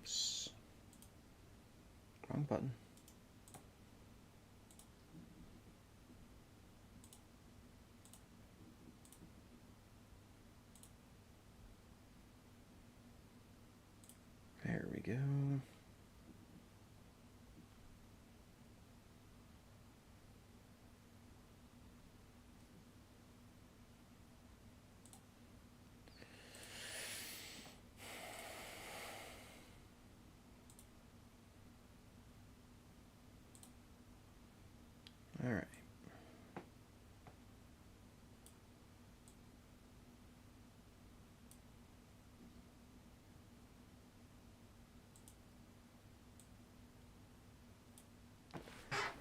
Oops. Wrong button. There we go. All right.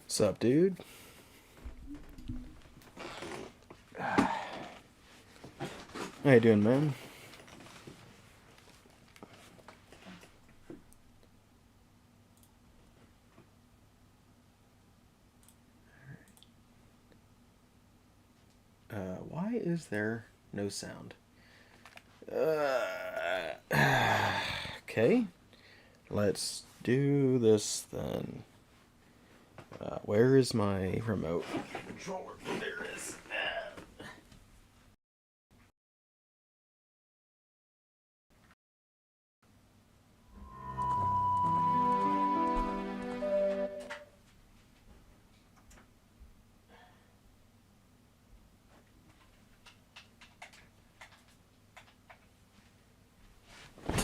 What's up, dude? How you doing, man? Why is there no sound? Okay. Let's do this then. Where is my remote controller? There it is.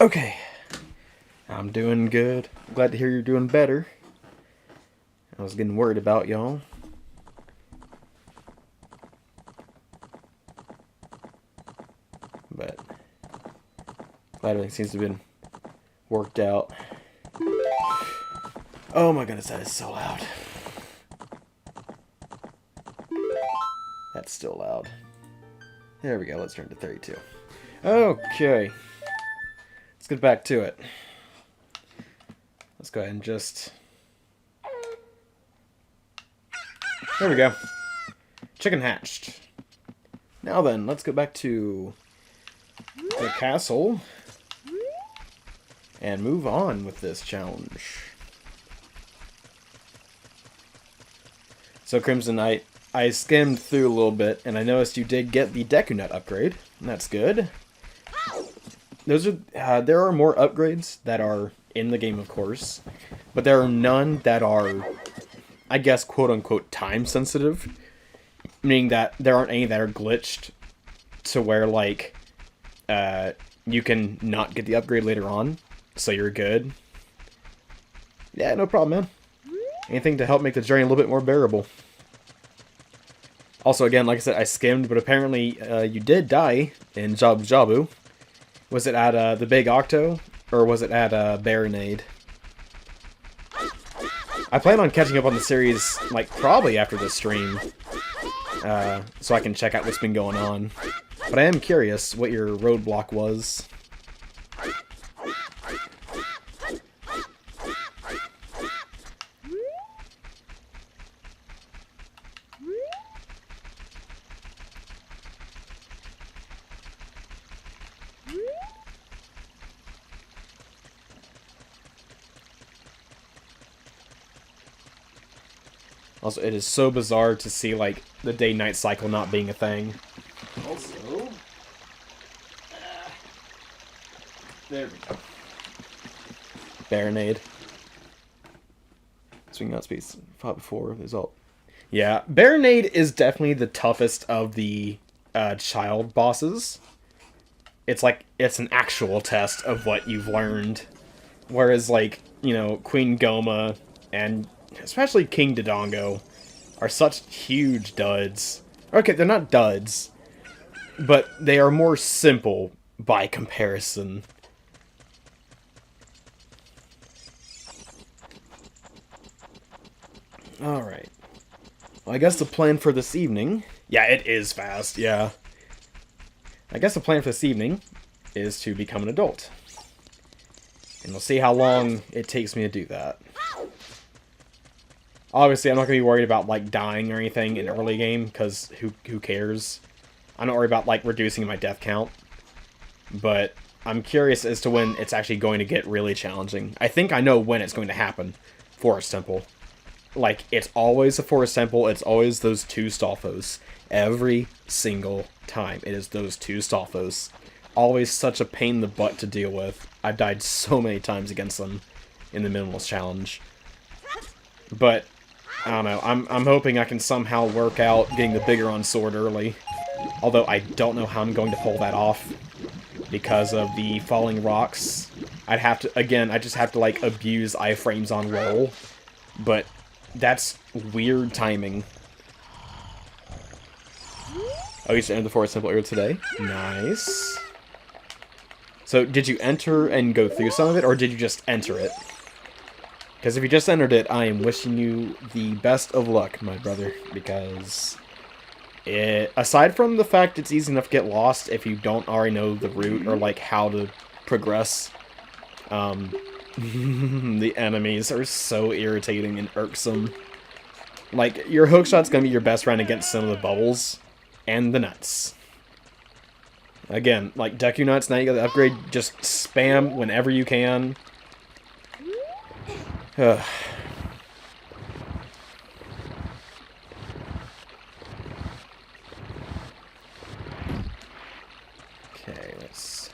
Okay. I'm doing good. Glad to hear you're doing better. I was getting worried about y'all. But glad everything seems to have been worked out. Oh my goodness, that is so loud. That's still loud. There we go, let's turn to 32. Okay. Let's get back to it. Let's go ahead and just... There we go. Chicken hatched. Now then, let's go back to the castle and move on with this challenge. So, Crimson Knight, I skimmed through a little bit, and I noticed you did get the Deku Nut upgrade, and that's good. Those are there are more upgrades that are in the game, of course, but there are none that are, I guess, quote-unquote, time-sensitive, meaning that there aren't any that are glitched to where, like, you can not get the upgrade later on, so you're good. Yeah, no problem, man. Anything to help make the journey a little bit more bearable. Also, again, like I said, I skimmed, but apparently you did die in Jabu Jabu. Was it at the Big Octo, or was it at Baronade? I plan on catching up on the series, like, probably after this stream, so I can check out what's been going on. But I am curious what your roadblock was. Also, it is so bizarre to see, like, the day-night cycle not being a thing. Also... there we go. Baronade. Swing out space. Fought before. There's all... Yeah, Baronade is definitely the toughest of the child bosses. It's like, it's an actual test of what you've learned. Whereas, like, you know, Queen Goma and... especially King Dodongo are such huge duds. Okay, they're not duds, but they are more simple by comparison. Alright. Well, I guess the plan for this evening... Yeah, it is fast, yeah. I guess the plan for this evening is to become an adult. And we'll see how long it takes me to do that. Obviously, I'm not going to be worried about, like, dying or anything in early game, because who cares? I'm not worried about, like, reducing my death count. But I'm curious as to when it's actually going to get really challenging. I think I know when it's going to happen. Forest Temple. Like, it's always a Forest Temple. It's always those two Stalfos. Every single time. It is those two Stalfos. Always such a pain in the butt to deal with. I've died so many times against them in the Minimalist Challenge. But, I don't know. I'm hoping I can somehow work out getting the Biggoron sword early. Although I don't know how I'm going to pull that off. Because of the falling rocks. I'd have to, again, I just have to, like, abuse iframes on roll. But that's weird timing. Oh, you used to enter the Forest Temple earlier today? Nice. So, did you enter and go through some of it, or did you just enter it? Because if you just entered it, I am wishing you the best of luck, my brother. Because, aside from the fact it's easy enough to get lost if you don't already know the route or, like, how to progress, the enemies are so irritating and irksome. Like, your hookshot's gonna be your best friend against some of the bubbles and the nuts. Again, like Deku Nuts, now you got the upgrade, just spam whenever you can. Okay, let's...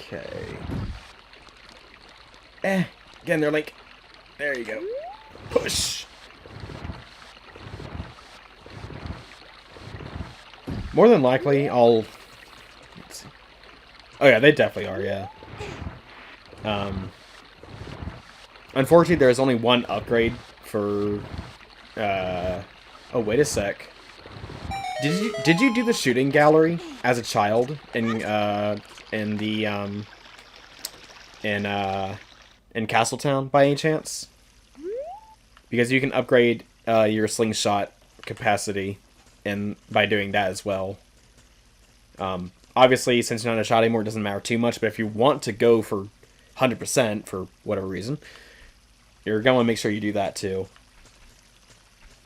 Okay. Again, they're like... There you go. Push! More than likely, I'll... Let's see. Oh yeah, they definitely are, yeah. Unfortunately, there's only one upgrade for... Oh, wait a sec. Did you do the shooting gallery as a child in Castletown by any chance? Because you can upgrade your slingshot capacity by doing that as well. Obviously, since you're not a shot anymore, it doesn't matter too much, but if you want to go for 100% for whatever reason, you're going to make sure you do that too.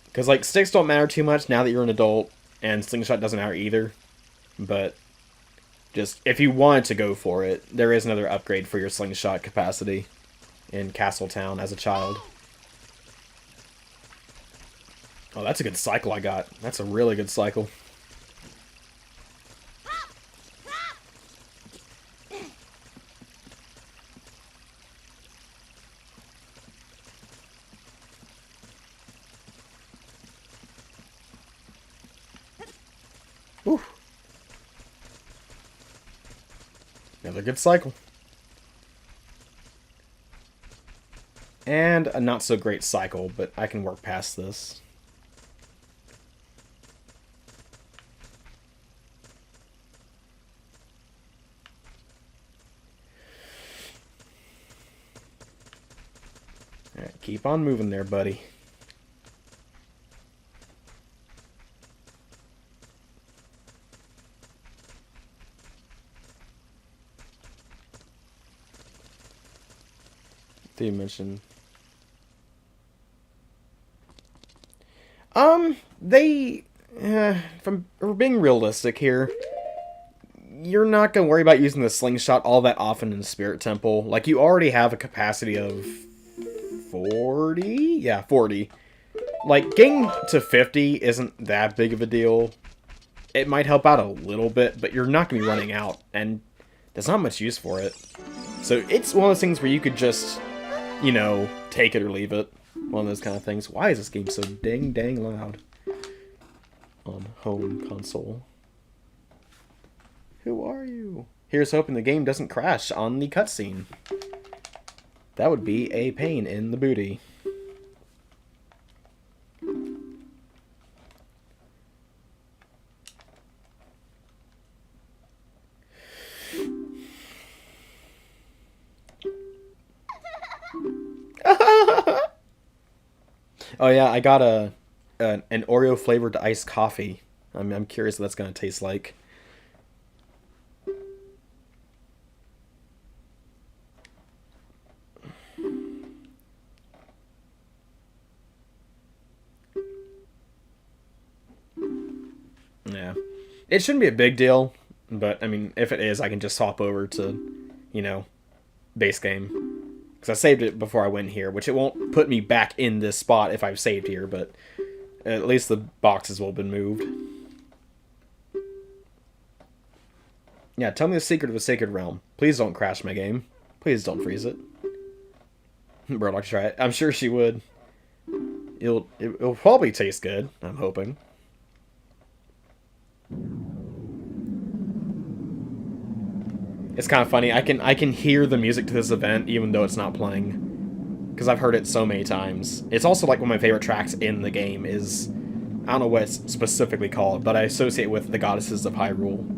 Because, like, sticks don't matter too much now that you're an adult, and slingshot doesn't matter either. But, just, if you wanted to go for it, there is another upgrade for your slingshot capacity in Castletown as a child. Oh, that's a good cycle I got. That's a really good cycle. Whew. Another good cycle. And a not so great cycle, but I can work past this. Alright, keep on moving there, buddy. Did you mention? From being realistic here, you're not gonna worry about using the slingshot all that often in the Spirit Temple. Like, you already have a capacity of 40? Yeah, 40. Like, getting to 50 isn't that big of a deal. It might help out a little bit, but you're not gonna be running out, and there's not much use for it. So it's one of those things where you could just, you know, take it or leave it. One of those kind of things. Why is this game so dang loud? On home console. Who are you? Here's hoping the game doesn't crash on the cutscene. That would be a pain in the booty. Oh yeah, I got an Oreo flavored iced coffee. I'm curious what that's gonna taste like. Yeah. It shouldn't be a big deal, but I mean, if it is, I can just hop over to, you know, base game. Because I saved it before I went here, which it won't put me back in this spot if I've saved here, but at least the boxes will have been moved. Yeah, tell me the secret of a sacred realm. Please don't crash my game. Please don't freeze it. Bro, I'll try it. I'm sure she would. It'll probably taste good, I'm hoping. It's kind of funny. I can hear the music to this event even though it's not playing, because I've heard it so many times. It's also like one of my favorite tracks in the game. Is I don't know what it's specifically called, but I associate it with the Goddesses of Hyrule.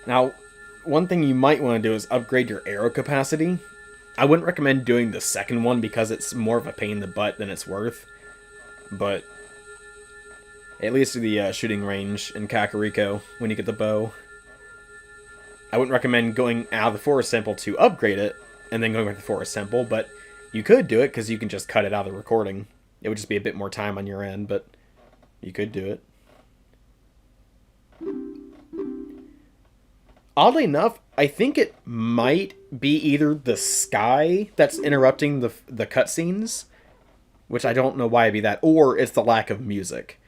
Now, one thing you might want to do is upgrade your arrow capacity. I wouldn't recommend doing the second one because it's more of a pain in the butt than it's worth. But at least do the shooting range in Kakariko when you get the bow. I wouldn't recommend going out of the Forest Temple to upgrade it and then going back to the Forest Temple, but you could do it because you can just cut it out of the recording. It would just be a bit more time on your end, but you could do it. Oddly enough, I think it might be either the sky that's interrupting the cutscenes, which I don't know why it'd be that, or it's the lack of music.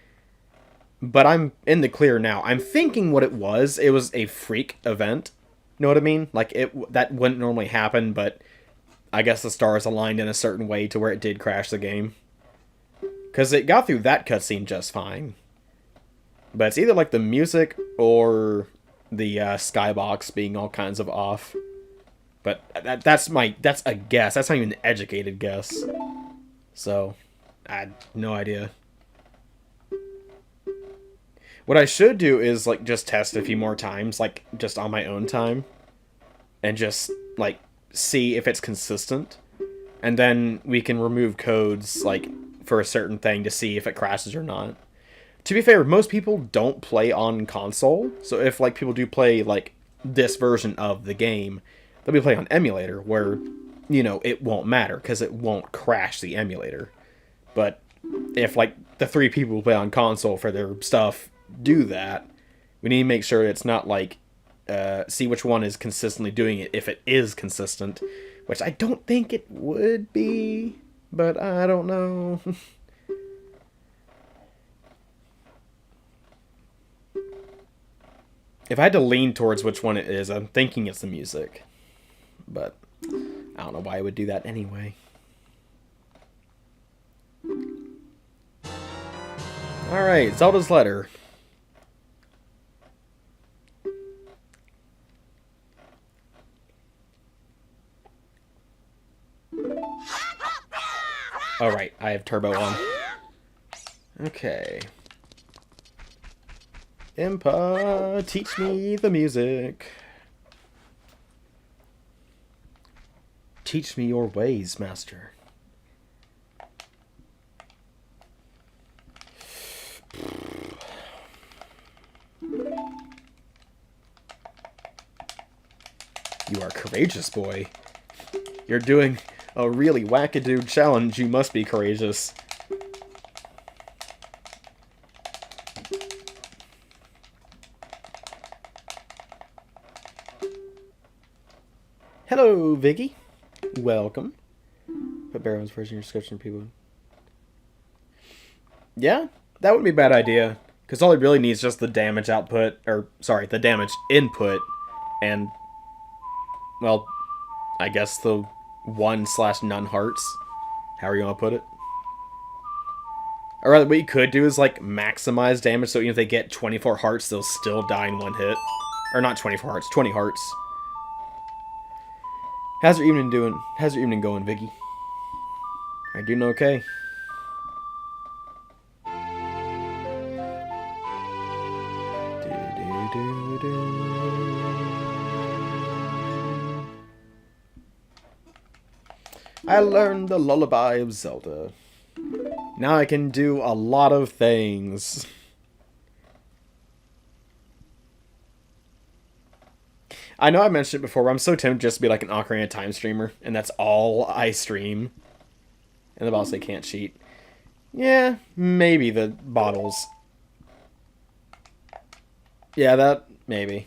But I'm in the clear now. I'm thinking what it was a freak event. Know what I mean? Like, that wouldn't normally happen, but I guess the stars aligned in a certain way to where it did crash the game. Because it got through that cutscene just fine. But it's either like the music or the skybox being all kinds of off. But that's a guess. That's not even an educated guess. So, I had no idea. What I should do is, like, just test a few more times, like, just on my own time. And just, like, see if it's consistent. And then we can remove codes, like, for a certain thing to see if it crashes or not. To be fair, most people don't play on console. So if, like, people do play, like, this version of the game, they'll be playing on emulator, where, you know, it won't matter, because it won't crash the emulator. But if, like, the 3 people who play on console for their stuff do that, we need to make sure it's not, like, see which one is consistently doing it, if it is consistent, which I don't think it would be, but I don't know. If I had to lean towards which one it is, I'm thinking it's the music. But I don't know why I would do that anyway. Alright, Zelda's letter. Alright, I have turbo on. Okay. Impa, teach me the music. Teach me your ways, master. You are courageous, boy. You're doing a really wackadoo challenge. You must be courageous. Hello, Viggy. Welcome. Put Barrow's version in your description, people. Yeah, that wouldn't be a bad idea. Because all it really needs is just the damage output, or, sorry, the damage input, and, well, I guess the 1/none hearts. However you want to put it. Or rather, what you could do is, like, maximize damage, so even if they get 24 hearts, they'll still die in one hit. Or not 24 hearts, 20 hearts. How's your evening doing? How's your evening going, Viggy? Are you doing okay? I learned the lullaby of Zelda. Now I can do a lot of things. I know I mentioned it before, but I'm so tempted just to be like an Ocarina of Time streamer, and that's all I stream. And the bottles, they can't cheat. Yeah, maybe the bottles. Yeah, that, maybe.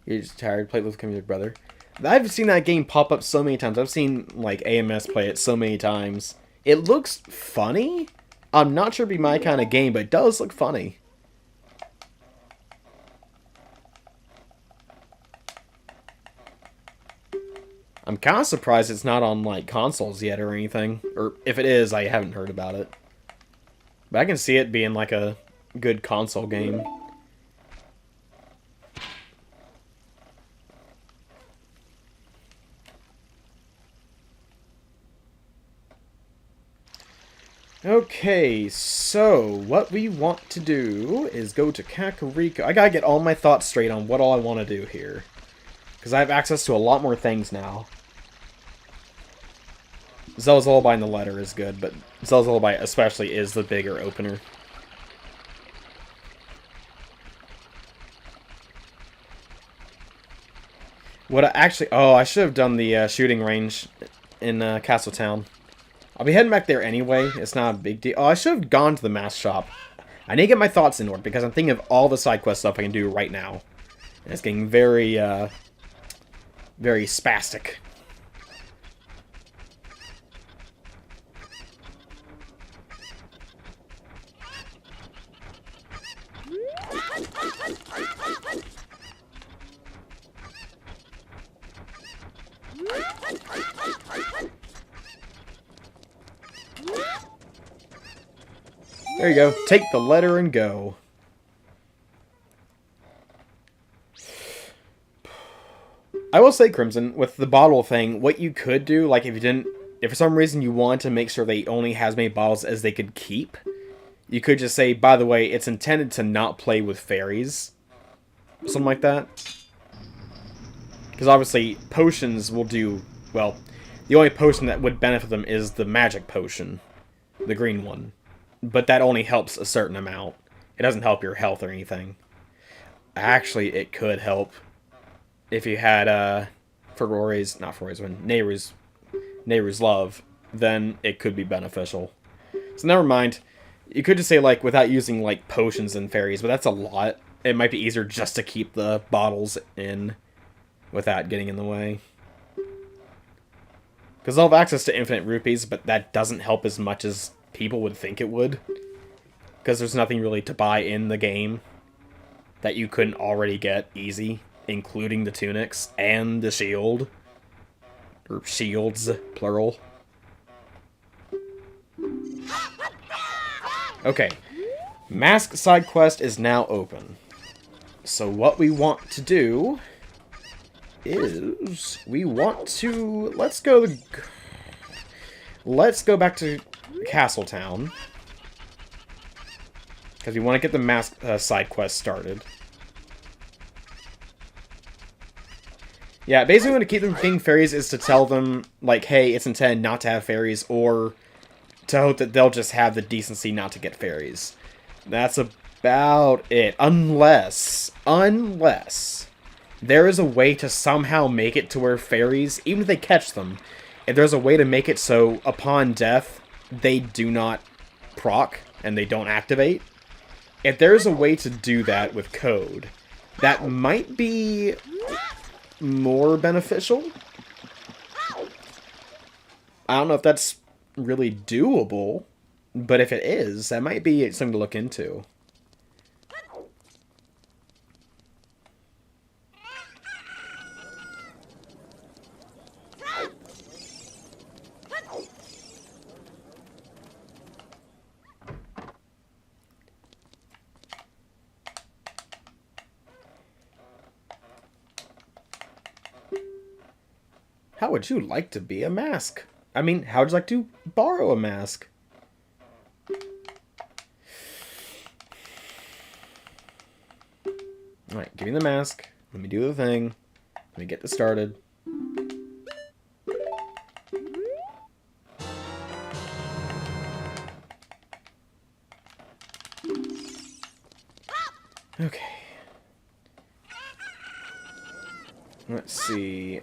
You're just tired, play with your brother. I've seen that game pop up so many times. I've seen, like, AMS play it so many times. It looks funny. I'm not sure it'd be my kind of game, but it does look funny. I'm kind of surprised it's not on, like, consoles yet or anything. Or if it is, I haven't heard about it. But I can see it being, like, a good console game. Okay, so what we want to do is go to Kakariko. I gotta get all my thoughts straight on what all I want to do here. Because I have access to a lot more things now. Zelda's Lullaby in the letter is good, but Zelda's Lullaby especially is the bigger opener. What I actually... Oh, I should have done the shooting range in Castletown. I'll be heading back there anyway. It's not a big deal. Oh, I should have gone to the mask shop. I need to get my thoughts in order because I'm thinking of all the side quest stuff I can do right now. And it's getting very, very spastic. There you go. Take the letter and go. I will say, Crimson, with the bottle thing, what you could do, like if for some reason you want to make sure they only has as many bottles as they could keep, you could just say, by the way, it's intended to not play with fairies. Something like that. Because obviously, potions will do, well, the only potion that would benefit them is the magic potion. The green one. But that only helps a certain amount. It doesn't help your health or anything. Actually, it could help if you had Nehru's Love, then it could be beneficial. So never mind. You could just say, like, without using, like, potions and fairies, but that's a lot. It might be easier just to keep the bottles in without getting in the way. Because they'll have access to infinite rupees, but that doesn't help as much as people would think it would. Because there's nothing really to buy in the game that you couldn't already get easy, including the tunics and the shield. Or shields, plural. Okay. Mask side quest is now open. So what we want to do is we want to let's go back to Castletown because we want to get the mask side quest started. Yeah, basically, to keep them being fairies is to tell them, like, hey, it's intended not to have fairies, or to hope that they'll just have the decency not to get fairies. That's about it. Unless there is a way to somehow make it to where fairies, even if they catch them, if there's a way to make it so upon death, they do not proc, and they don't activate. If there's a way to do that with code, that might be more beneficial. I don't know if that's really doable, but if it is, that might be something to look into. How would you like to be a mask? I mean, how would you like to borrow a mask? Alright, give me the mask. Let me do the thing. Let me get this started. Okay. Let's see.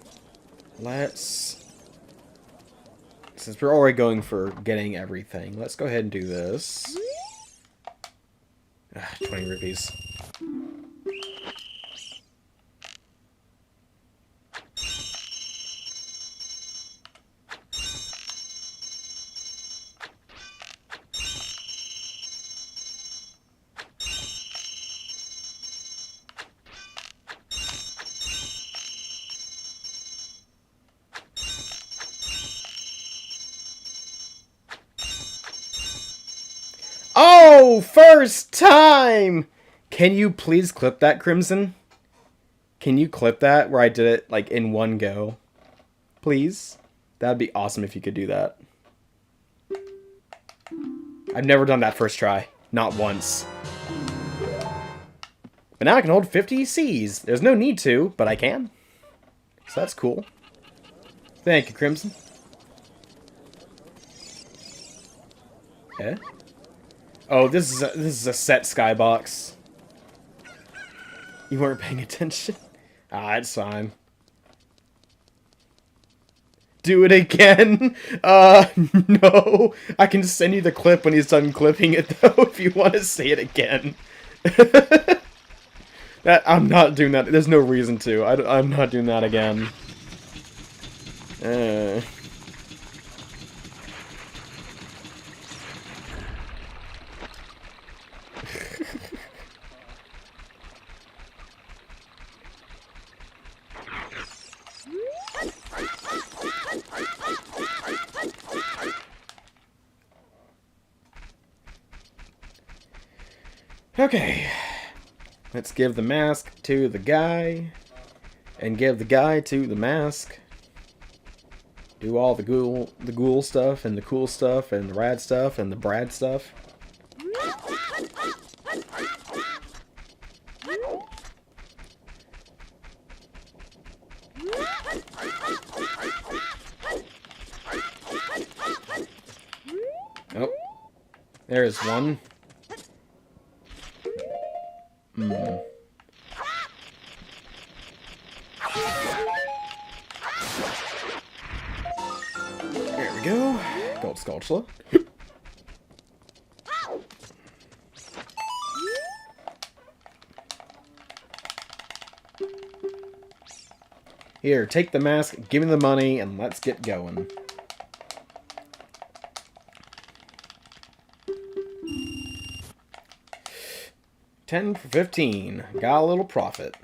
Since we're already going for getting everything, let's go ahead and do this. 20 rupees. Oh, first time! Can you please clip that, Crimson? Can you clip that where I did it, like, in one go? Please? That'd be awesome if you could do that. I've never done that first try. Not once. But now I can hold 50 Cs. There's no need to, but I can. So that's cool. Thank you, Crimson. Okay. Oh, this is a set skybox. You weren't paying attention? Ah, it's fine. Do it again? No. I can send you the clip when he's done clipping it, though, if you want to say it again. I'm not doing that. There's no reason to. I'm not doing that again. Okay. Let's give the mask to the guy. And give the guy to the mask. Do all the ghoul stuff, and the cool stuff, and the rad stuff, and the Brad stuff. Oh. There's one. There we go. Gold Sculpture. Here, take the mask, give me the money, and let's get going. $10 for 15. Got a little profit.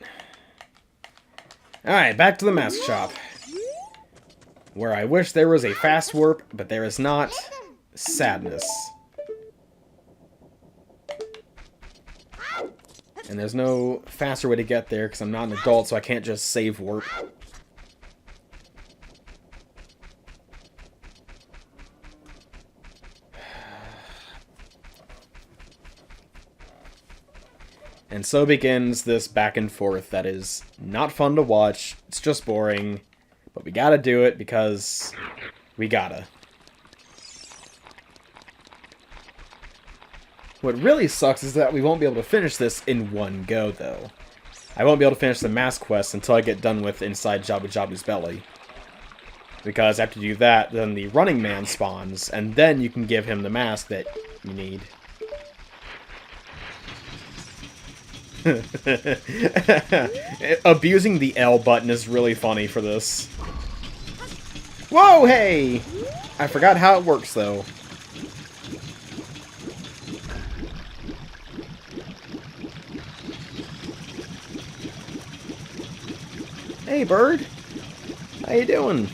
Alright, back to the mask shop. Where I wish there was a fast warp, but there is not. Sadness. And there's no faster way to get there, because I'm not an adult, so I can't just save warp. And so begins this back and forth that is not fun to watch. It's just boring. But we gotta do it because we gotta. What really sucks is that we won't be able to finish this in one go, though. I won't be able to finish the mask quest until I get done with Inside Jabu Jabu's belly. Because after you do that, then the Running Man spawns, and then you can give him the mask that you need. Abusing the L button is really funny for this. Whoa, hey! I forgot how it works, though. Hey, bird. How you doing?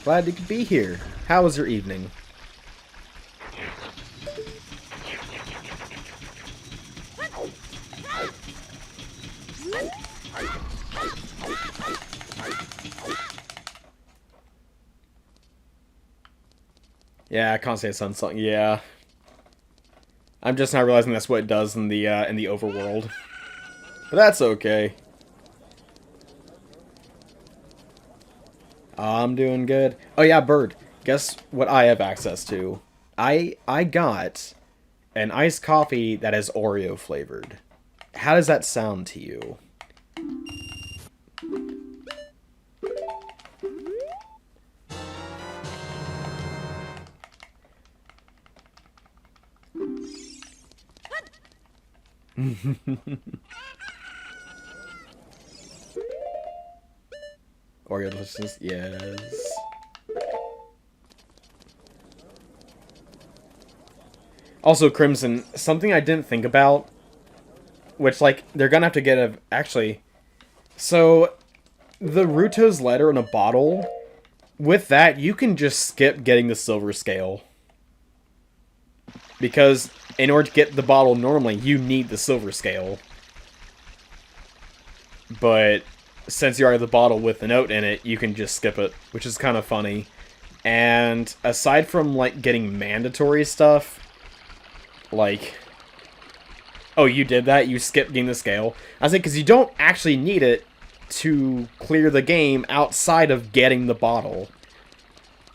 Glad you could be here. How was your evening? Yeah, I can't say sun song. Yeah, I'm just not realizing that's what it does in the overworld. But that's okay. I'm doing good. Oh yeah, bird. Guess what I have access to? I got an iced coffee that is Oreo flavored. How does that sound to you? Oreo deliciousness, yes. Also, Crimson, something I didn't think about, which, like, they're gonna have to get a... Actually, so, the Ruto's letter in a bottle, with that, you can just skip getting the silver scale. Because in order to get the bottle normally, you need the silver scale. But since you already have the bottle with the note in it, you can just skip it, which is kind of funny. And aside from, like, getting mandatory stuff, like... Oh, you did that? You skipped getting the scale? I was like, because you don't actually need it to clear the game outside of getting the bottle.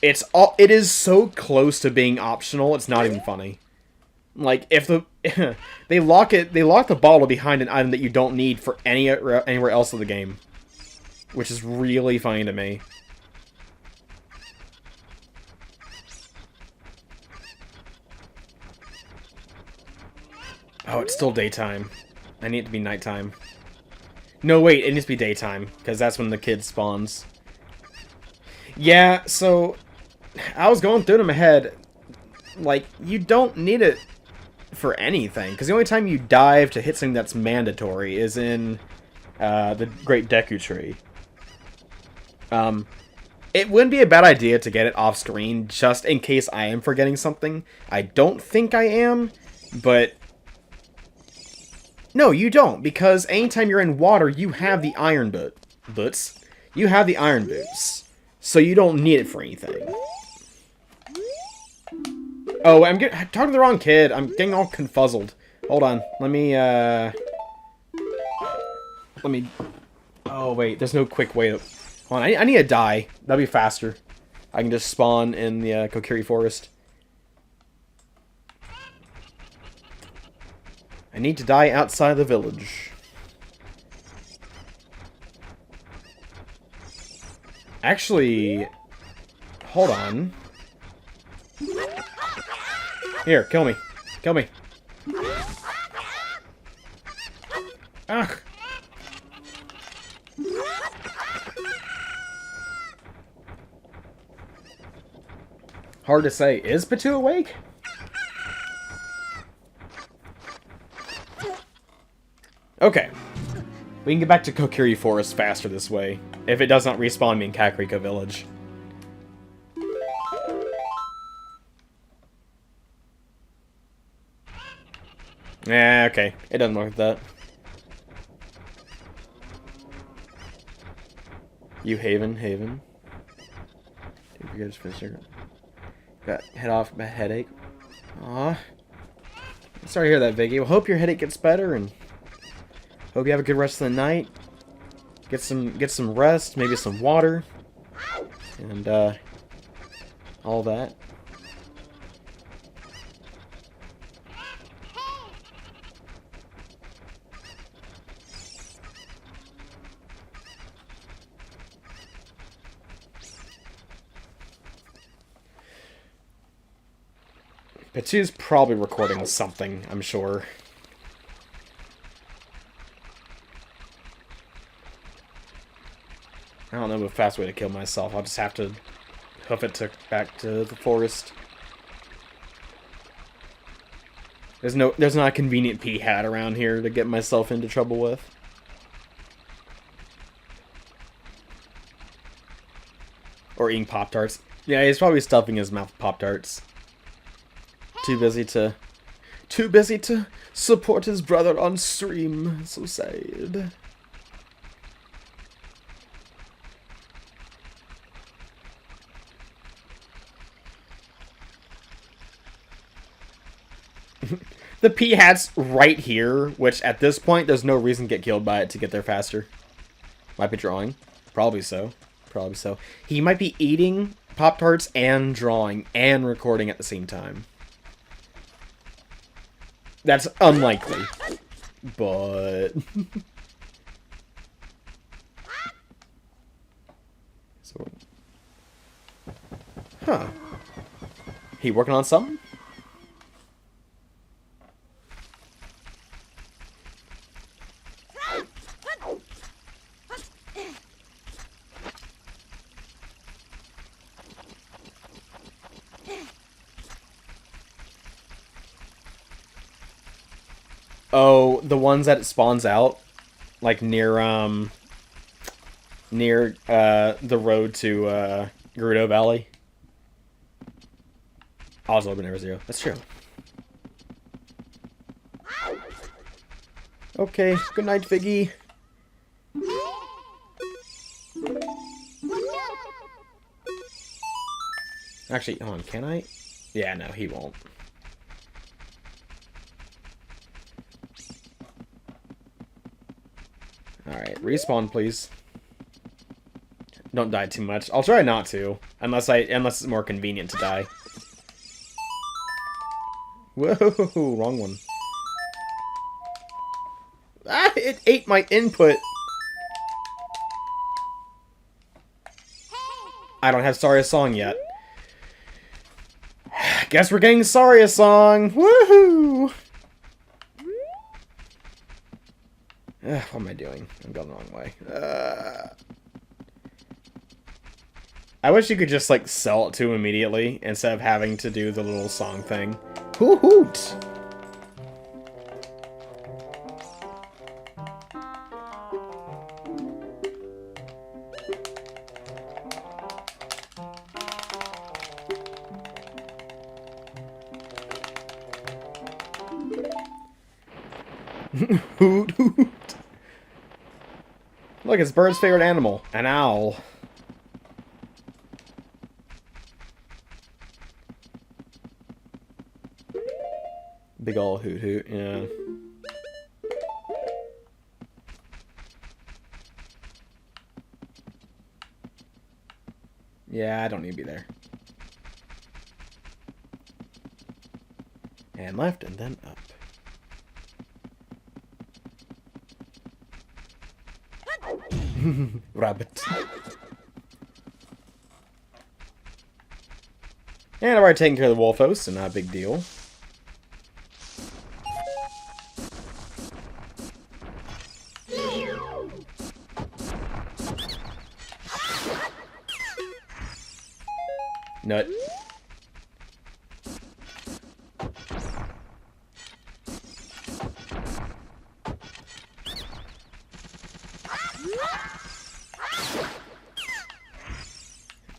It is so close to being optional, it's not even funny. Like, if the... they lock the bottle behind an item that you don't need for anywhere else in the game. Which is really funny to me. Oh, it's still daytime. I need it to be nighttime. No, wait, it needs to be daytime, because that's when the kid spawns. Yeah, so... I was going through it in my head. Like, you don't need it for anything, because the only time you dive to hit something that's mandatory is in the Great Deku Tree. It wouldn't be a bad idea to get it off screen, just in case I am forgetting something. I don't think I am, but... No, you don't, because anytime you're in water, you have the iron boots. You have the iron boots, so you don't need it for anything. Oh, I'm talking to the wrong kid. I'm getting all confuzzled. Hold on. Let me... Oh, wait. There's no quick way to... Hold on. I need to die. That'll be faster. I can just spawn in the Kokiri Forest. I need to die outside the village. Actually... Hold on. Here, kill me. Kill me. Ugh. Hard to say. Is Patu awake? Okay. We can get back to Kokiri Forest faster this way, if it does not respawn me in Kakariko Village. Yeah, okay. It doesn't look like that. You Haven. Got head off, headache. Aw. Sorry to hear that, Viggy. Well, hope your headache gets better, and hope you have a good rest of the night. Get some rest, maybe some water, and all that. Patu's probably recording something, I'm sure. I don't know the fast way to kill myself. I'll just have to hoof it back to the forest. There's not a convenient pea hat around here to get myself into trouble with. Or eating Pop-Tarts. Yeah, he's probably stuffing his mouth with Pop-Tarts. Too busy to support his brother on stream. So sad. The pea hat's right here, which at this point there's no reason to get killed by it to get there faster. Might be drawing. Probably so. Probably so. He might be eating Pop-Tarts and drawing and recording at the same time. That's unlikely. But... so... Huh. He working on something? Oh, the ones that it spawns out, like near the road to Gerudo Valley. Also, never zero. That's true. Okay. Good night, Viggy. Actually, hold on. Can I? Yeah, no, he won't. Alright, respawn, please. Don't die too much. I'll try not to. Unless it's more convenient to die. Whoa, wrong one. Ah, it ate my input. I don't have Saria Song yet. Guess we're getting Saria Song. Woohoo! What am I doing? I'm going the wrong way. I wish you could just, like, sell it to him immediately instead of having to do the little song thing. Hoot hoot! Hoot hoot! Look, it's Bird's favorite animal. An owl. Big ol' hoot hoot, yeah. Yeah, I don't need to be there. And left, and then up. Rabbit. And I've already taken care of the Wolfos, so not a big deal. Nut.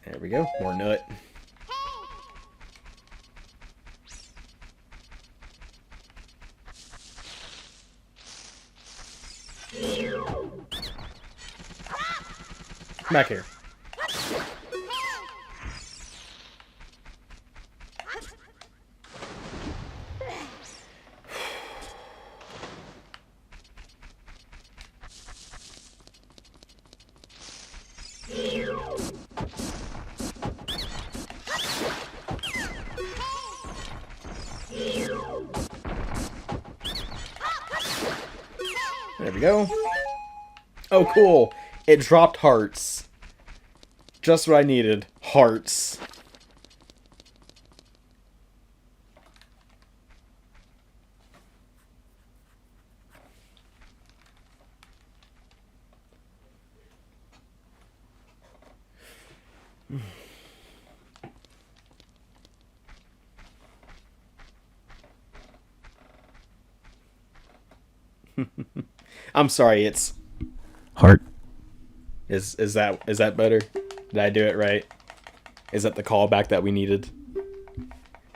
There we go. More nut. Come back here. There we go. Oh, cool. It dropped hearts. Just what I needed. Hearts. I'm sorry, it's heart. Is that better? Did I do it right? Is that the callback that we needed?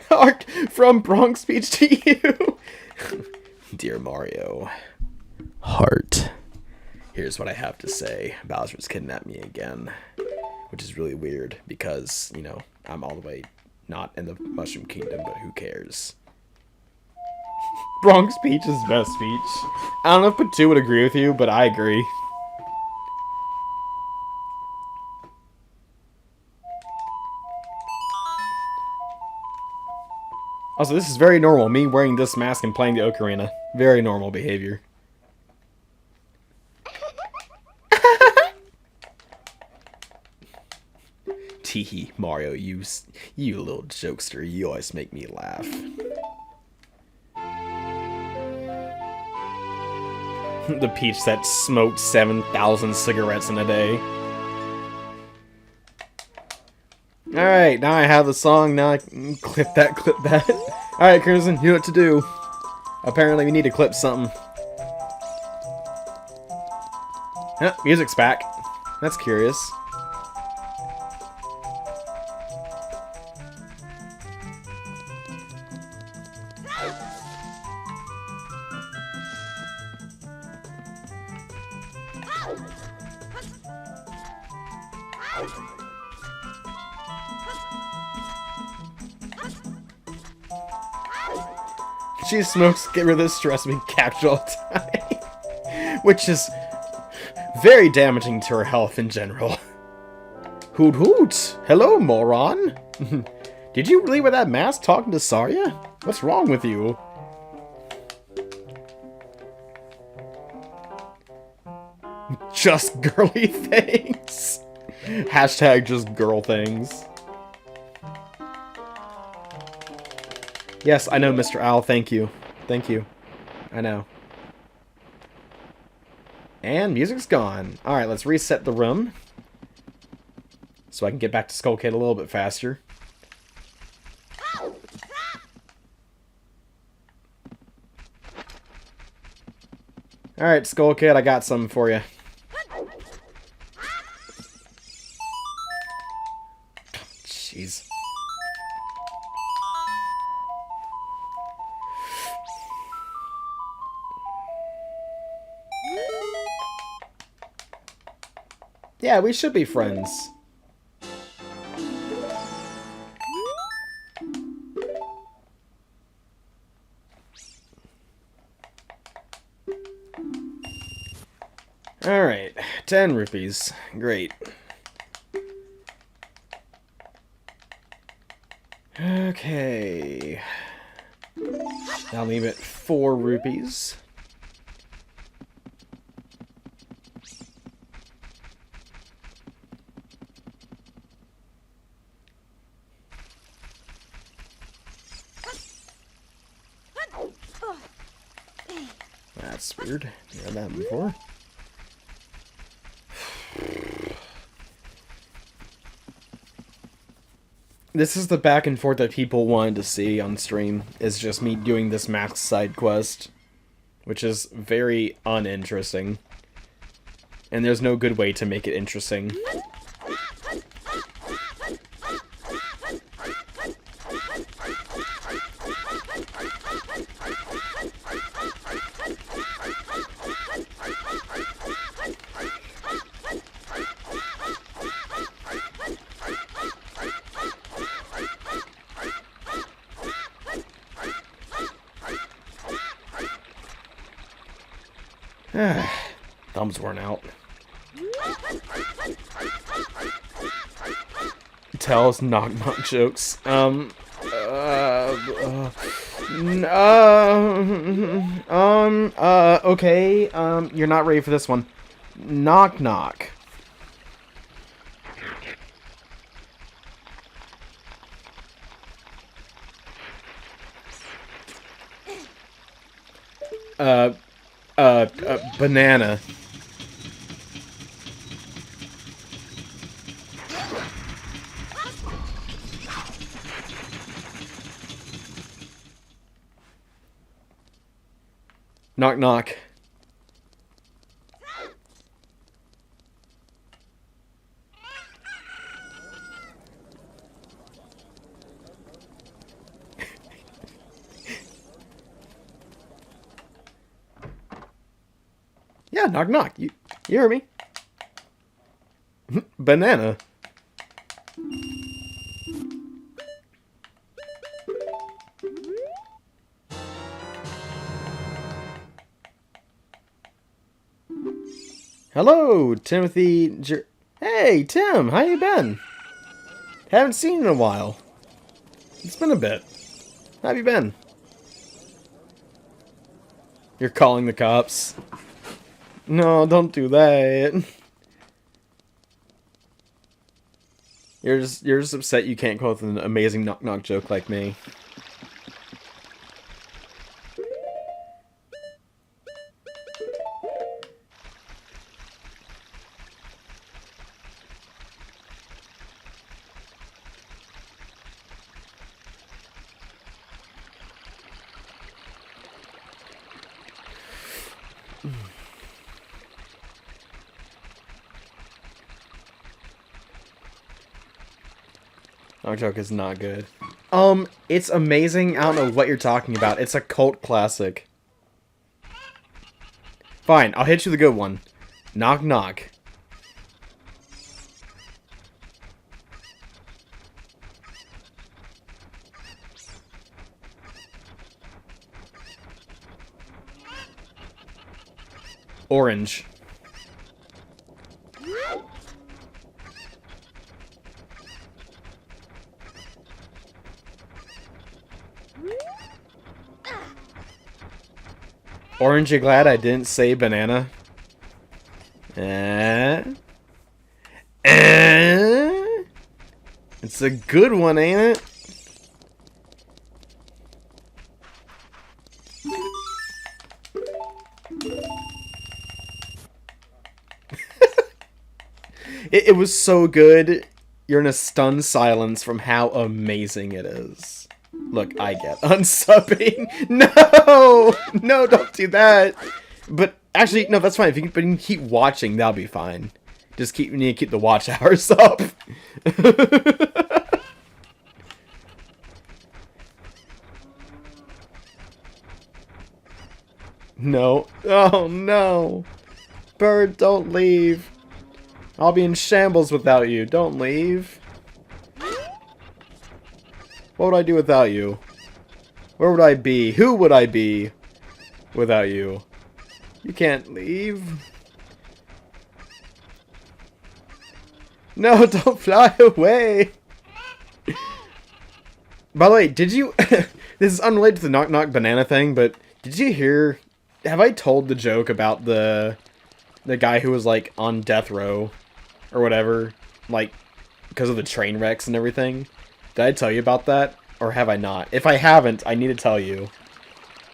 Heart from Bronx Beach to you. Dear Mario. Heart. Here's what I have to say. Bowser's kidnapped me again. Which is really weird because, you know, I'm all the way not in the Mushroom Kingdom, but who cares? Bronx Beach is best speech. I don't know if Patu would agree with you, but I agree. Also, this is very normal. Me wearing this mask and playing the Ocarina. Very normal behavior. Teehee, Mario, you little jokester. You always make me laugh. The Peach that smoked 7,000 cigarettes in a day. Alright, now I have the song. Now I can clip that, clip that. Alright, Crimson, you know what to do. Apparently we need to clip something. Music's back. That's curious. She smokes, get rid of this stress, being captured all the time. Which is very damaging to her health in general. Hoot hoot! Hello, moron! Did you really wear that mask talking to Saria? What's wrong with you? Just girly things. Hashtag just girl things. Yes, I know, Mr. Owl. Thank you. Thank you. I know. And music's gone. Alright, let's reset the room. So I can get back to Skull Kid a little bit faster. Alright, Skull Kid, I got something for you. Jeez. Yeah, we should be friends. Alright, 10 rupees. Great. Okay. I'll leave it 4 rupees. That's weird. You had that before. This is the back and forth that people wanted to see on stream. Is just me doing this mask side quest, which is very uninteresting. And there's no good way to make it interesting. Thumb's worn out. Tells knock knock jokes. Okay, you're not ready for this one. Knock knock. Banana. Knock knock. Yeah, knock knock. You hear me? Banana. Hello, Timothy. Hey, Tim. How you been? Haven't seen you in a while. It's been a bit. How have you been? You're calling the cops. No, don't do that. You're just upset you can't come up with an amazing knock-knock joke like me. Knock joke is not good. It's amazing. I don't know what you're talking about. It's a cult classic. Fine, I'll hit you the good one. Knock knock. Orange. Orange, you glad I didn't say banana? It's a good one, ain't it? It was so good. You're in a stunned silence from how amazing it is. Look, I get unsubbing. No! No, don't do that. But actually, no, that's fine. If you can keep watching, that'll be fine. Just you need to keep the watch hours up. No. Oh, no. Bird, don't leave. I'll be in shambles without you. Don't leave. What would I do without you? Where would I be? Who would I be without you? You can't leave. No, don't fly away. By the way, did you... This is unrelated to the knock knock banana thing, but did you hear... Have I told the joke about the guy who was, like, on death row or whatever? Like, because of the train wrecks and everything? Did I tell you about that? Or have I not? If I haven't, I need to tell you.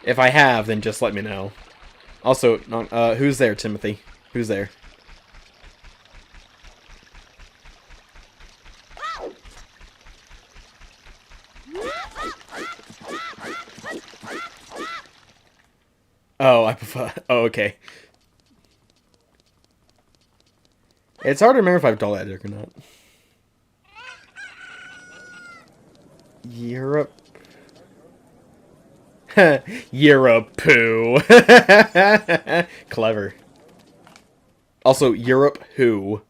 If I have, then just let me know. Also, who's there, Timothy? Who's there? Oh, I prefer... Oh, okay. It's hard to remember if I've told that joke or not. Europe. Europe poo. Clever. Also, Europe who.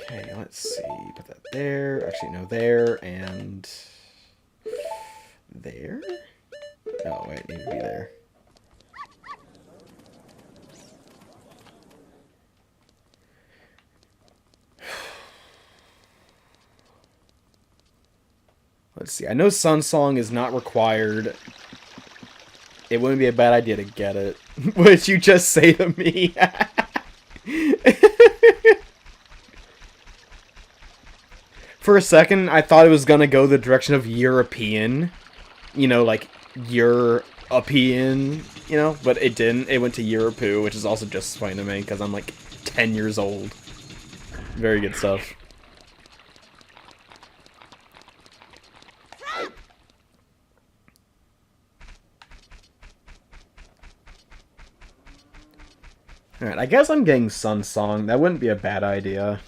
Okay, let's see. Put that there. Actually, no, there and there. Oh, wait, it needs to be there. Let's see. I know Sun Song is not required. It wouldn't be a bad idea to get it. What did you just say to me? For a second, I thought it was gonna go the direction of European. You know, like, European, you know? But it didn't. It went to Europoo, which is also just funny to me, because I'm, like, 10 years old. Very good stuff. Alright, I guess I'm getting Sun Song. That wouldn't be a bad idea.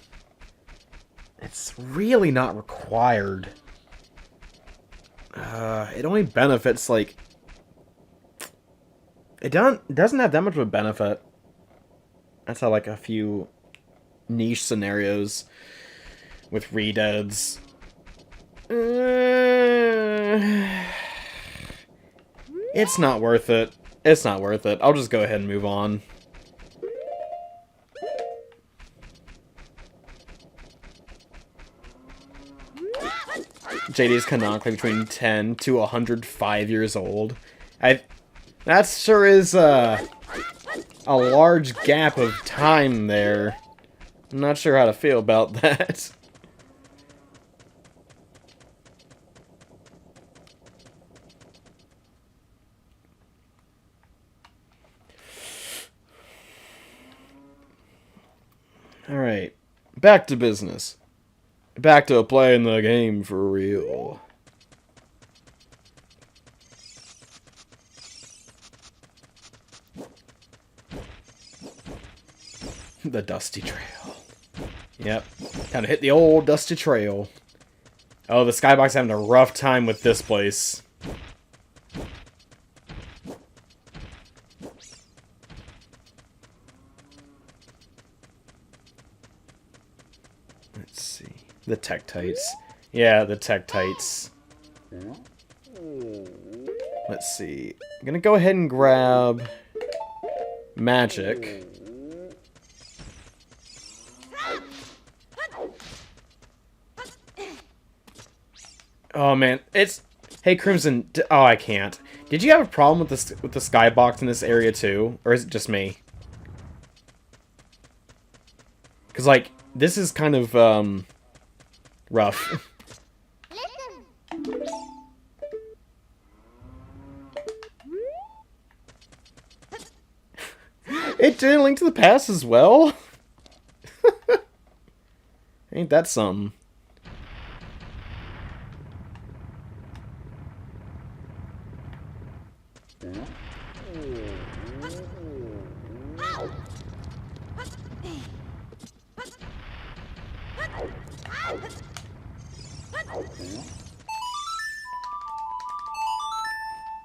It's really not required. It only benefits, like... doesn't have that much of a benefit. That's how like a few niche scenarios with redeads. It's not worth it. It's not worth it. I'll just go ahead and move on. JD is canonically between 10 to 105 years old. That sure is a large gap of time there. I'm not sure how to feel about that. Alright, back to business. Back to playing the game for real. The dusty trail. Yep, kind of hit the old dusty trail. Oh, the skybox having a rough time with this place. Let's see. The Tektites. Yeah, the Tektites. Let's see. I'm gonna go ahead and grab magic. Oh man, it's... Hey Crimson, oh I can't. Did you have a problem with the skybox in this area too? Or is it just me? Because like, this is kind of, rough. It did Link to the Past as well? Ain't that something?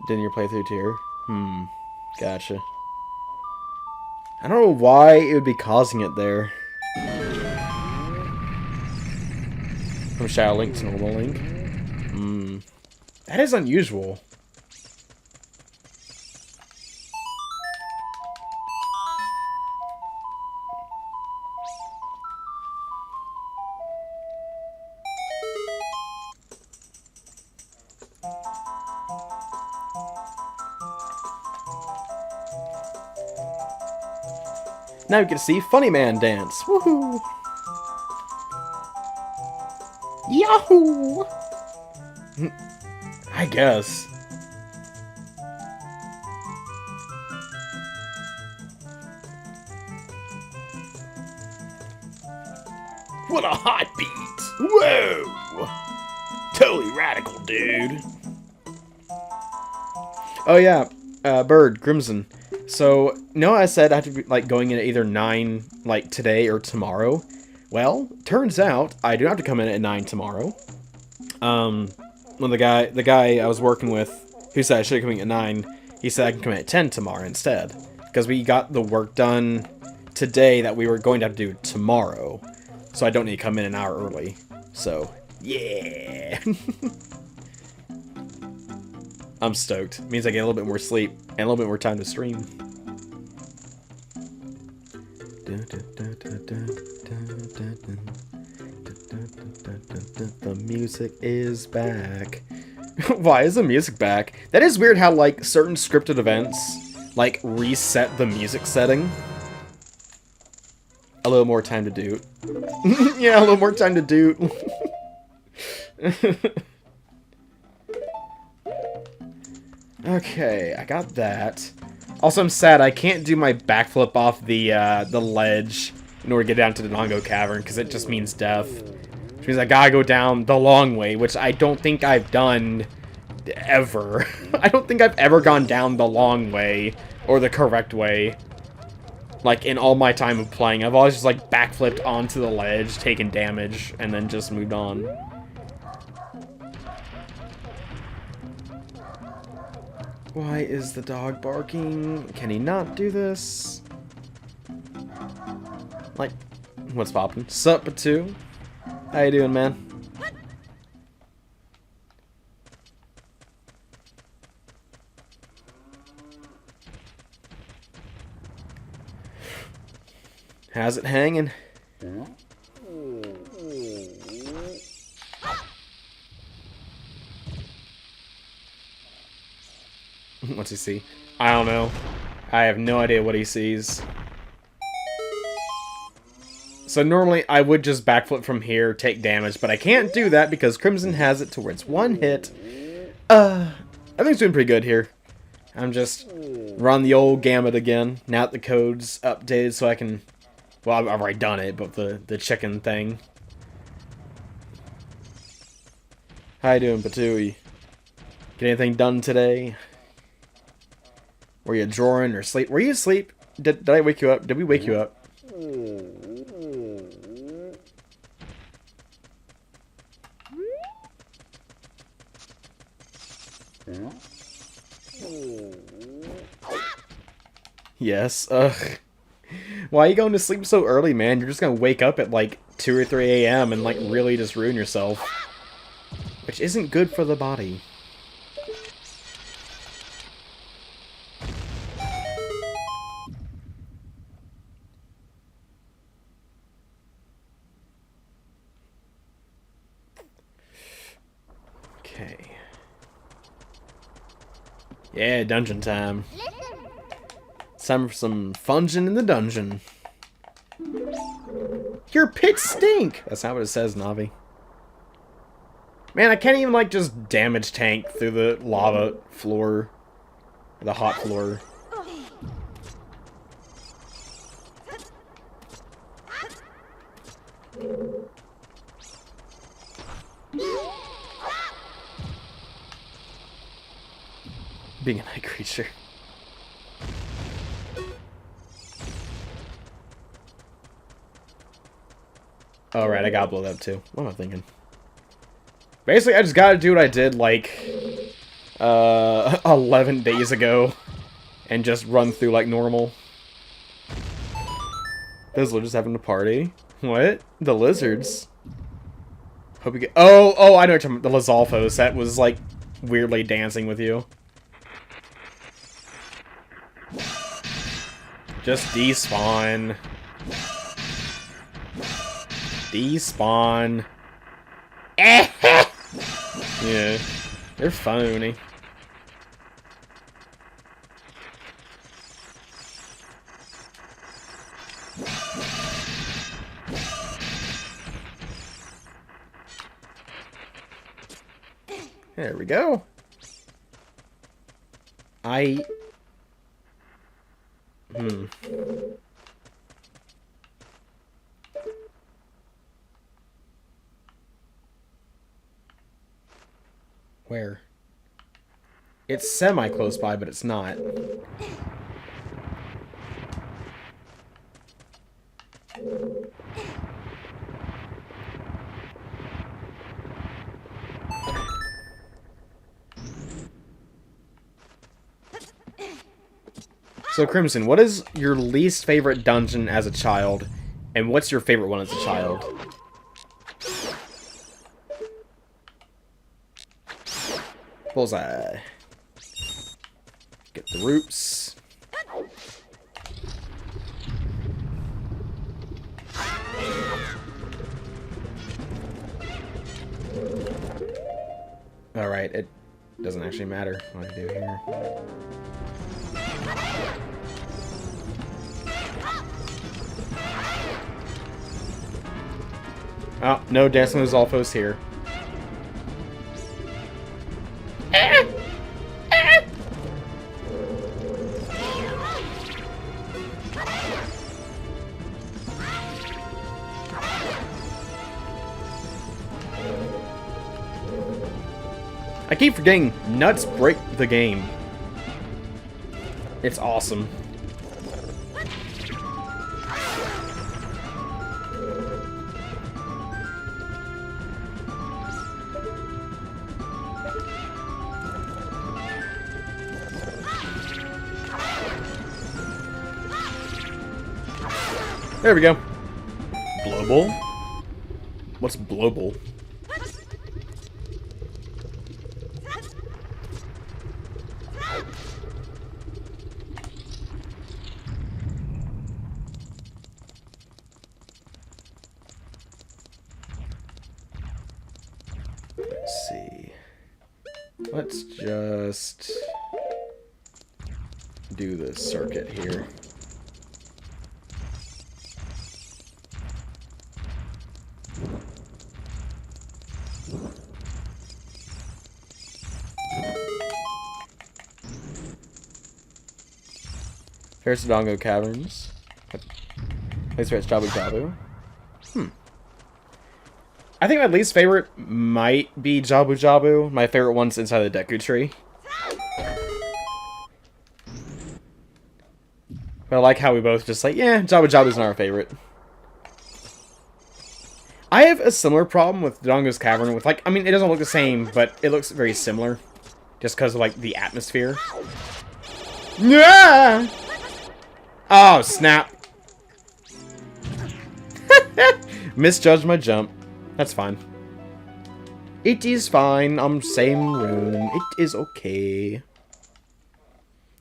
Didn't your playthrough tier? Gotcha. I don't know why it would be causing it there. From Shadow Link to normal Link. That is unusual. Now you get to see Funny Man dance. Woohoo! Yahoo! I guess. What a hot beat! Whoa! Totally radical, dude. Oh yeah, Bird, Crimson. So, no, I said I have to be, like, going in at either 9, like, today or tomorrow. Well, turns out I do have to come in at 9 tomorrow. When the guy I was working with, who said I should be coming at 9, he said I can come in at 10 tomorrow instead. Because we got the work done today that we were going to have to do tomorrow. So I don't need to come in an hour early. So, yeah! I'm stoked. It means I get a little bit more sleep and a little bit more time to stream. The music is back. Why is the music back? That is weird how, like, certain scripted events, like, reset the music setting. A little more time to do. Yeah, a little more time to do. Okay, I got that. Also, I'm sad I can't do my backflip off the ledge in order to get down to the Nongo Cavern, because it just means death. Which means I gotta go down the long way, which I don't think I've done ever. I don't think I've ever gone down the long way, or the correct way. Like, in all my time of playing, I've always just, like, backflipped onto the ledge, taken damage, and then just moved on. Why is the dog barking? Can he not do this? Like, what's poppin'? Sup, Batu? How you doing, man? How's it hanging? What's he see? I don't know. I have no idea what he sees. So normally I would just backflip from here, take damage, but I can't do that because Crimson has it to where it's one hit. I think it's doing pretty good here. I'm just run the old gamut again. Now that the code's updated so I can... Well, I've already done it, but the chicken thing. How you doing, Patooey? Get anything done today? Were you drawing or sleep? Were you asleep? Did I wake you up? Did we wake you up? Yes. Ugh. Why are you going to sleep so early, man? You're just gonna wake up at like 2 or 3 a.m. and like really just ruin yourself. Which isn't good for the body. Okay. Yeah, dungeon time. It's time for some fungin in the dungeon. Your pits stink! That's not what it says, Navi. Man, I can't even, like, just damage tank through the lava floor. The hot floor. Being a night creature. Alright, I gotta blow that up too. What am I thinking? Basically, I just gotta do what I did, like, 11 days ago. And just run through like normal. Those lizards having a party? What? The lizards? Hope you get... Oh, I know what you're talking about. The Lizalfos that was, like, weirdly dancing with you. Just despawn. Despawn. Yeah, they're phony. There we go. Where? It's semi-close by, but it's not. So, Crimson, what is your least favorite dungeon as a child? And what's your favorite one as a child? Bullseye. Get the roots. Alright, it doesn't actually matter what I do here. Oh, no dancing with Zolfos here. I keep forgetting nuts break the game. It's awesome. There we go. Global? What's global? Let's see. Let's just do this circuit here. Here's the Dongo Caverns. Place where it's Jabu Jabu. I think my least favorite might be Jabu Jabu. My favorite one's inside the Deku Tree. But I like how we both just like, yeah, Jabu Jabu's not our favorite. I have a similar problem with Dongo's Cavern with, like, I mean, it doesn't look the same, but it looks very similar. Just because of, like, the atmosphere. Yeah! Oh, snap. Misjudged my jump. That's fine. It is fine. I'm same room. It is okay.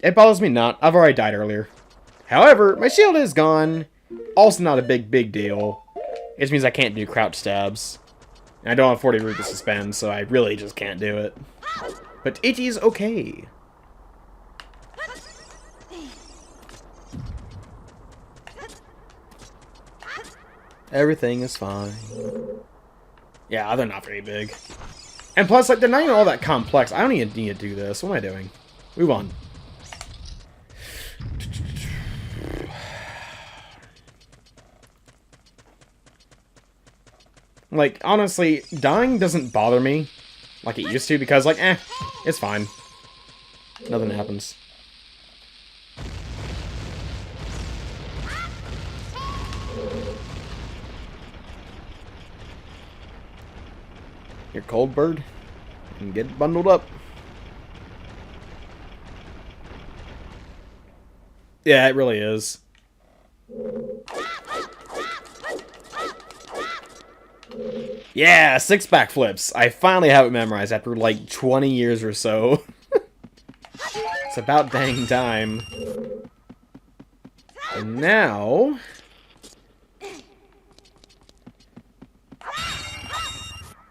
It bothers me not. I've already died earlier. However, my shield is gone. Also not a big deal. It just means I can't do crouch stabs. And I don't have 40 root to suspend, so I really just can't do it. But it is okay. Everything is fine. Yeah, they're not very big. And plus, like, they're not even all that complex. I don't even need to do this. What am I doing? Move on. Like, honestly, dying doesn't bother me like it used to because, like, it's fine. Nothing happens. You're cold, bird, and get bundled up. Yeah, it really is. Yeah, 6 backflips. I finally have it memorized after like 20 years or so. It's about dang time. And now...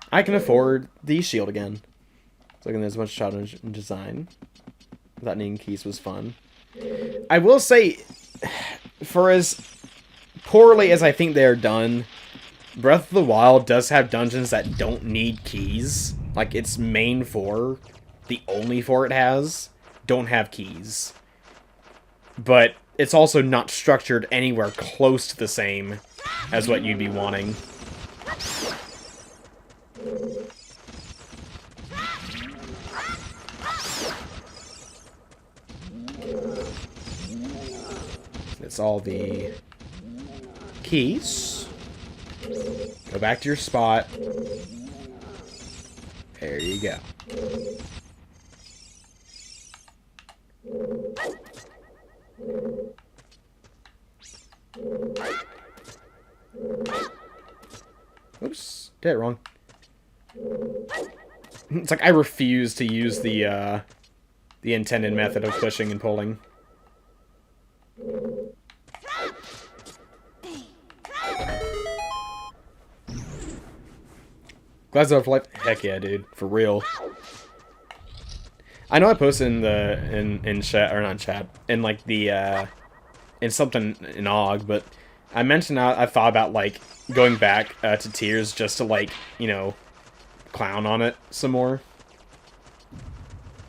I can afford the shield again. So again, there's a bunch of challenge and design. Without needing keys was fun. I will say, for as poorly as I think they are done, Breath of the Wild does have dungeons that don't need keys. Like, its main 4, the only 4 it has, don't have keys. But it's also not structured anywhere close to the same as what you'd be wanting. It's all the keys. Go back to your spot. There you go. Oops, did it wrong. It's like I refuse to use the intended method of pushing and pulling. Glass of life. Heck yeah, dude. For real. I know I posted in the in chat, or not chat, in like the in something in OG, but I mentioned I thought about like going back to Tears just to like, you know, clown on it some more.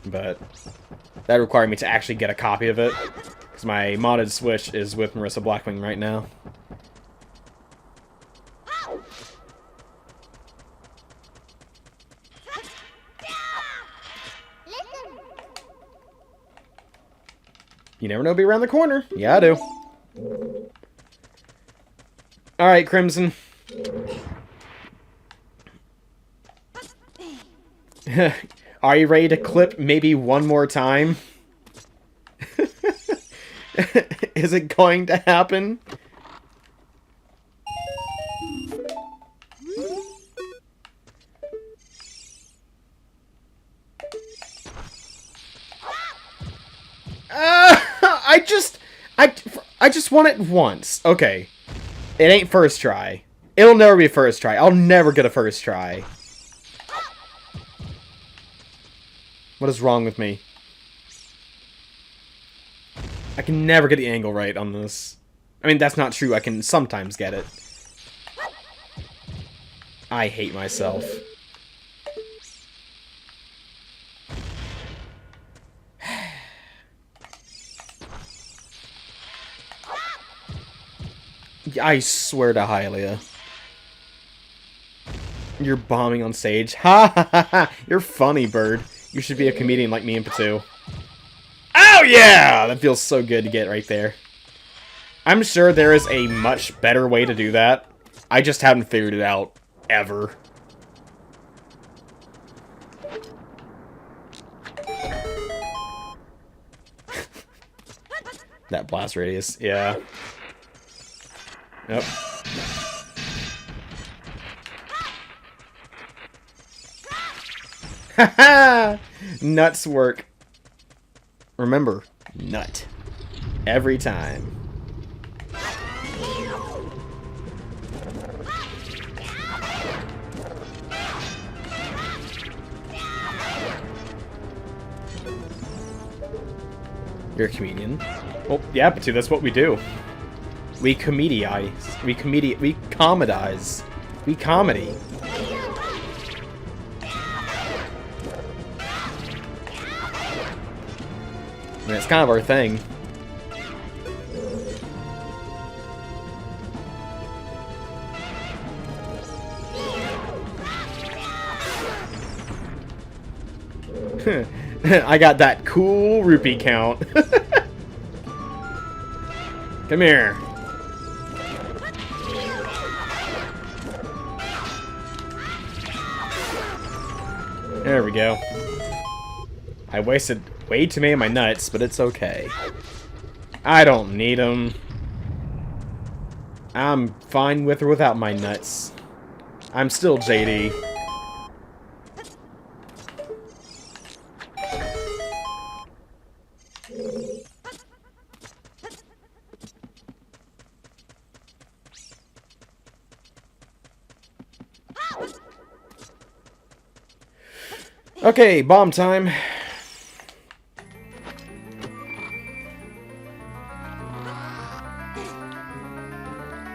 But that required me to actually get a copy of it, because my modded Switch is with Marissa Blackwing right now. You never know, be around the corner. Yeah, I do. Alright, Crimson. Are you ready to clip maybe one more time? Is it going to happen? I just want it once. Okay. It ain't first try. It'll never be first try. I'll never get a first try. What is wrong with me? I can never get the angle right on this. I mean, that's not true. I can sometimes get it. I hate myself. I swear to Hylia. You're bombing on stage. Ha ha ha ha! You're funny, bird. You should be a comedian like me and Patu. Oh yeah! That feels so good to get right there. I'm sure there is a much better way to do that. I just haven't figured it out. Ever. That blast radius, yeah. Yep. Haha! Nuts work. Remember, nut. Every time. You're a comedian. Well, yeah, but that's what we do. We comedize. We comedize. We comedy. I mean, it's kind of our thing. I got that cool rupee count. Come here. There we go. I wasted way too many of my nuts, but it's okay. I don't need them. I'm fine with or without my nuts. I'm still JD. Okay, bomb time.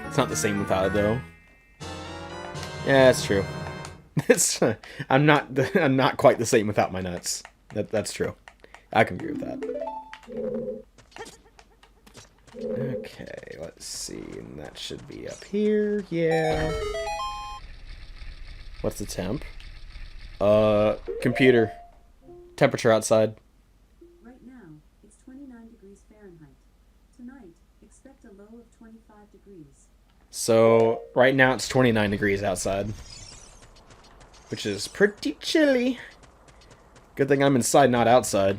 It's not the same without it, though. Yeah, that's true. I'm not quite the same without my nuts. That's true. I can agree with that. Okay, let's see. And that should be up here. Yeah. What's the temp? Computer. Temperature outside. Right now, it's 29 degrees Fahrenheit. Tonight, expect a low of 25 degrees. So, right now it's 29 degrees outside. Which is pretty chilly. Good thing I'm inside, not outside.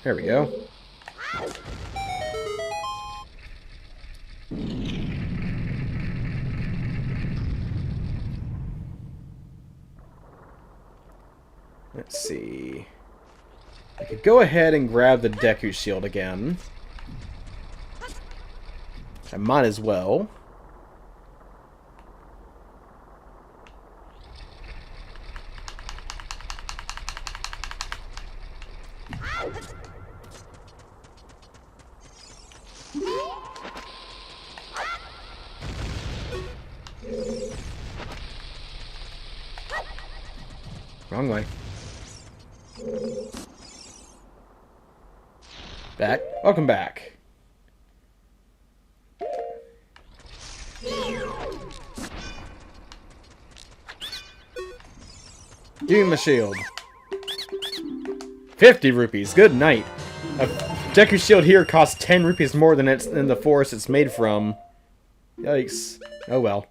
There we go. Let's see. I could go ahead and grab the Deku Shield again. I might as well. Wrong way. Back. Welcome back. Give me my shield. 50 rupees. Good night. A Deku Shield here costs 10 rupees more than the forest it's made from. Yikes. Oh well.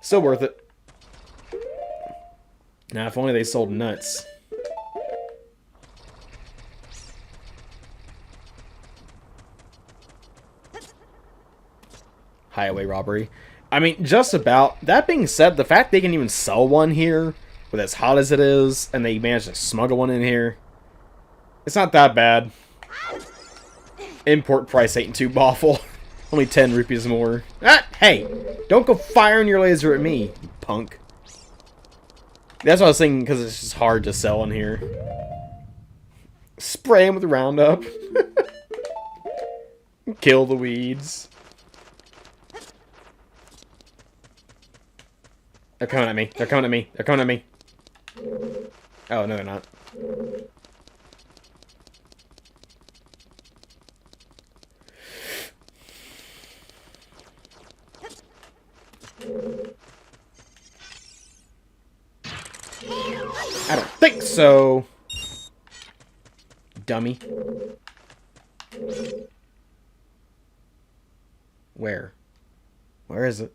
Still worth it. Now, if only they sold nuts. Highway robbery. I mean, just about. That being said, the fact they can even sell one here, with as hot as it is, and they managed to smuggle one in here, it's not that bad. Import price ain't too awful. Only 10 rupees more. Ah, hey! Don't go firing your laser at me, you punk. That's what I was thinking, because it's just hard to sell in here. Spray them with Roundup. Kill the weeds. They're coming at me. They're coming at me. They're coming at me. Oh, no, they're not. I don't think so. Dummy. Where? Where is it?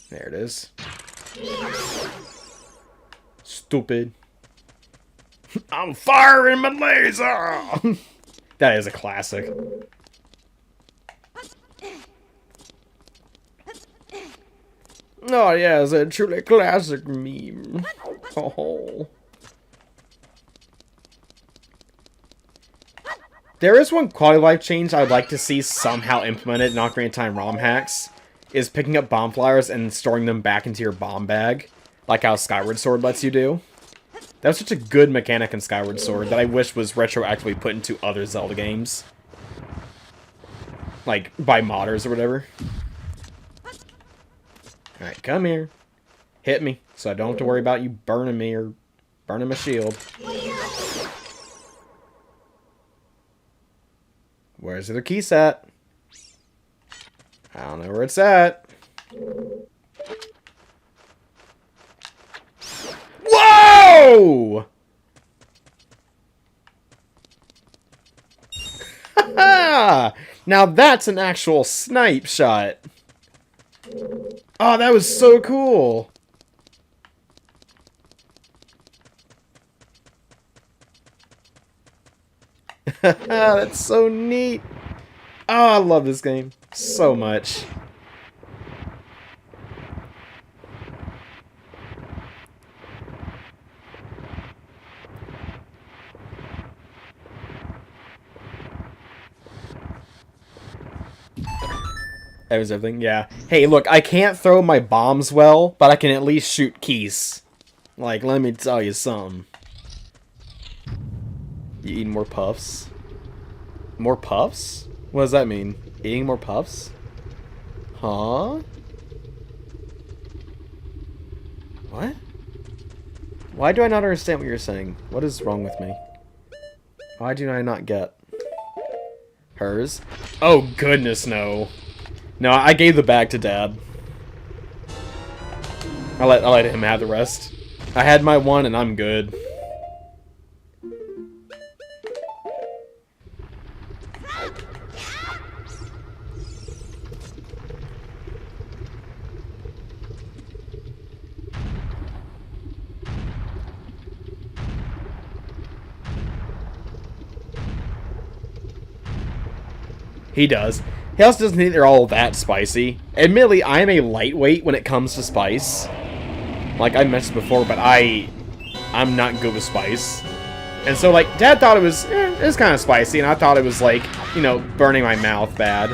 There it is. Stupid. I'm firing my laser! That is a classic. Oh yeah, it's a truly classic meme. Oh. There is one quality of life change I'd like to see somehow implemented in Ocarina of Time ROM hacks. Is picking up bomb flowers and storing them back into your bomb bag. Like how Skyward Sword lets you do. That was such a good mechanic in Skyward Sword that I wish was retroactively put into other Zelda games. Like, by modders or whatever. Alright, come here. Hit me, so I don't have to worry about you burning me or burning my shield. Where's the key set? I don't know where it's at. Whoa! Now that's an actual snipe shot. Oh, that was so cool. That's so neat. Oh, I love this game so much. That was everything, yeah. Hey, look, I can't throw my bombs well, but I can at least shoot keys. Like, let me tell you something. You eating more puffs? More puffs? What does that mean? Eating more puffs? Huh? What? Why do I not understand what you're saying? What is wrong with me? Why do I not get? Hers? Oh, goodness, no. No, I gave the bag to Dad. I let him have the rest. I had my one and I'm good. He does. He also doesn't think they're all that spicy. Admittedly, I am a lightweight when it comes to spice. Like I mentioned before, but I'm not good with spice. And so, like, Dad thought it was kind of spicy, and I thought it was, like, you know, burning my mouth bad.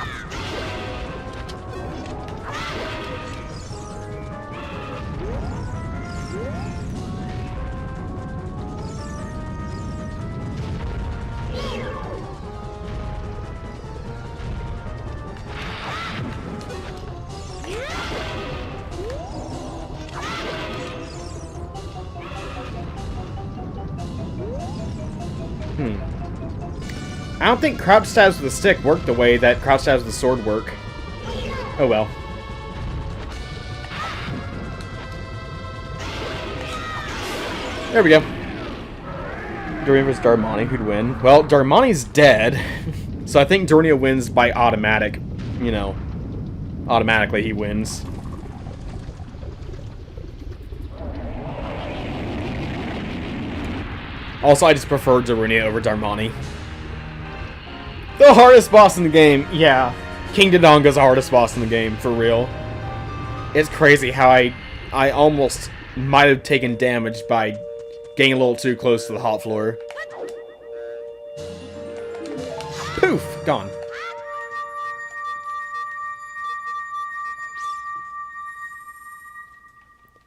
I don't think crouch stabs with the stick work the way that crouch stabs with the sword work. Oh well. There we go. Dorina vs. Darmani, who'd win? Well, Darmani's dead, so I think Dorina wins by automatic you know, automatically he wins. Also, I just prefer Dorina over Darmani. The hardest boss in the game, yeah. King Dodonga's the hardest boss in the game, for real. It's crazy how I almost might have taken damage by getting a little too close to the hot floor. Poof! Gone.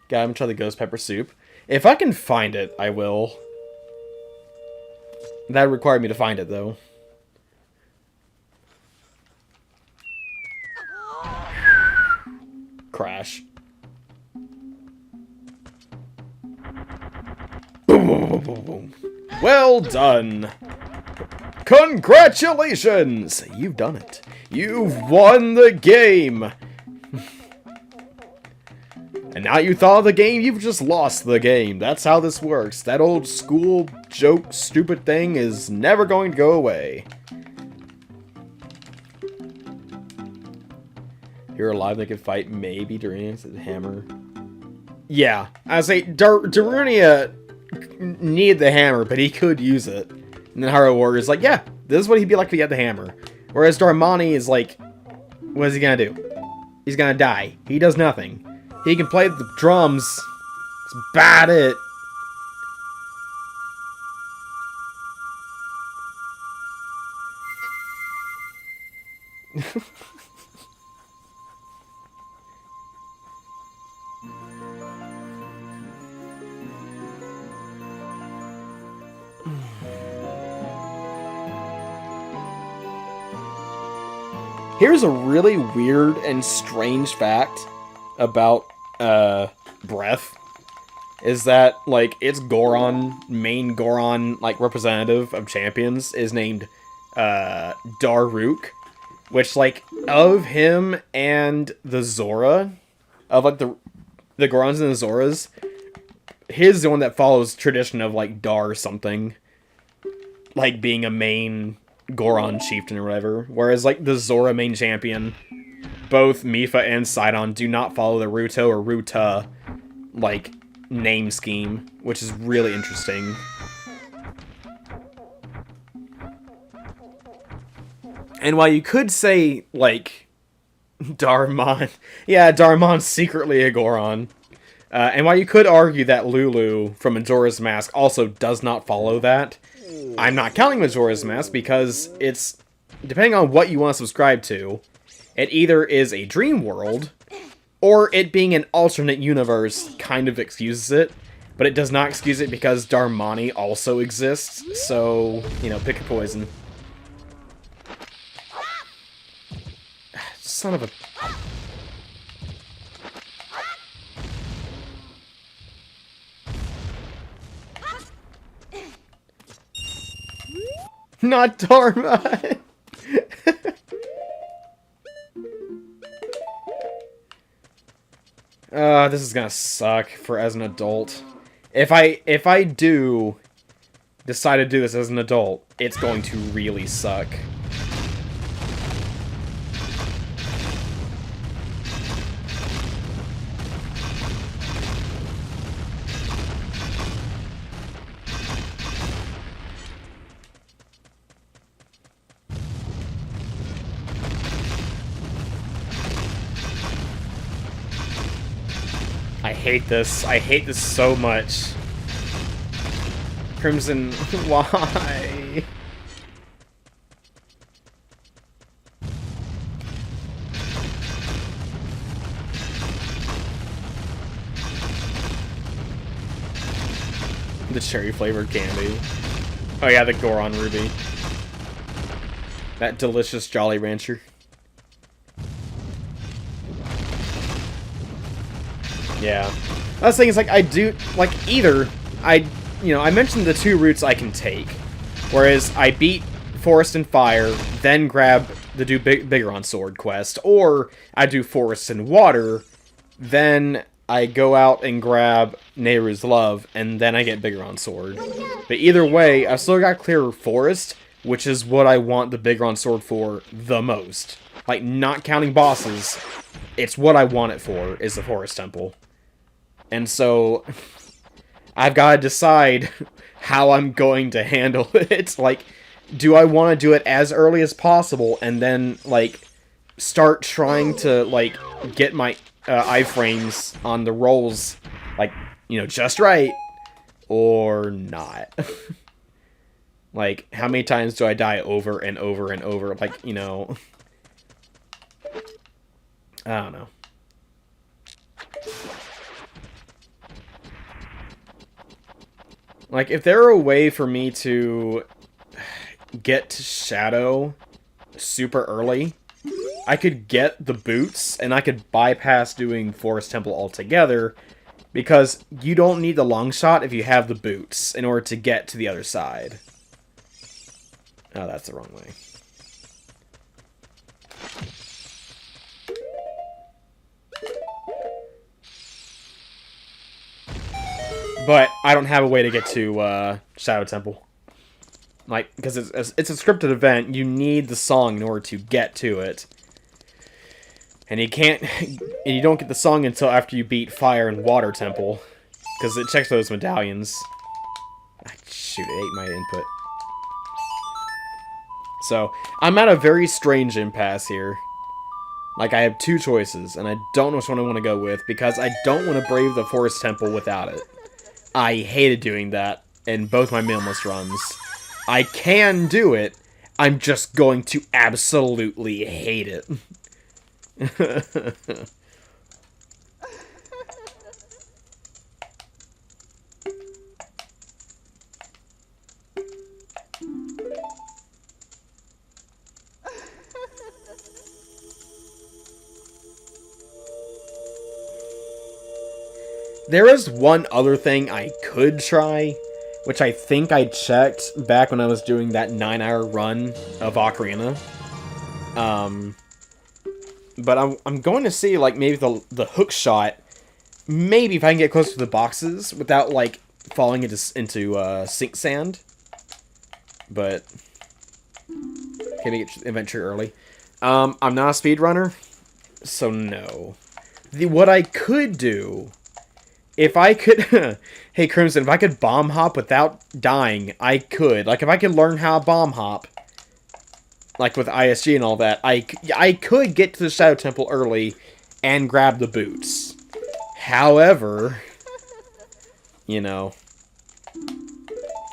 Got him, try the ghost pepper soup. If I can find it, I will. That required me to find it, though. Crash. Boom, boom, boom, boom, boom. Well done. Congratulations! You've done it. You've won the game. And now you thought of the game, you've just lost the game. That's how this works. That old school joke stupid thing is never going to go away. You're alive, they could fight maybe Darunia with the hammer. Yeah, I say Darunia needed the hammer, but he could use it. And then Hyrule Warrior's like, yeah, this is what he'd be like if he had the hammer. Whereas Darmani is like, what is he gonna do? He's gonna die. He does nothing. He can play the drums. That's about it. Here's a really weird and strange fact about Breath, is that, like, its main Goron, like, representative of champions is named, Daruk, which, like, of him and the Zora, of, like, the Gorons and the Zoras, his is the one that follows tradition of, like, Dar something, like, being a main Goron chieftain or whatever, whereas, like, the Zora main champion, both Mipha and Sidon do not follow the Ruto or Ruta, like, name scheme, which is really interesting. And while you could say, like, Darmon, yeah, Darmon's secretly a Goron, and while you could argue that Lulu from Majora's Mask also does not follow that, I'm not counting Majora's Mask because it's, depending on what you want to subscribe to, it either is a dream world, or it being an alternate universe kind of excuses it, but it does not excuse it because Darmani also exists, so, you know, pick a poison. Son of a... Not Dharma! This is gonna suck for as an adult. If I do decide to do this as an adult, it's going to really suck. I hate this. I hate this so much. Crimson, why? The cherry-flavored candy. Oh yeah, the Goron Ruby. That delicious Jolly Rancher. Yeah. That's the thing is, like, I do, like, either, I mentioned the two routes I can take, whereas I beat Forest and Fire, then grab the do Bigoron Sword quest, or I do Forest and Water, then I go out and grab Nehru's Love, and then I get Bigoron Sword. But either way, I've still got to clear Forest, which is what I want the Bigoron Sword for the most. Like, not counting bosses, it's what I want it for, is the Forest Temple. And so, I've got to decide how I'm going to handle it. Like, do I want to do it as early as possible, and then, like, start trying to, like, get my iframes on the rolls, like, you know, just right, or not? Like, how many times do I die over and over and over? Like, you know, I don't know. Like, if there were a way for me to get to Shadow super early, I could get the boots, and I could bypass doing Forest Temple altogether, because you don't need the long shot if you have the boots in order to get to the other side. Oh, that's the wrong way. But I don't have a way to get to Shadow Temple. Like, because it's a scripted event, you need the song in order to get to it. And you can't, and you don't get the song until after you beat Fire and Water Temple, because it checks those medallions. Shoot, it ate my input. So, I'm at a very strange impasse here. Like, I have two choices, and I don't know which one I want to go with, because I don't want to brave the Forest Temple without it. I hated doing that in both my minimalist runs. I can do it, I'm just going to absolutely hate it. There is one other thing I could try, which I think I checked back when I was doing that 9-hour run of Ocarina. But I'm going to see, like, maybe the hook shot, maybe if I can get close to the boxes without, like, falling into sink sand. But, can make it adventure early. I'm not a speedrunner, so no. What I could do, if I could, hey Crimson, if I could bomb hop without dying, I could. Like, if I could learn how to bomb hop, like with ISG and all that, I could get to the Shadow Temple early and grab the boots. However, you know.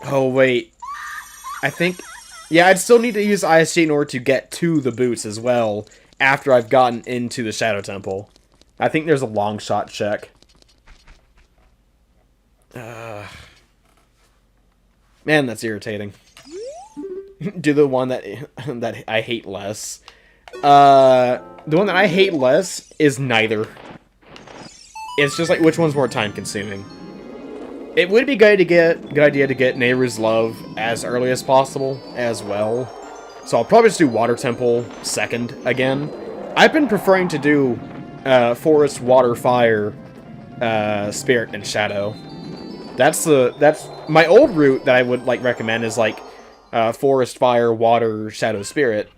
Oh, wait. I think, yeah, I'd still need to use ISG in order to get to the boots as well after I've gotten into the Shadow Temple. I think there's a long shot check. Man, that's irritating. Do the one that I hate less. The one that I hate less is neither. It's just like, which one's more time consuming? It would be good idea to get Nehru's Love as early as possible as well. So I'll probably just do Water Temple second again. I've been preferring to do Forest, Water, Fire, Spirit, and Shadow. That's my old route that I would like recommend is like Forest, Fire, Water, Shadow, Spirit.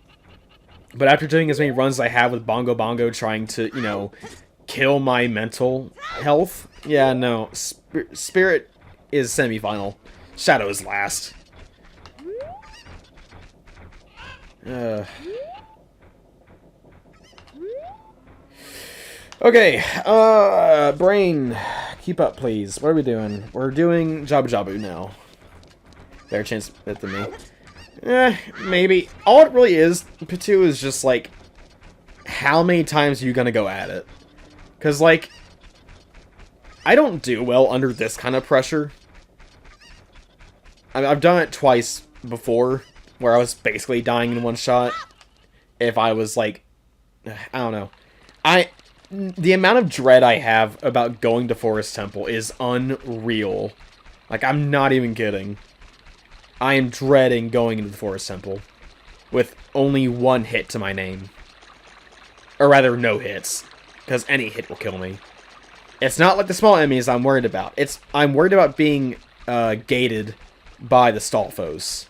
But after doing as many runs as I have with Bongo Bongo trying to, you know, kill my mental health, yeah, no, Spirit is semi-final. Shadow is last. Okay, Brain, keep up, please. What are we doing? We're doing Jabu Jabu now. Better chance at the me. Maybe. All it really is, Pitu, is just, like, how many times are you gonna go at it? Because, like, I don't do well under this kind of pressure. I mean, I've done it twice before, where I was basically dying in one shot. If I was, like, I don't know. The amount of dread I have about going to Forest Temple is unreal. Like, I'm not even kidding. I am dreading going into the Forest Temple with only one hit to my name. Or rather, no hits. Because any hit will kill me. It's not like the small enemies I'm worried about. I'm worried about being gated by the stall foes.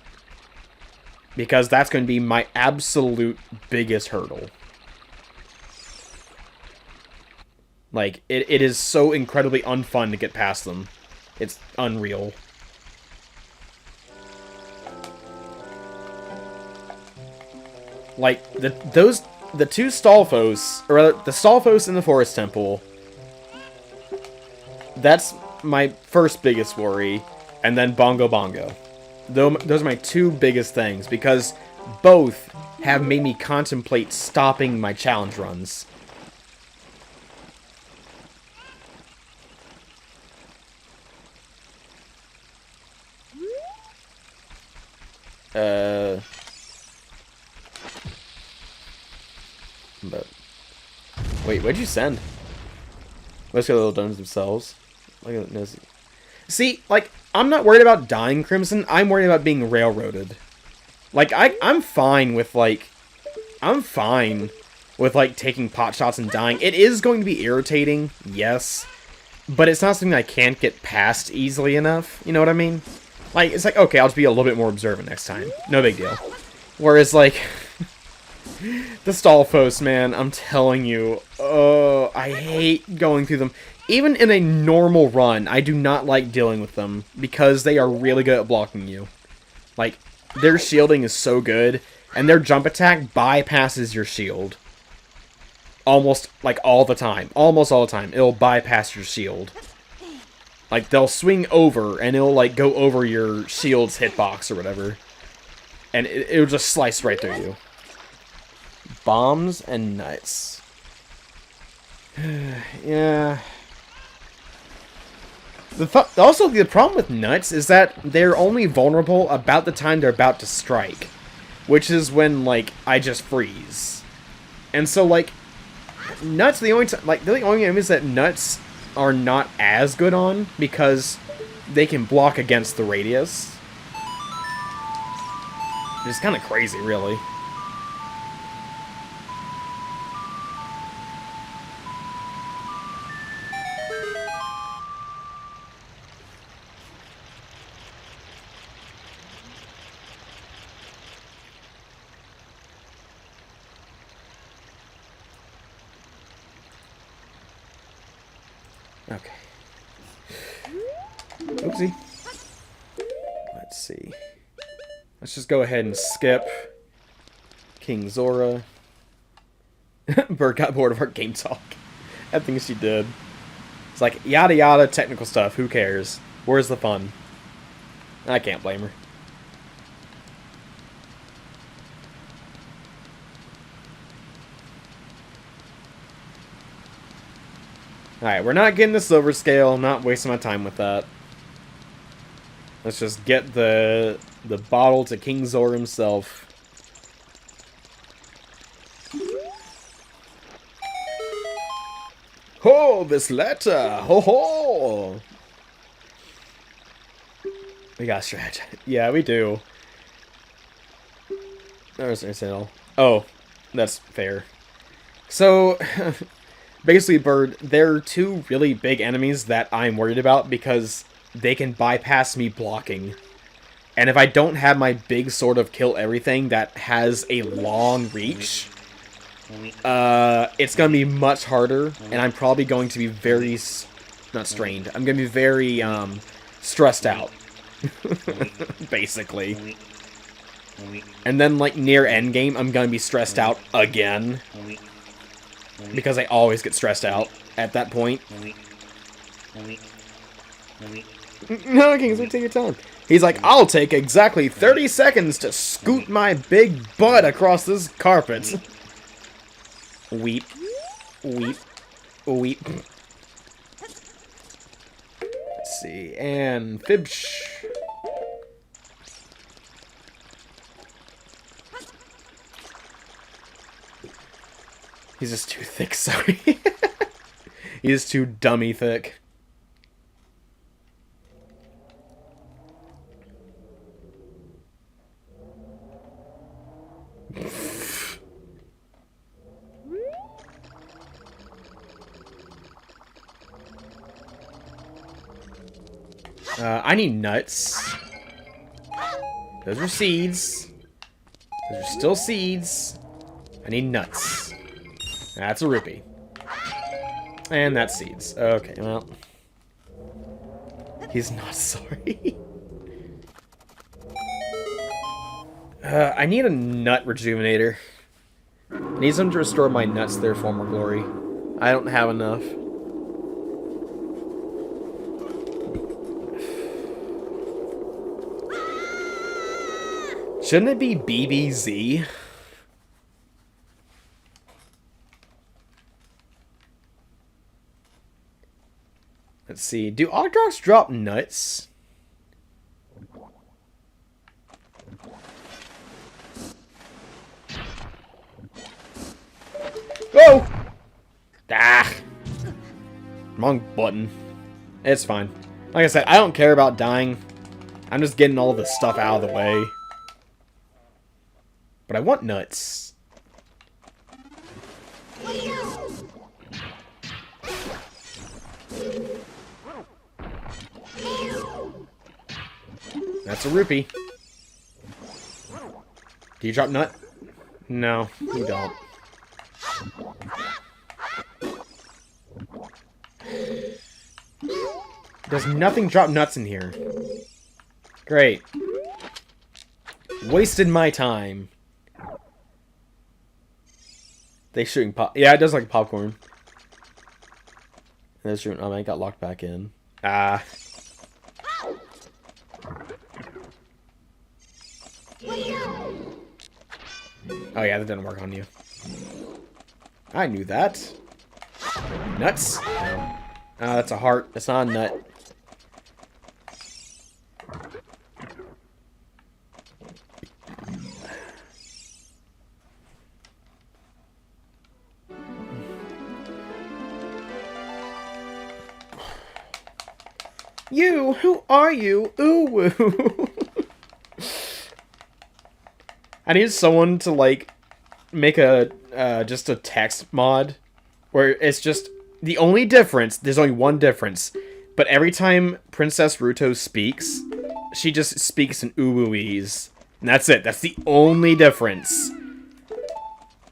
Because that's going to be my absolute biggest hurdle. Like, it is so incredibly unfun to get past them. It's unreal. Like, the two Stalfos, or rather, the Stalfos in the Forest Temple, that's my first biggest worry, and then Bongo Bongo. Those are my two biggest things, because both have made me contemplate stopping my challenge runs. But wait, what'd you send? Let's go to the domes themselves. Look at this. See, like, I'm not worried about dying, Crimson. I'm worried about being railroaded. Like, I'm fine with, like... I'm fine with, like, taking pot shots and dying. It is going to be irritating, yes. But it's not something I can't get past easily enough. You know what I mean? Like, it's like, okay, I'll just be a little bit more observant next time. No big deal. Whereas, like... the Stalfos, man, I'm telling you. Oh, I hate going through them. Even in a normal run, I do not like dealing with them, because they are really good at blocking you. Like, their shielding is so good, and their jump attack bypasses your shield. Almost, like, all the time. Almost all the time. It'll bypass your shield. Like, they'll swing over, and it'll, like, go over your shield's hitbox or whatever. And it'll just slice right through you. Bombs and nuts. Yeah. Also, the problem with nuts is that they're only vulnerable about the time they're about to strike. Which is when, like, I just freeze. And so, like, nuts, they're the only enemies that nuts are not as good on, because they can block against the radius. It's kind of crazy, really. Okay. Oopsie. Let's see. Let's just go ahead and skip King Zora. Bird got bored of our game talk. I think she did. It's like, yada yada, technical stuff, who cares? Where's the fun? I can't blame her. Alright, we're not getting the silver scale. I'm not wasting my time with that. Let's just get the bottle to King Zora himself. Ho, this letter! Ho ho! We got stretch. Yeah, we do. There's no. Oh, that's fair. So... basically, Bird, there are two really big enemies that I'm worried about because they can bypass me blocking. And if I don't have my big sword of kill everything that has a long reach, it's going to be much harder, and I'm probably going to be very, not strained, I'm going to be very, stressed out. Basically. And then, like, near endgame, I'm going to be stressed out again. Because I always get stressed out at that point. No, Kingsley, take your time. He's like, I'll take exactly 30 seconds to scoot my big butt across this carpet. Weep. Weep. Weep. Let's see. And Fibsh. He's just too thick, sorry. He's too dummy thick. I need nuts. Those are seeds. Those are still seeds. I need nuts. That's a rupee. And that's seeds. Okay, well. He's not sorry. I need a nut rejuvenator. I need some to restore my nuts to their former glory. I don't have enough. Shouldn't it be BBZ? Let's see. Do Dorks drop nuts? Oh! Ah! Wrong button. It's fine. Like I said, I don't care about dying. I'm just getting all this stuff out of the way. But I want nuts. That's a rupee. Do you drop nut? No, you don't. Does nothing drop nuts in here? Great. Wasted my time. They shooting pop. Yeah, it does like popcorn. That's true. Oh, I got locked back in. Ah. Oh yeah, that didn't work on you. I knew that. Nuts? No. Oh, that's a heart. That's not a nut. You? Who are you? Ooh woo. I need someone to like make a just a text mod where it's just the only difference. There's only one difference, but every time Princess Ruto speaks, she just speaks in uwuese, and that's it. That's the only difference, and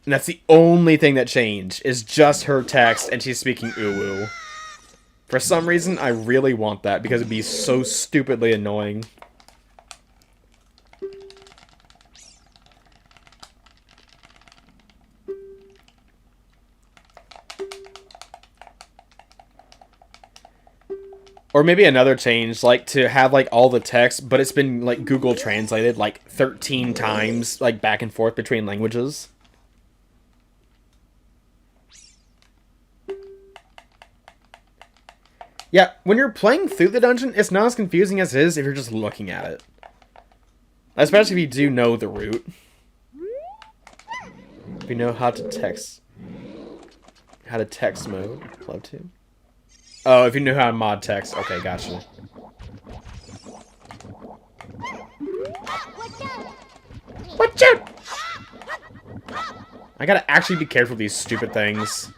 that's the only thing that changed is just her text, and she's speaking uwu. For some reason, I really want that because it'd be so stupidly annoying. Or maybe another change, like to have like all the text, but it's been like Google translated like 13 times, like back and forth between languages. Yeah, when you're playing through the dungeon, it's not as confusing as it is if you're just looking at it. Especially if you do know the route. If you know how to text. How to text mode. Love to. Oh, if you knew how to mod text. Okay, gotcha. Watch out! I gotta actually be careful with these stupid things.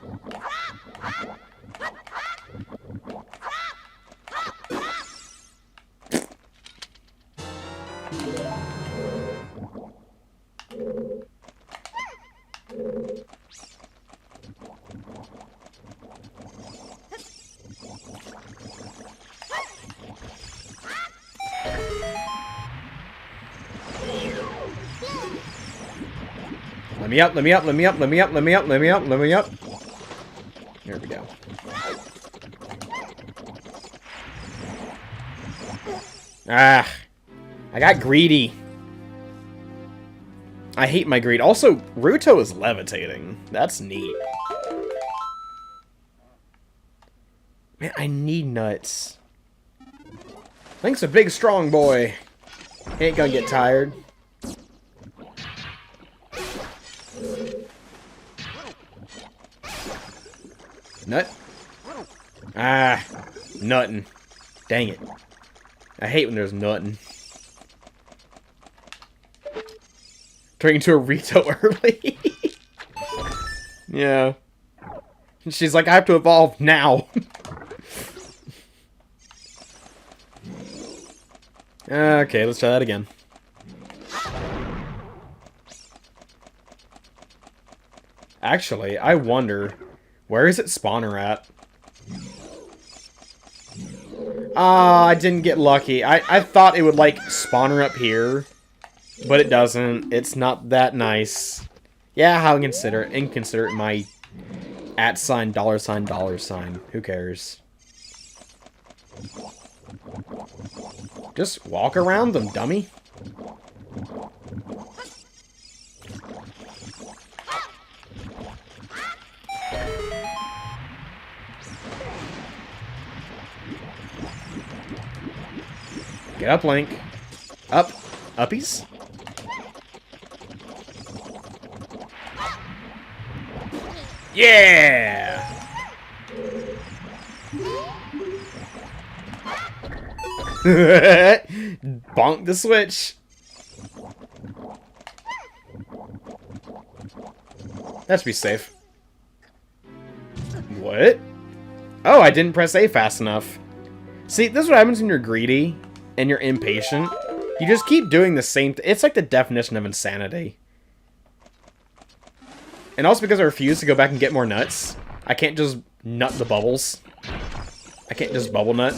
Let me up, let me up, let me up, let me up, let me up, let me up, let me up. There we go. Ah, I got greedy. I hate my greed. Also, Ruto is levitating. That's neat. Man, I need nuts. Link's a big, strong boy. He ain't gonna get tired. Nut? Ah, nuttin'. Dang it. I hate when there's nuttin'. Turning into a Rito early. Yeah. She's like, I have to evolve now. Okay, let's try that again. Actually, I wonder, where is it spawner at? Ah, I didn't get lucky. I thought it would, like, spawn her up here. But it doesn't. It's not that nice. Yeah, how inconsiderate my @ dollar sign. Who cares? Just walk around them, dummy. Get up, Link. Up. Uppies? Yeah! Bonk the switch. That should be safe. What? Oh, I didn't press A fast enough. See, this is what happens when you're greedy and you're impatient. You just keep doing the same thing. It's like the definition of insanity. And also because I refuse to go back and get more nuts, I can't just nut the bubbles. I can't just bubble nut.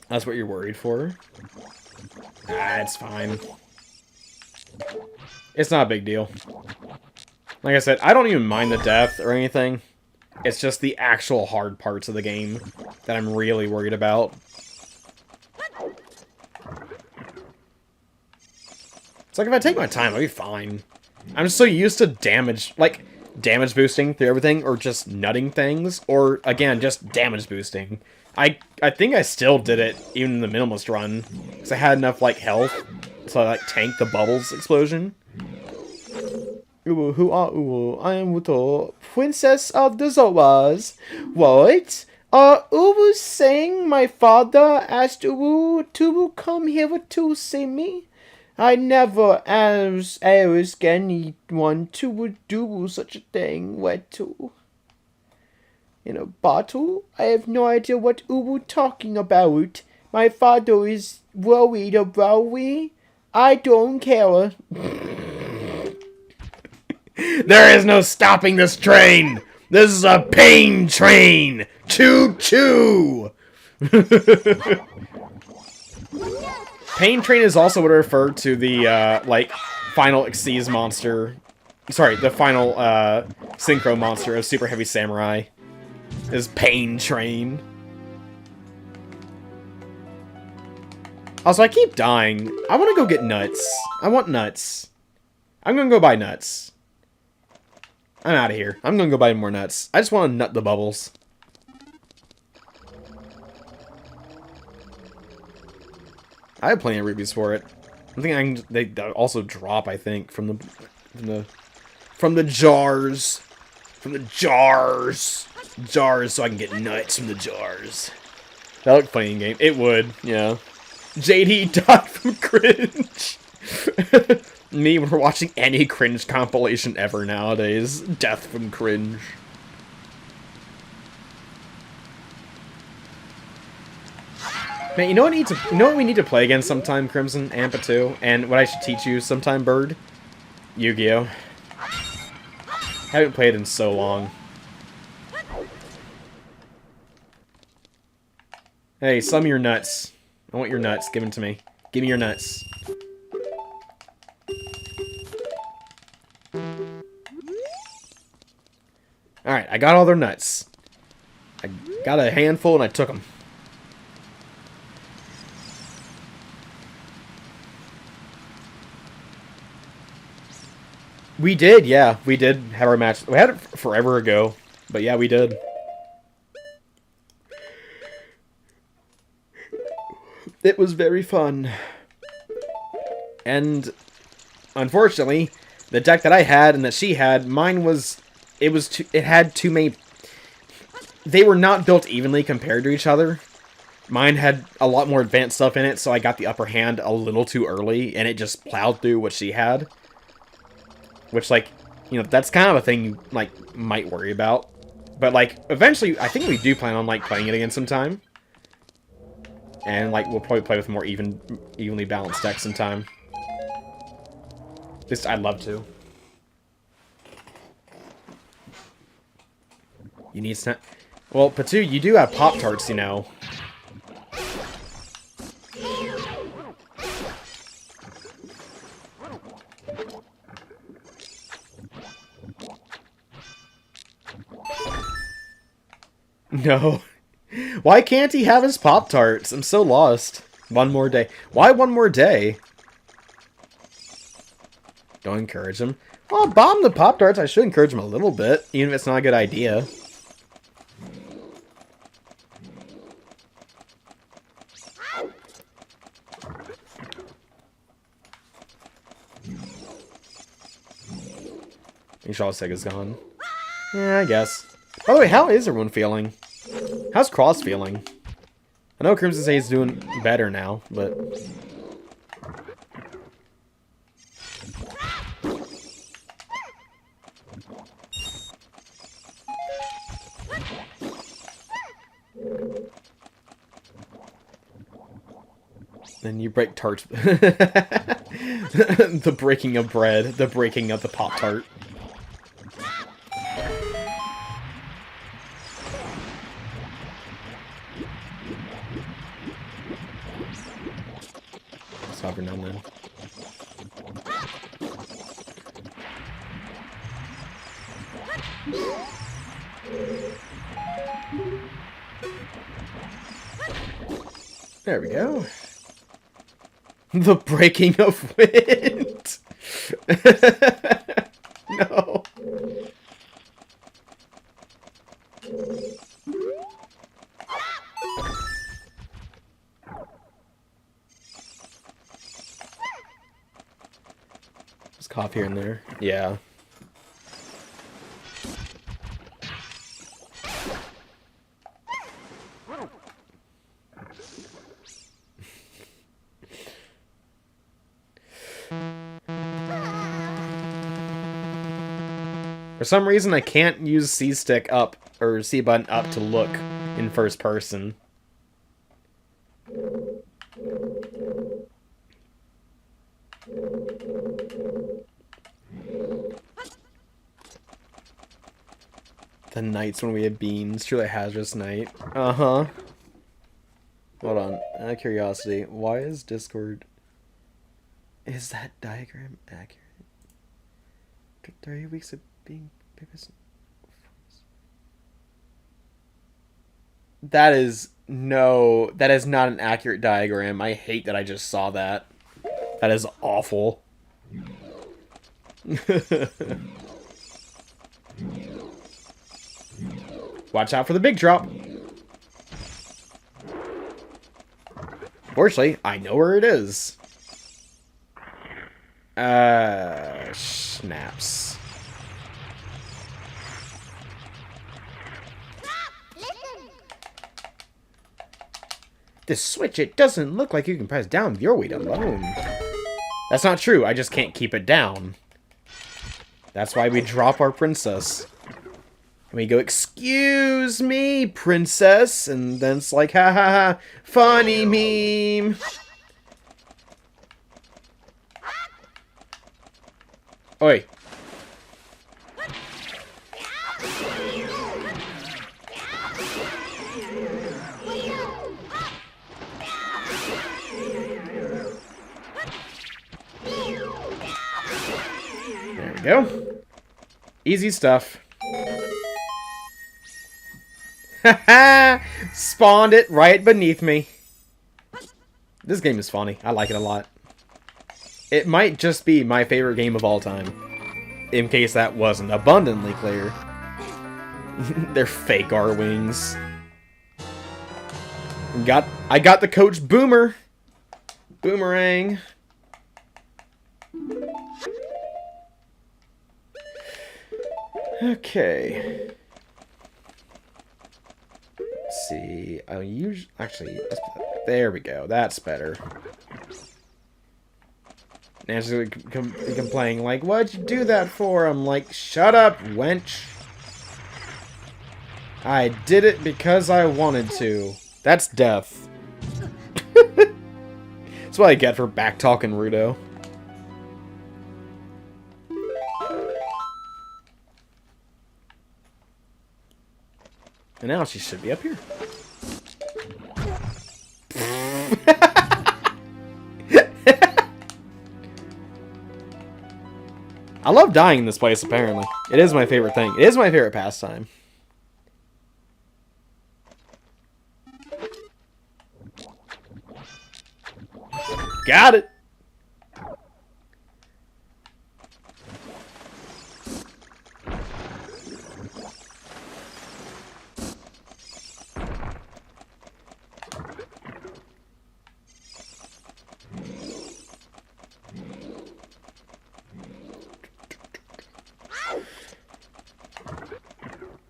That's what you're worried for? Ah, it's fine. It's not a big deal. Like I said, I don't even mind the death or anything. It's just the actual hard parts of the game that I'm really worried about. It's like if I take my time, I'll be fine. I'm just so used to damage boosting through everything, or just nutting things, or, again, just damage boosting. I think I still did it, even in the minimalist run, because I had enough, like, health, so I, like, tanked the bubbles explosion. Who are you? I am the princess of the Zoas. What? Uwu saying my father asked Uwu to come here to see me? I never asked anyone to do such a thing. What to? In a bottle? I have no idea what Uwu talking about. My father is worried about me. I don't care. There is no stopping this train! This is a pain train! Choo-choo! Pain train is also what I refer to the, like, final Xyz monster. Sorry, the final, synchro monster of Super Heavy Samurai. Is Pain Train. Also, I keep dying. I want to go get nuts. I want nuts. I'm gonna go buy nuts. I'm out of here. I'm gonna go buy more nuts. I just want to nut the bubbles. I have plenty of rubies for it. I think they also drop, I think, from the jars. From the jars. Jars, so I can get nuts from the jars. That looked funny in game. It would, yeah. JD died from cringe. Me, when we're watching any cringe compilation ever nowadays. Death from cringe. Man, you know what we need to play again sometime, Crimson? Ampa 2? And what I should teach you sometime, Bird? Yu-Gi-Oh! Haven't played in so long. Hey, some of your nuts. I want your nuts. Give them to me. Give me your nuts. Alright, I got all their nuts. I got a handful and I took them. We did, yeah. We did have our match. We had it forever ago. But yeah, we did. It was very fun. And unfortunately, the deck that I had and that she had, mine was it had too many. They were not built evenly compared to each other. Mine had a lot more advanced stuff in it, so I got the upper hand a little too early, and it just plowed through what she had. Which, like, You know, that's kind of a thing you, like, might worry about. But, like, eventually, I think we do plan on, like, playing it again sometime. And, like, we'll probably play with more evenly balanced decks in time. This, I'd love to. You need snack. Well, Patu, you do have Pop-Tarts, you know. No. Why can't he have his Pop-Tarts? I'm so lost. One more day. Why one more day? Don't encourage him. Well, bomb the Pop-Tarts. I should encourage him a little bit, even if it's not a good idea. Sega's gone. Yeah, I guess. By the way, how is everyone feeling? How's Cros feeling? I know Crimson says he's doing better now, but... Then you break tarts. The breaking of bread. The breaking of the Pop-Tart. Stop her now and then. There we go. The breaking of wind. No. Just cough here and there. Yeah. For some reason, I can't use C-stick up, or C-button up to look in first person. The nights when we had beans. Truly hazardous night. Uh-huh. Hold on. Out of curiosity, why is Discord... Is that diagram accurate? 30 weeks of being... That is... No, that is not an accurate diagram. I hate that I just saw that. That is awful. Watch out for the big drop. Fortunately, I know where it is. Snaps. This switch, it doesn't look like you can press down with your weight alone. That's not true, I just can't keep it down. That's why we drop our princess. And we go, excuse me, princess. And then it's like, ha ha ha, funny meme. Oi. There we go. Easy stuff. Haha! Spawned it right beneath me. This game is funny. I like it a lot. It might just be my favorite game of all time. In case that wasn't abundantly clear. They're fake R-Wings. I got the coach Boomer. Boomerang. Okay. Let's see. Actually, there we go. That's better. And she's like, complaining, like, what'd you do that for? I'm like, shut up, wench. I did it because I wanted to. That's death. That's what I get for back-talking Rudo. And now she should be up here. I love dying in this place, apparently. It is my favorite thing. It is my favorite pastime. Got it!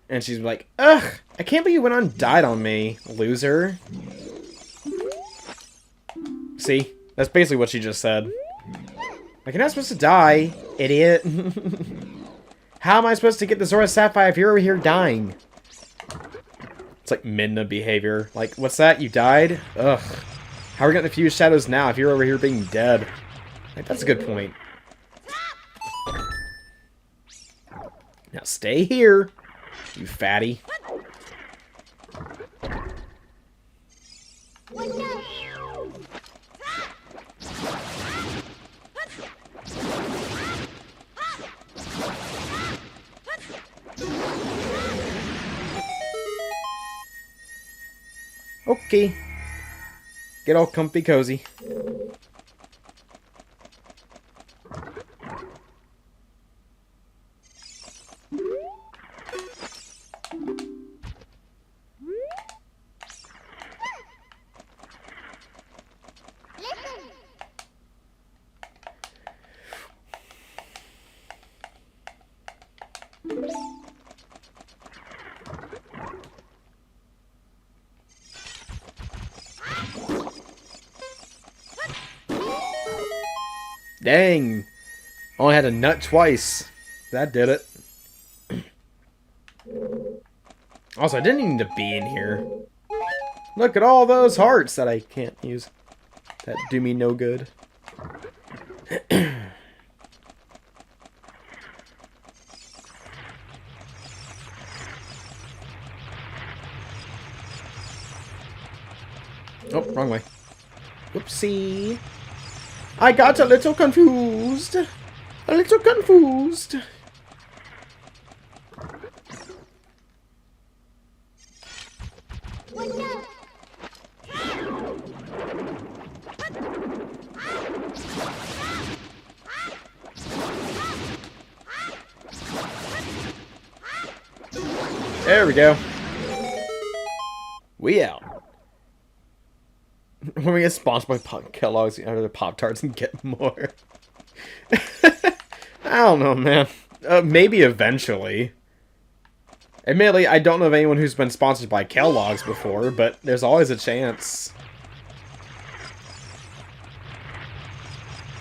And she's like, ugh, I can't believe you went on and died on me, loser. See? That's basically what she just said. Like, you're not supposed to die, idiot. How am I supposed to get the Zora Sapphire if you're over here dying? It's like Midna behavior. Like, what's that? You died? Ugh. How are we getting the Fused Shadows now if you're over here being dead? Like, that's a good point. Now stay here, you fatty. Okay. Get all comfy cozy. Dang. Only had a nut twice. That did it. Also, I didn't need to be in here. Look at all those hearts that I can't use. That do me no good. Oh, wrong way. Whoopsie. I got a little confused. A little confused. There we go. We out. When we get sponsored by Kellogg's, you know, the Pop-Tarts and get more. I don't know, man. Maybe eventually. Admittedly, I don't know of anyone who's been sponsored by Kellogg's before, but there's always a chance.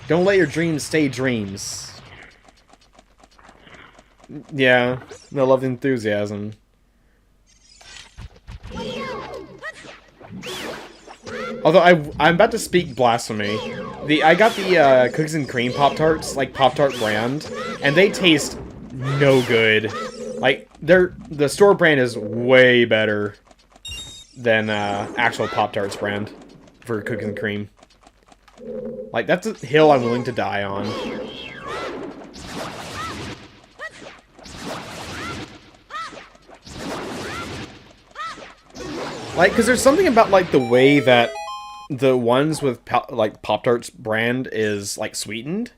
Don't let your dreams stay dreams. Yeah, no love and enthusiasm. Although I'm about to speak blasphemy. I got the cookies and cream Pop-Tarts, like Pop-Tart brand, and they taste no good. Like the store brand is way better than actual Pop-Tarts brand for cookies and cream. Like that's a hill I'm willing to die on. Like, because there's something about like the way that the ones with like Pop-Tarts brand is like sweetened.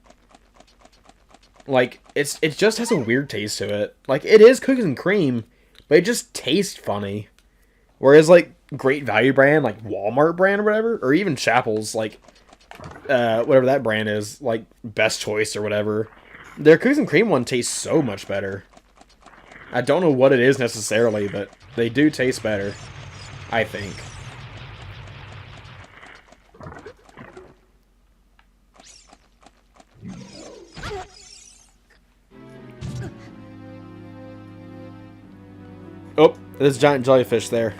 Like it just has a weird taste to it. Like it is cookies and cream, but it just tastes funny. Whereas like Great Value brand, like Walmart brand or whatever, or even Chappell's, like whatever that brand is, like Best Choice or whatever, their cookies and cream one tastes so much better. I don't know what it is necessarily, but they do taste better, I think. Oh, there's a giant jellyfish there.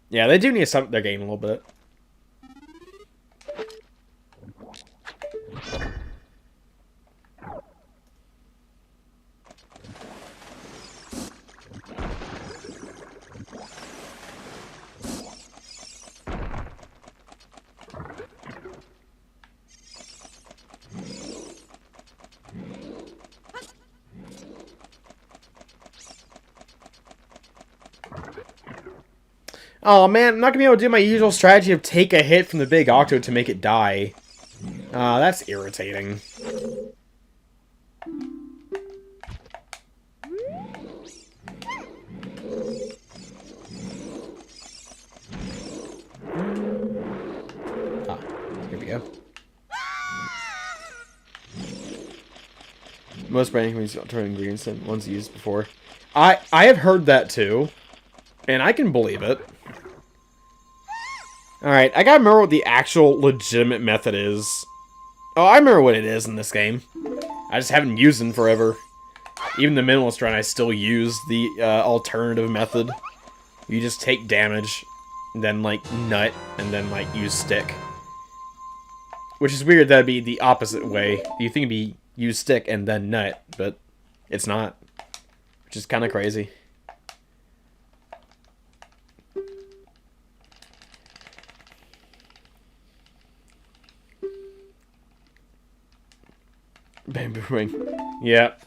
Yeah, they do need to step up their game a little bit. Oh man, I'm not gonna be able to do my usual strategy of take a hit from the big octo to make it die. That's irritating. Here we go. Most branding companies don't turn ingredients than ones used before. I have heard that too, and I can believe it. Alright, I gotta remember what the actual legitimate method is. Oh, I remember what it is in this game. I just haven't used it in forever. Even the minimalist run, I still use the alternative method. You just take damage, and then, like, nut, and then, like, use stick. Which is weird, that'd be the opposite way. You think it'd be use stick and then nut, but it's not. Which is kind of crazy. Boomerang. Yep.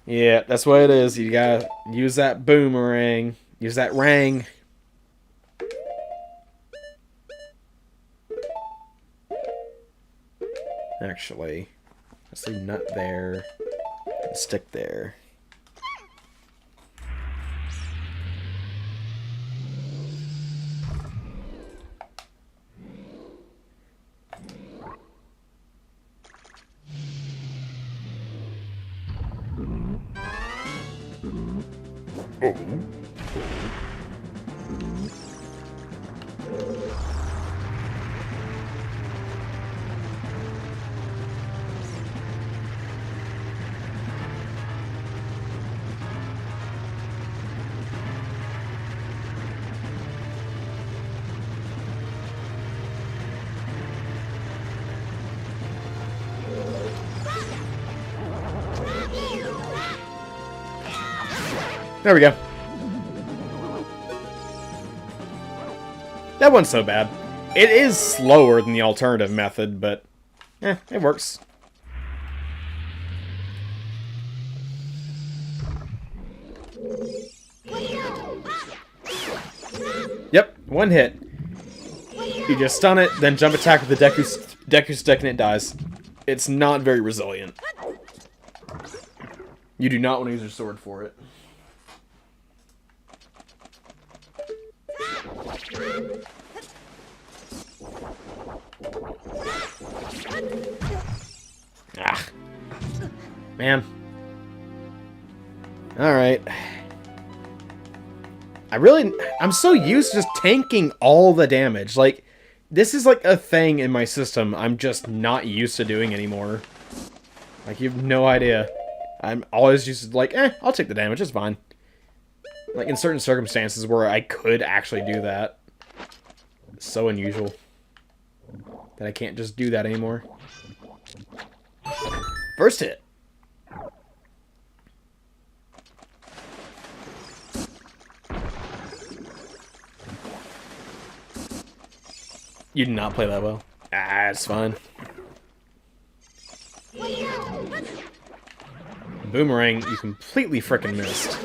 Yeah, that's what it is. You gotta use that boomerang. Use that rang. Actually, let's leave nut there. And stick there. Oh. There we go. That wasn't so bad. It is slower than the alternative method, but it works. Yep, one hit. You just stun it, then jump attack with the Deku stick and it dies. It's not very resilient. You do not want to use your sword for it. Ah. Man. Alright. I'm so used to just tanking all the damage. Like, this is like a thing in my system I'm just not used to doing anymore. Like, you have no idea. I'm always used to, like, I'll take the damage, it's fine. Like, in certain circumstances where I could actually do that. It's so unusual that I can't just do that anymore. First hit. You did not play that well. Ah, it's fine. Boomerang, you completely frickin' missed.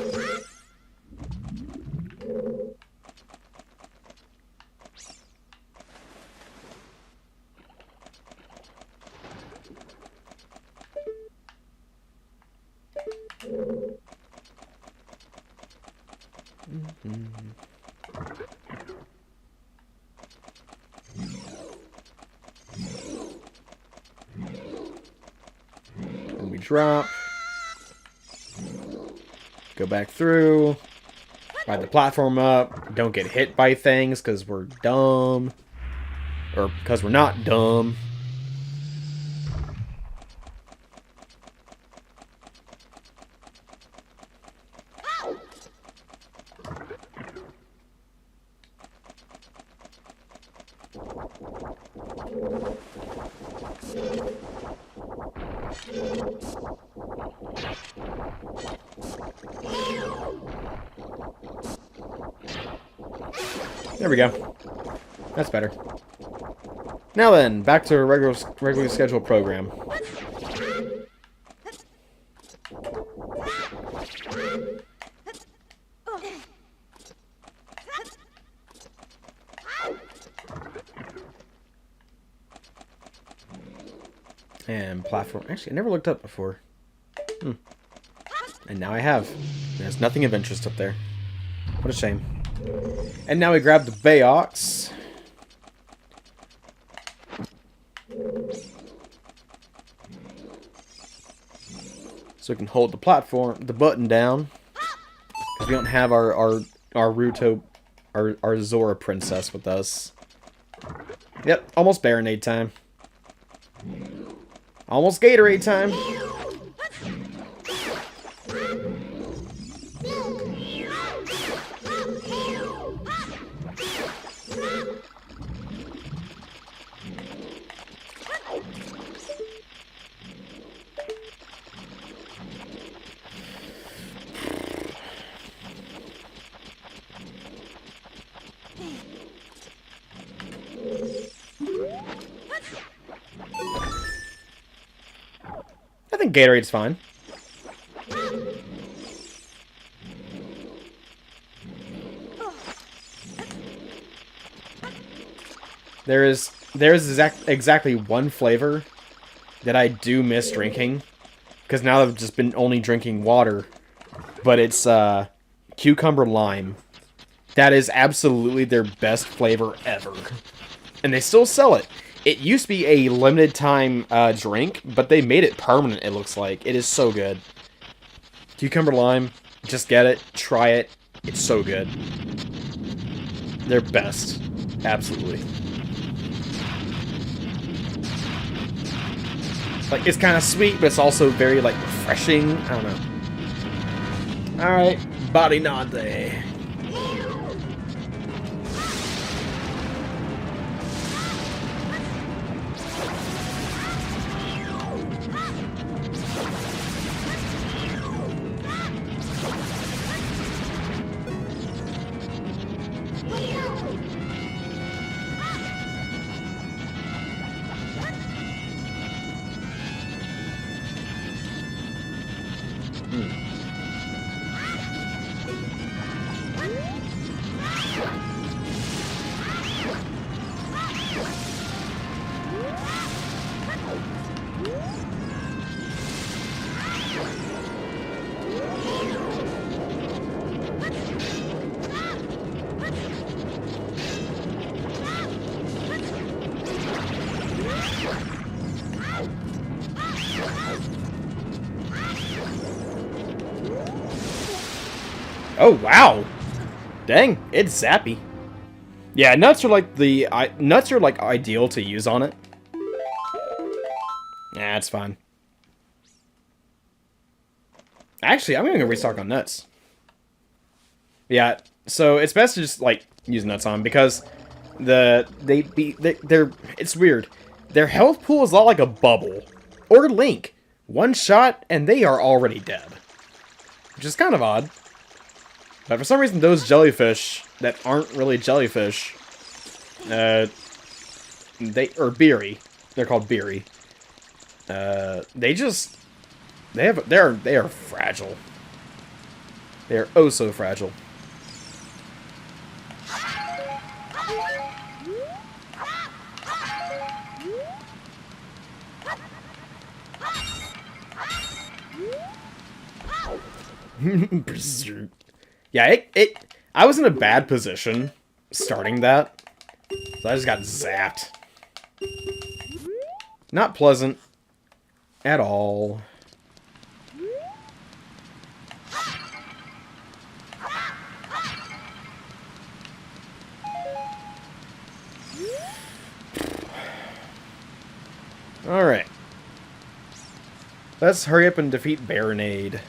And we drop. Go back through. Ride the platform up. Don't get hit by things because we're dumb. Or because we're not dumb. There we go. That's better. Now then, back to a regularly scheduled program. And platform. Actually, I never looked up before. And now I have. There's nothing of interest up there. What a shame. And now we grab the Bayox. So we can hold the button down. Because we don't have our Zora princess with us. Yep, almost Baronade time. Almost Gatorade time. I think Gatorade's fine. There is exactly one flavor that I do miss drinking, because now I've just been only drinking water, but it's cucumber lime. That is absolutely their best flavor ever, and they still sell it. It used to be a limited time drink, but they made it permanent, it looks like. It is so good. Cucumber lime, just get it, try it. It's so good. They're best. Absolutely. Like, it's kind of sweet, but it's also very, like, refreshing. I don't know. Alright, body nade. Oh wow! Dang, it's zappy. Yeah, nuts are like ideal to use on it. Nah, it's fine. Actually, I'm gonna restock on nuts. Yeah, so it's best to just like use nuts on because they're it's weird. Their health pool is a lot like a bubble or Link. One shot and they are already dead, which is kind of odd. But for some reason, those jellyfish that aren't really jellyfish, they're beery. They're called beery. They are fragile. They are oh so fragile. Yeah, I was in a bad position starting that, so I just got zapped. Not pleasant at all. Alright. Let's hurry up and defeat Baronade.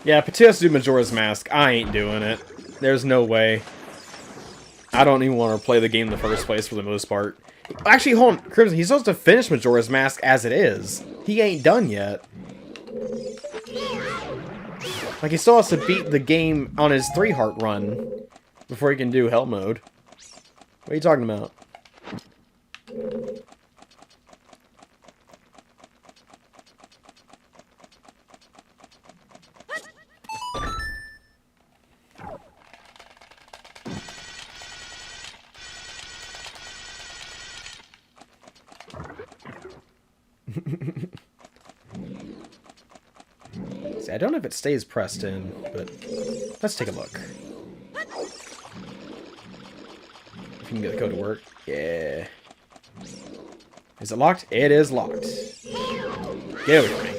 Yeah, Patu has to do Majora's Mask. I ain't doing it. There's no way. I don't even want to play the game in the first place for the most part. Actually, hold on, Crimson, he's supposed to finish Majora's Mask as it is. He ain't done yet. Like, he still has to beat the game on his 3-heart run before he can do Hell Mode. What are you talking about? See, I don't know if it stays pressed in, but let's take a look. If you can get the code to work. Yeah. Is it locked? It is locked. Get away from me.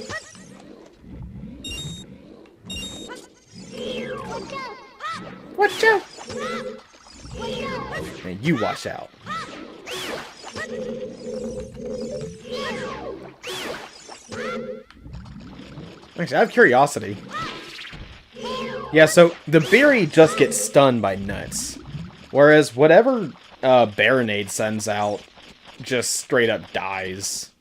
Watch out! Man, you watch out. Actually, I have curiosity. Yeah, so the berry just gets stunned by nuts. Whereas whatever Baronade sends out just straight up dies.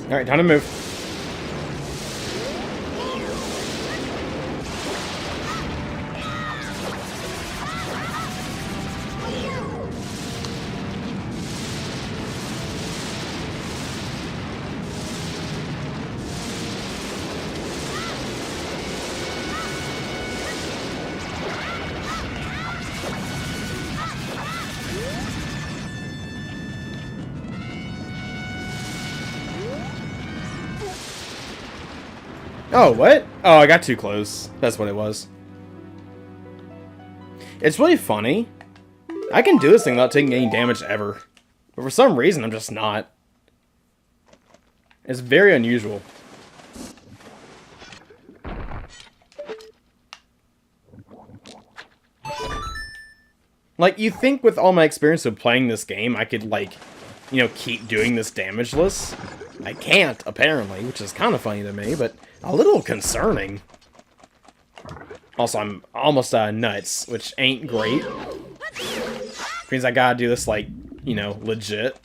Alright, time to move. Oh, what? Oh, I got too close. That's what it was. It's really funny. I can do this thing without taking any damage ever. But for some reason, I'm just not. It's very unusual. Like, you think with all my experience of playing this game, I could, like, you know, keep doing this damageless? I can't, apparently, which is kind of funny to me, but a little concerning. Also, I'm almost out of nuts, which ain't great. Which means I gotta do this, like, you know, legit.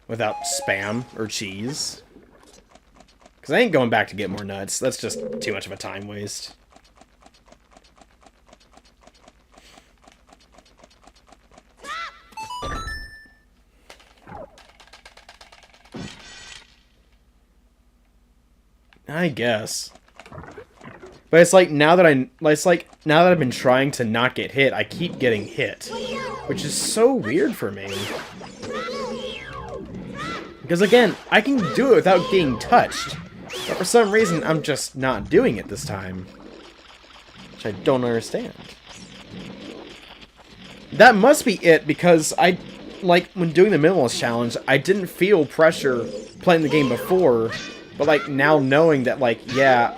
Without spam or cheese. Because I ain't going back to get more nuts. That's just too much of a time waste. I guess. But it's like now that I've been trying to not get hit, I keep getting hit, which is so weird for me. Because again, I can do it without getting touched, but for some reason I'm just not doing it this time, which I don't understand. That must be it, because when doing the minimalist challenge, I didn't feel pressure playing the game before, but like now knowing that yeah,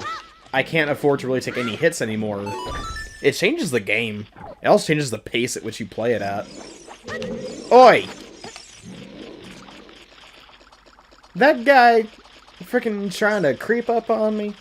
I can't afford to really take any hits anymore, it changes the game. It also changes the pace at which you play it at. Oi! That guy freaking trying to creep up on me.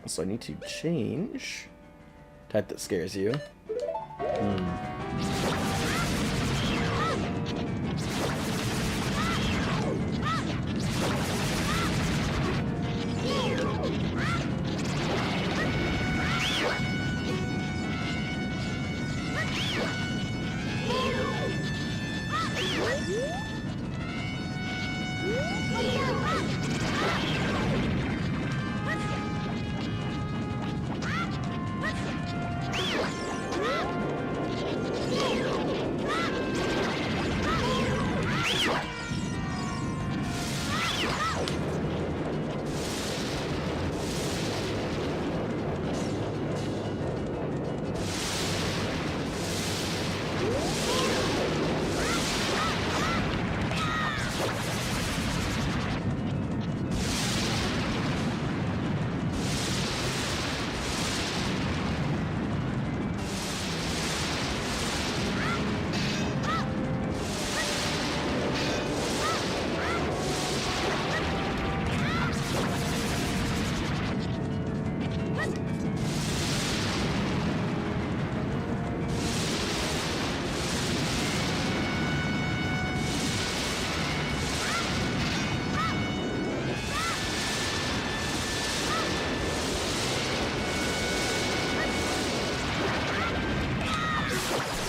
So I need to change type that scares you.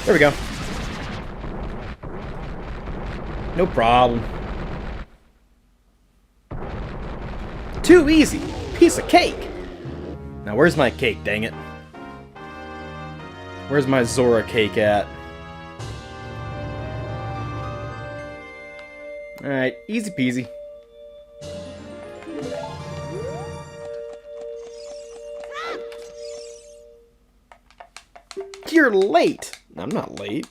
There we go. No problem. Too easy. Piece of cake. Now where's my cake, dang it? Where's my Zora cake at? Alright, easy peasy. You're late! I'm not late.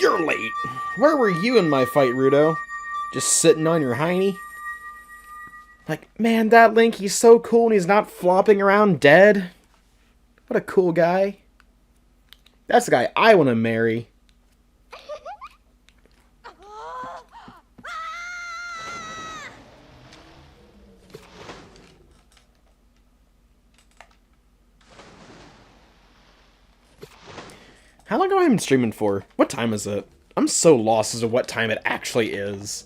You're late! Where were you in my fight, Rudo? Just sitting on your hiney? Like, man, that Link, he's so cool and he's not flopping around dead. What a cool guy. That's the guy I want to marry. How long have I been streaming for? What time is it? I'm so lost as to what time it actually is.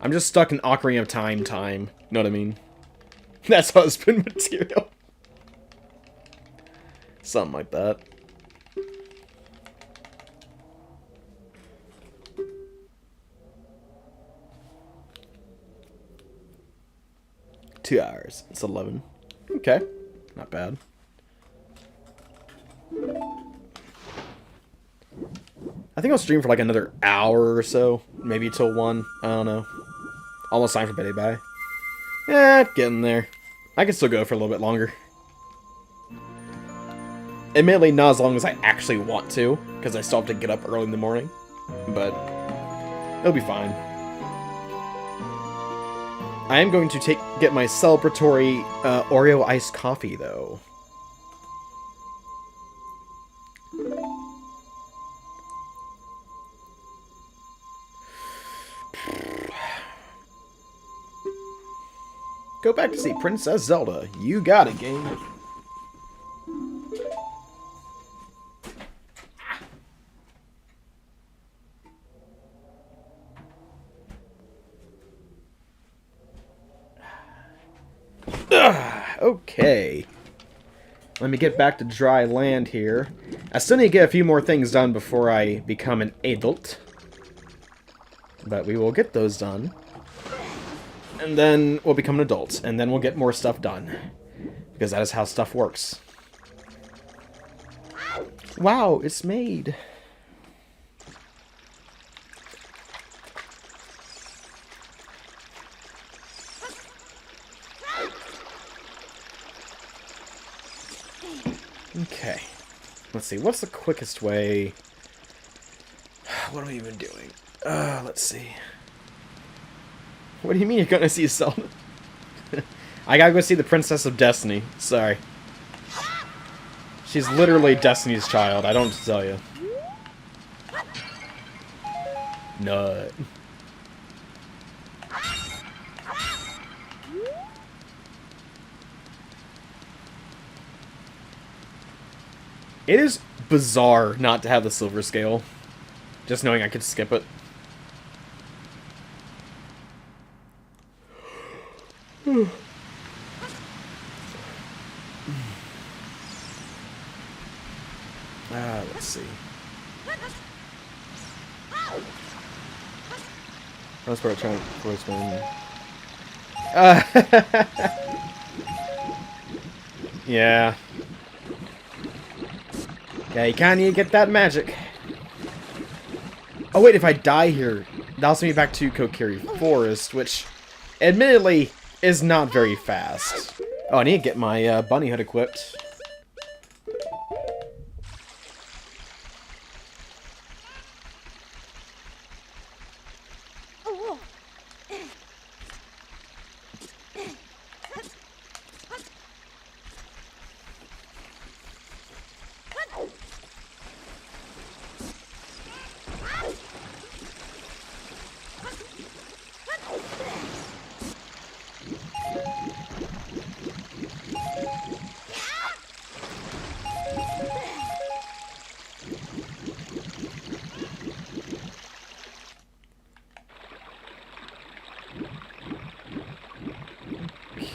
I'm just stuck in Ocarina of Time. You know what I mean? That's husband material. Something like that. $2. It's 11. Okay. Not bad. I think I'll stream for like another hour or so. Maybe till 1. I don't know. Almost time for bed, bye. Eh, getting there. I can still go for a little bit longer. Admittedly, not as long as I actually want to, because I still have to get up early in the morning. But it'll be fine. I am going to get my celebratory Oreo iced coffee, though. Go back to see Princess Zelda. You got it, game. Okay. Let me get back to dry land here. I still need to get a few more things done before I become an adult. But we will get those done. And then we'll become an adult. And then we'll get more stuff done. Because that is how stuff works. Wow, it's made. Okay. Let's see, what's the quickest way? What are we even doing? Let's see. What do you mean you're gonna see Zelda? I gotta go see the Princess of Destiny. Sorry. She's literally Destiny's child, I don't tell you. Nut. It is bizarre not to have the silver scale. Just knowing I could skip it. Let's see. That's where I'm trying to voice one. Yeah. Yeah, you kinda need to get that magic. Oh wait, if I die here, that'll send me back to Kokiri Forest, which, admittedly, is not very fast. Oh, I need to get my bunny hood equipped.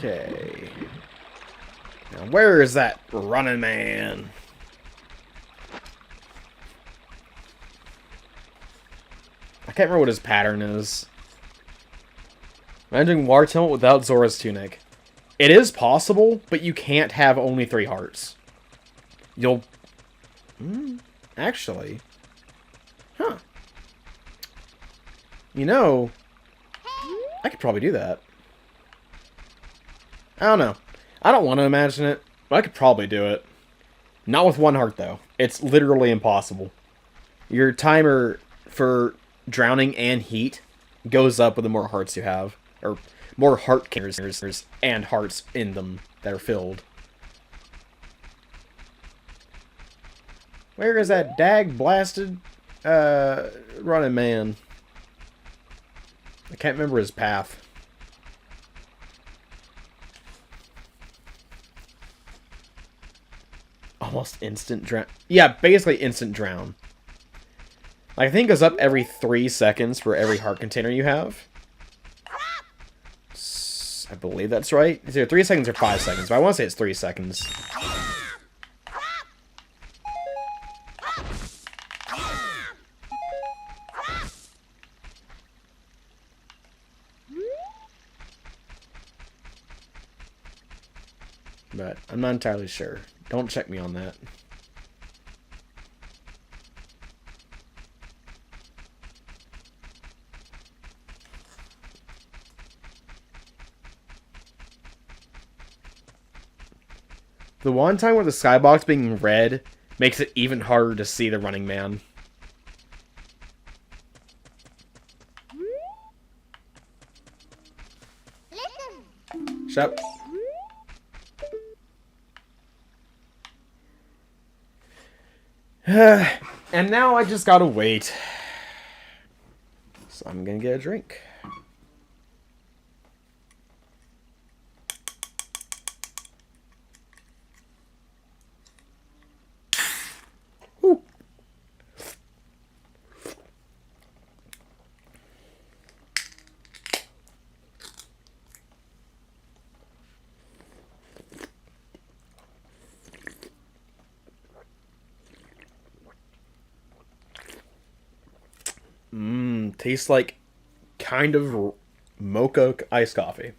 Okay. Now, where is that running man? I can't remember what his pattern is. Imagine Water Temple without Zora's Tunic. It is possible, but you can't have only 3 hearts. You'll... actually... Huh. You know... I could probably do that. I don't know. I don't want to imagine it, but I could probably do it. Not with 1 heart, though. It's literally impossible. Your timer for drowning and heat goes up with the more hearts you have. Or more heart containers and hearts in them that are filled. Where is that dag-blasted running man? I can't remember his path. Almost instant drown. Yeah, basically instant drown. Like, I think it goes up every 3 seconds for every heart container you have. I believe that's right. It's either 3 seconds or 5 seconds, but I want to say it's 3 seconds. But I'm not entirely sure. Don't check me on that. The one time where the skybox being red makes it even harder to see the running man. Shut up. And now I just gotta wait. So I'm gonna get a drink. Woo. Tastes like kind of mocha iced coffee.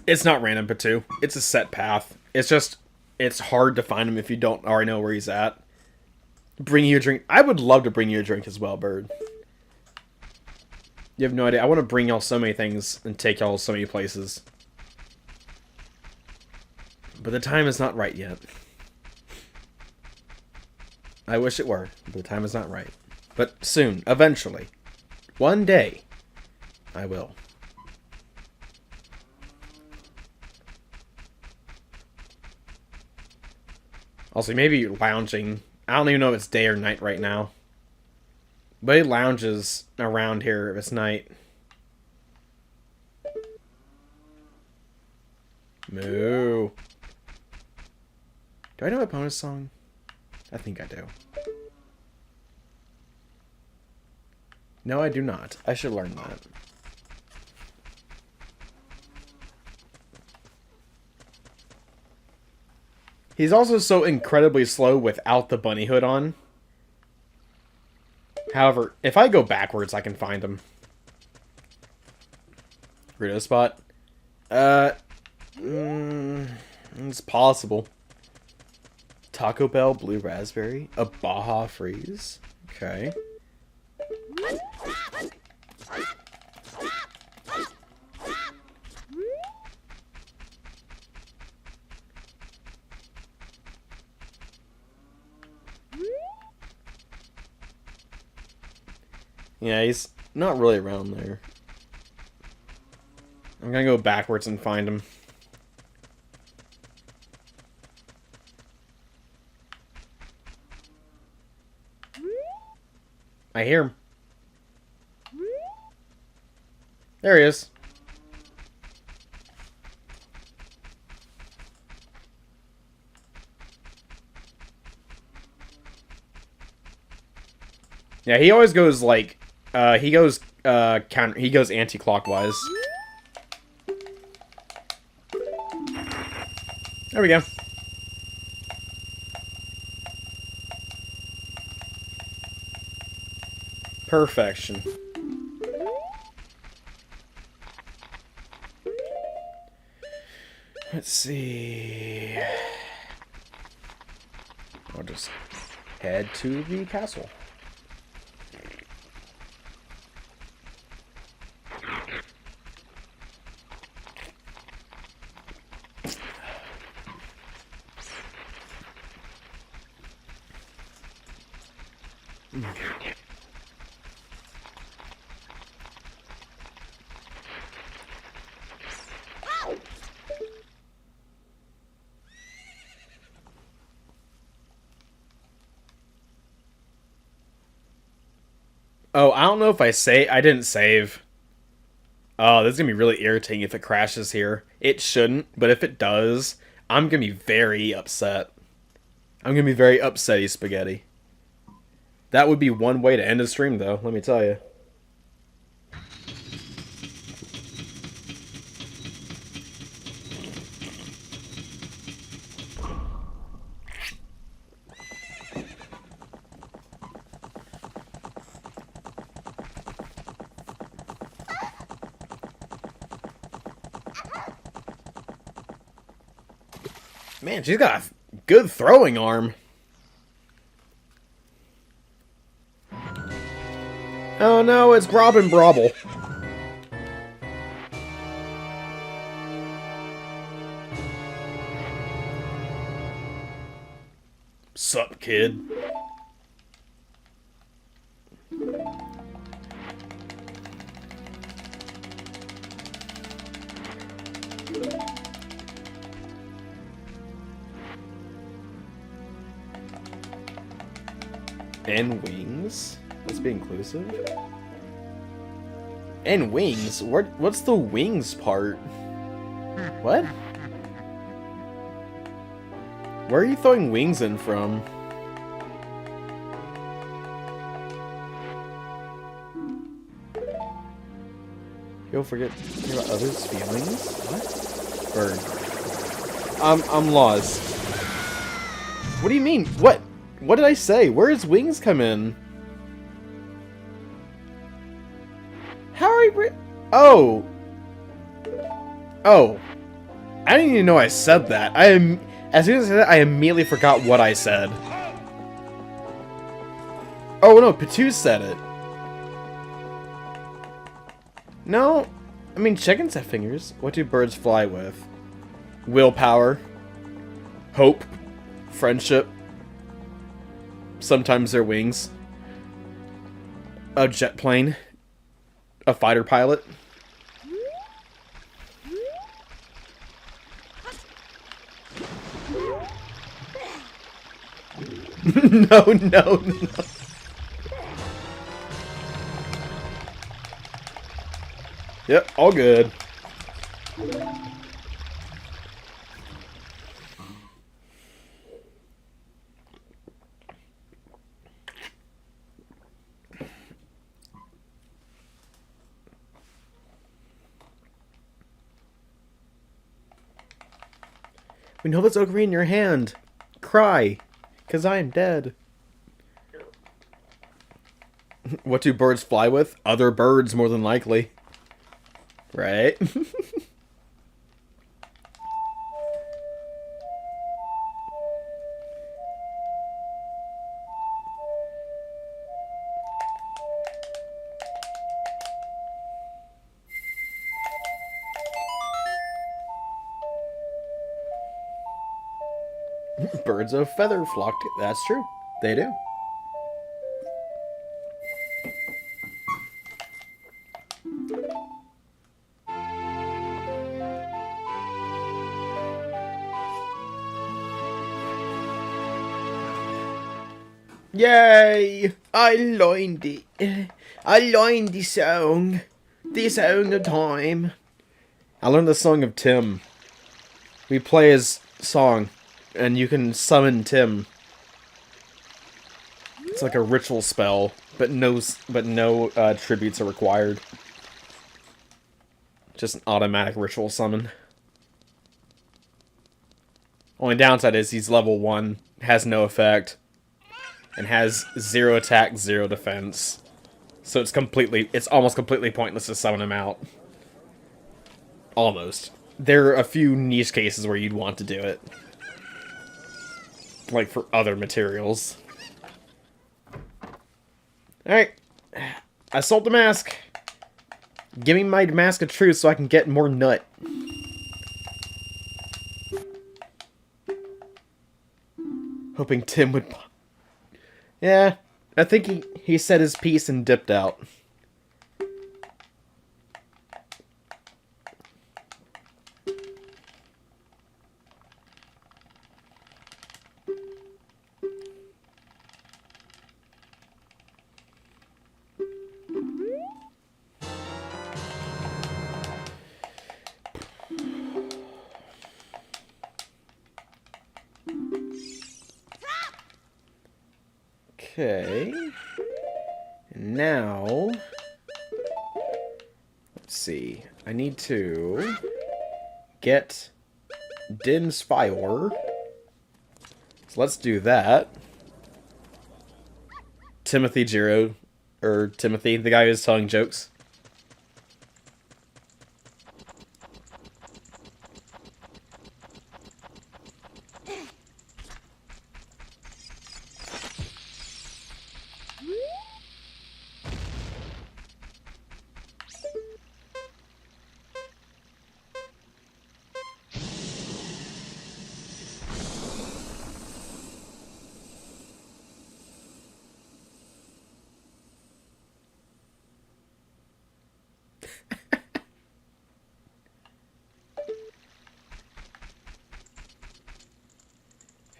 It's not random, Patu. It's a set path. It's just, it's hard to find him if you don't already know where he's at. Bring you a drink. I would love to bring you a drink as well, Bird. You have no idea. I want to bring y'all so many things and take y'all so many places. But the time is not right yet. I wish it were, but the time is not right. But soon, eventually, one day, I will. Also, maybe lounging. I don't even know if it's day or night right now. But he lounges around here if it's night. Moo. Do I know a bonus song? I think I do. No, I do not. I should learn that. He's also so incredibly slow without the bunny hood on. However, if I go backwards, I can find him. Burrito spot? It's possible. Taco Bell, blue raspberry, a Baja freeze. Okay. Yeah, he's not really around there. I'm gonna go backwards and find him. I hear him. There he is. Yeah, he always goes like, he goes anti-clockwise. There we go. Perfection. Let's see. I'll just head to the castle. Oh, I don't know if I didn't save. Oh, this is gonna be really irritating if it crashes here. It shouldn't, but if it does, I'm gonna be very upset. I'm gonna be very upsetty spaghetti. That would be one way to end a stream, though, let me tell you. Man, she's got a good throwing arm. Oh no, it's Grob and Brobble. Sup, kid? And wings? Let's be inclusive. And wings? What's the wings part? What? Where are you throwing wings in from? You'll forget about others' feelings? What? Bird. I'm lost. What do you mean? What? What did I say? Where does wings come in? How are we... Oh. Oh. I didn't even know I said that. As soon as I said that, I immediately forgot what I said. Oh no, Patu said it. No. I mean, chickens have fingers. What do birds fly with? Willpower. Hope. Friendship. Sometimes their wings. A jet plane. A fighter pilot. No, no, no. Yep, all good. We know there's Ocarina in your hand. Cry, 'cause I am dead. What do birds fly with? Other birds, more than likely. Right? Birds of feather flock. That's true. They do. Yay! I learned it. I learned the song. The song of time. I learned the song of Tim. We play his song, and you can summon Tim. It's like a ritual spell, but no tributes are required. Just an automatic ritual summon. Only downside is he's level 1, has no effect, and has 0 attack, 0 defense. So it's almost completely pointless to summon him out. Almost. There are a few niche cases where you'd want to do it. Like for other materials. Alright. I sold the mask. Give me my mask of truth so I can get more nut. Hoping Tim would... Yeah, I think he said his piece and dipped out. Okay. Now, let's see. I need to get Din's Fire. So let's do that. Timothy, the guy who's telling jokes.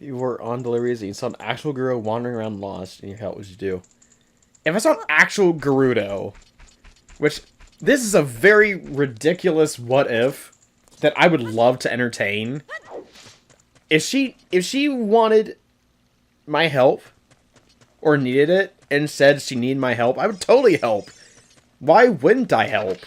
If you were on deliveries and you saw an actual Gerudo wandering around lost in your hell, what would you do? If I saw an actual Gerudo, which this is a very ridiculous what if that I would love to entertain. If she wanted my help or needed it and said she needed my help, I would totally help. Why wouldn't I help?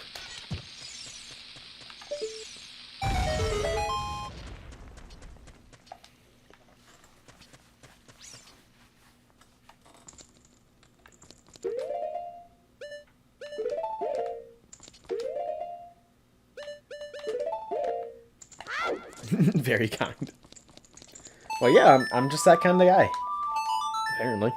Very kind. Well, yeah, I'm just that kind of guy. Apparently.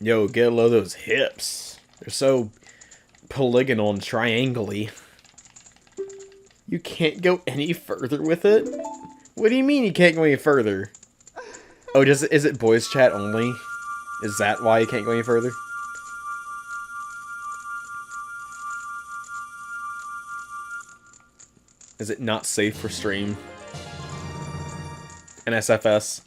Yo, get a load of those hips. They're so polygonal and triangle-y. You can't go any further with it? What do you mean you can't go any further? Oh, is it voice chat only? Is that why you can't go any further? Is it not safe for stream? NSFS.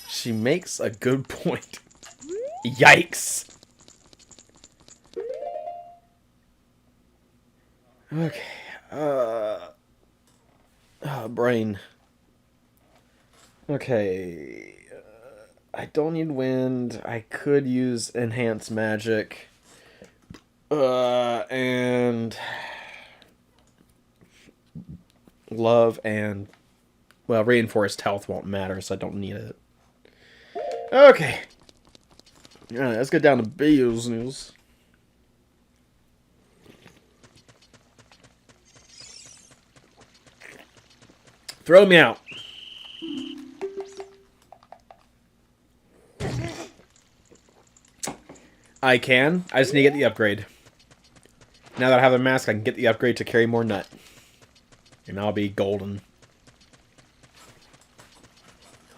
She makes a good point. Yikes. Okay. Brain. Okay. I don't need wind. I could use enhanced magic. And love and, well, reinforced health won't matter, so I don't need it. Okay. Alright, let's get down to business. Throw me out. I can. I just need to get the upgrade. Now that I have a mask, I can get the upgrade to carry more nut. And I'll be golden.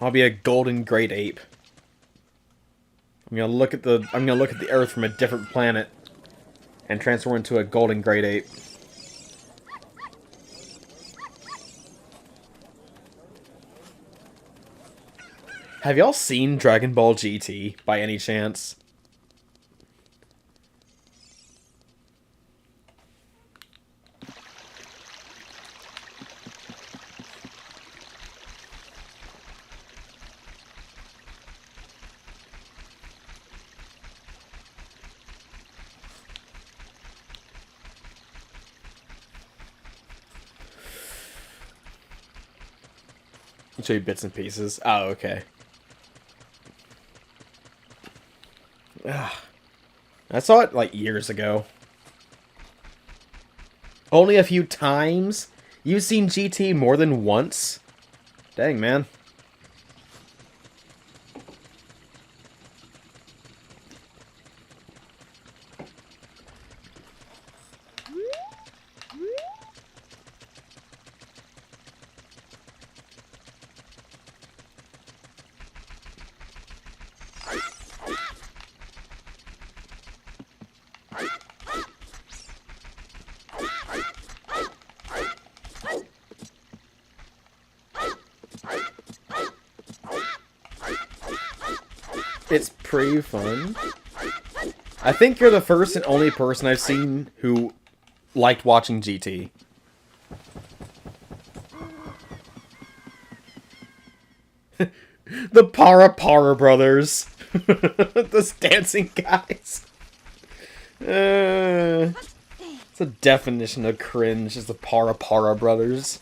I'll be a golden great ape. I'm gonna look at the Earth from a different planet and transform into a golden great ape. Have y'all seen Dragon Ball GT by any chance? I'll show you bits and pieces. Oh, okay. Ugh. I saw it like years ago. Only a few times? You've seen GT more than once? Dang, man. It's pretty fun. I think you're the first and only person I've seen who liked watching GT. The Para brothers. Those dancing guys. It's a definition of cringe, is the Para brothers.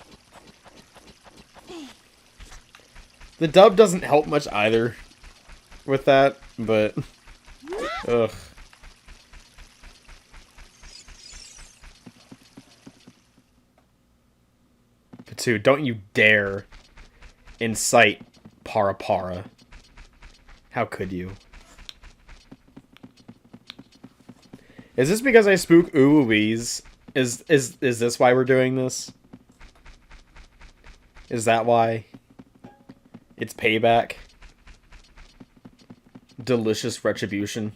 The dub doesn't help much either with that, but ugh. Patu, don't you dare incite Para. How could you? Is this because I spook ooh-wees? Is this why we're doing this? Is that why? It's payback. Delicious retribution.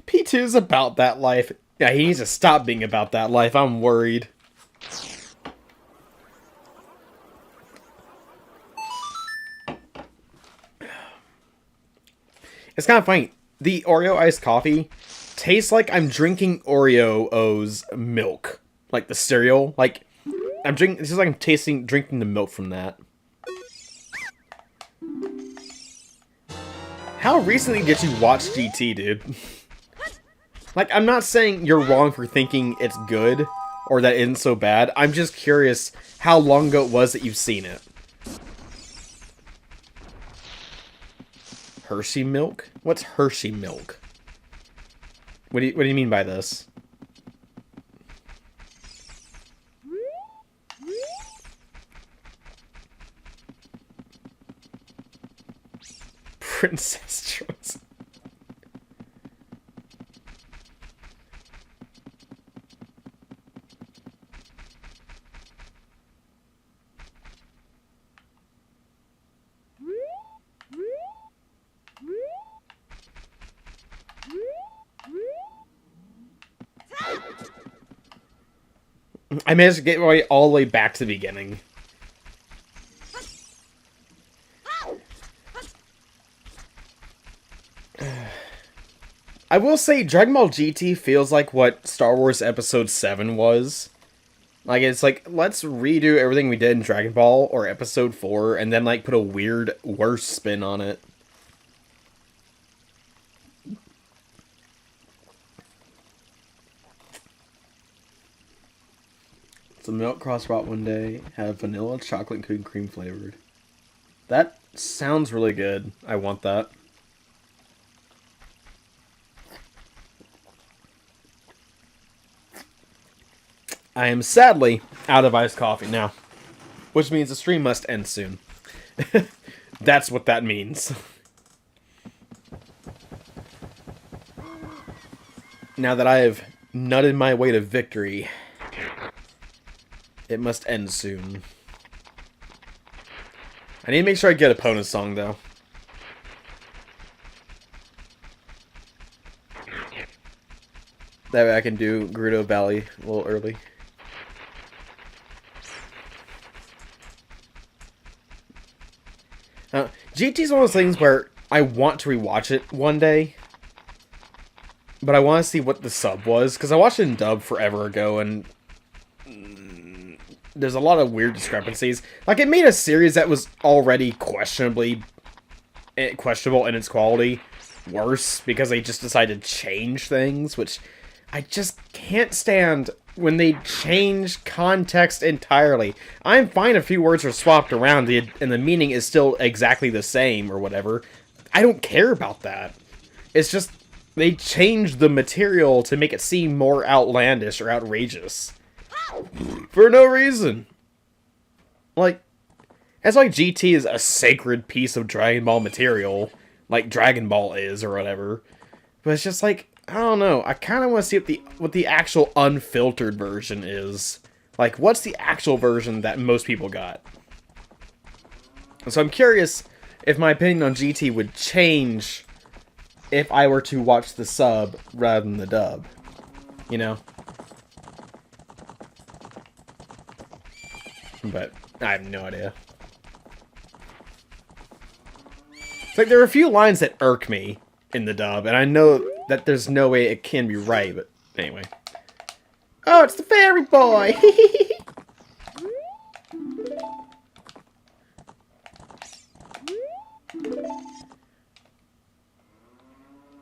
P2's about that life. Yeah, he needs to stop being about that life. I'm worried. It's kind of funny. The Oreo iced coffee tastes like I'm drinking Oreo's milk. Like the cereal. Like, it's just like I'm drinking the milk from that. How recently did you watch GT, dude? Like, I'm not saying you're wrong for thinking it's good, or that it isn't so bad. I'm just curious how long ago it was that you've seen it. Hershey milk? What's Hershey milk? What do you mean by this? Princess choice. I managed to get all the way back to the beginning. I will say Dragon Ball GT feels like what Star Wars Episode 7 was. Like, it's like, let's redo everything we did in Dragon Ball or Episode 4 and then, like, put a weird, worse spin on it. So milk cross brought one day, have vanilla, chocolate, and cream flavored. That sounds really good. I want that. I am sadly out of iced coffee now, which means the stream must end soon. That's what that means. Now that I have nutted my way to victory, it must end soon. I need to make sure I get opponent's song, though. That way I can do Gerudo Valley a little early. GT is one of those things where I want to rewatch it one day, but I want to see what the sub was, because I watched it in dub forever ago, and there's a lot of weird discrepancies. Like, it made a series that was already questionable in its quality worse, because they just decided to change things, which I just can't stand when they change context entirely. I'm fine if a few words are swapped around and the meaning is still exactly the same or whatever. I don't care about that. It's just they change the material to make it seem more outlandish or outrageous. For no reason. Like, it's like GT is a sacred piece of Dragon Ball material, like Dragon Ball is or whatever. But it's just like, I don't know. I kind of want to see what the actual unfiltered version is. Like, what's the actual version that most people got? So I'm curious if my opinion on GT would change if I were to watch the sub rather than the dub. You know? But I have no idea. It's like there are a few lines that irk me in the dub, and I know that there's no way it can be right, but anyway. Oh, it's the fairy boy!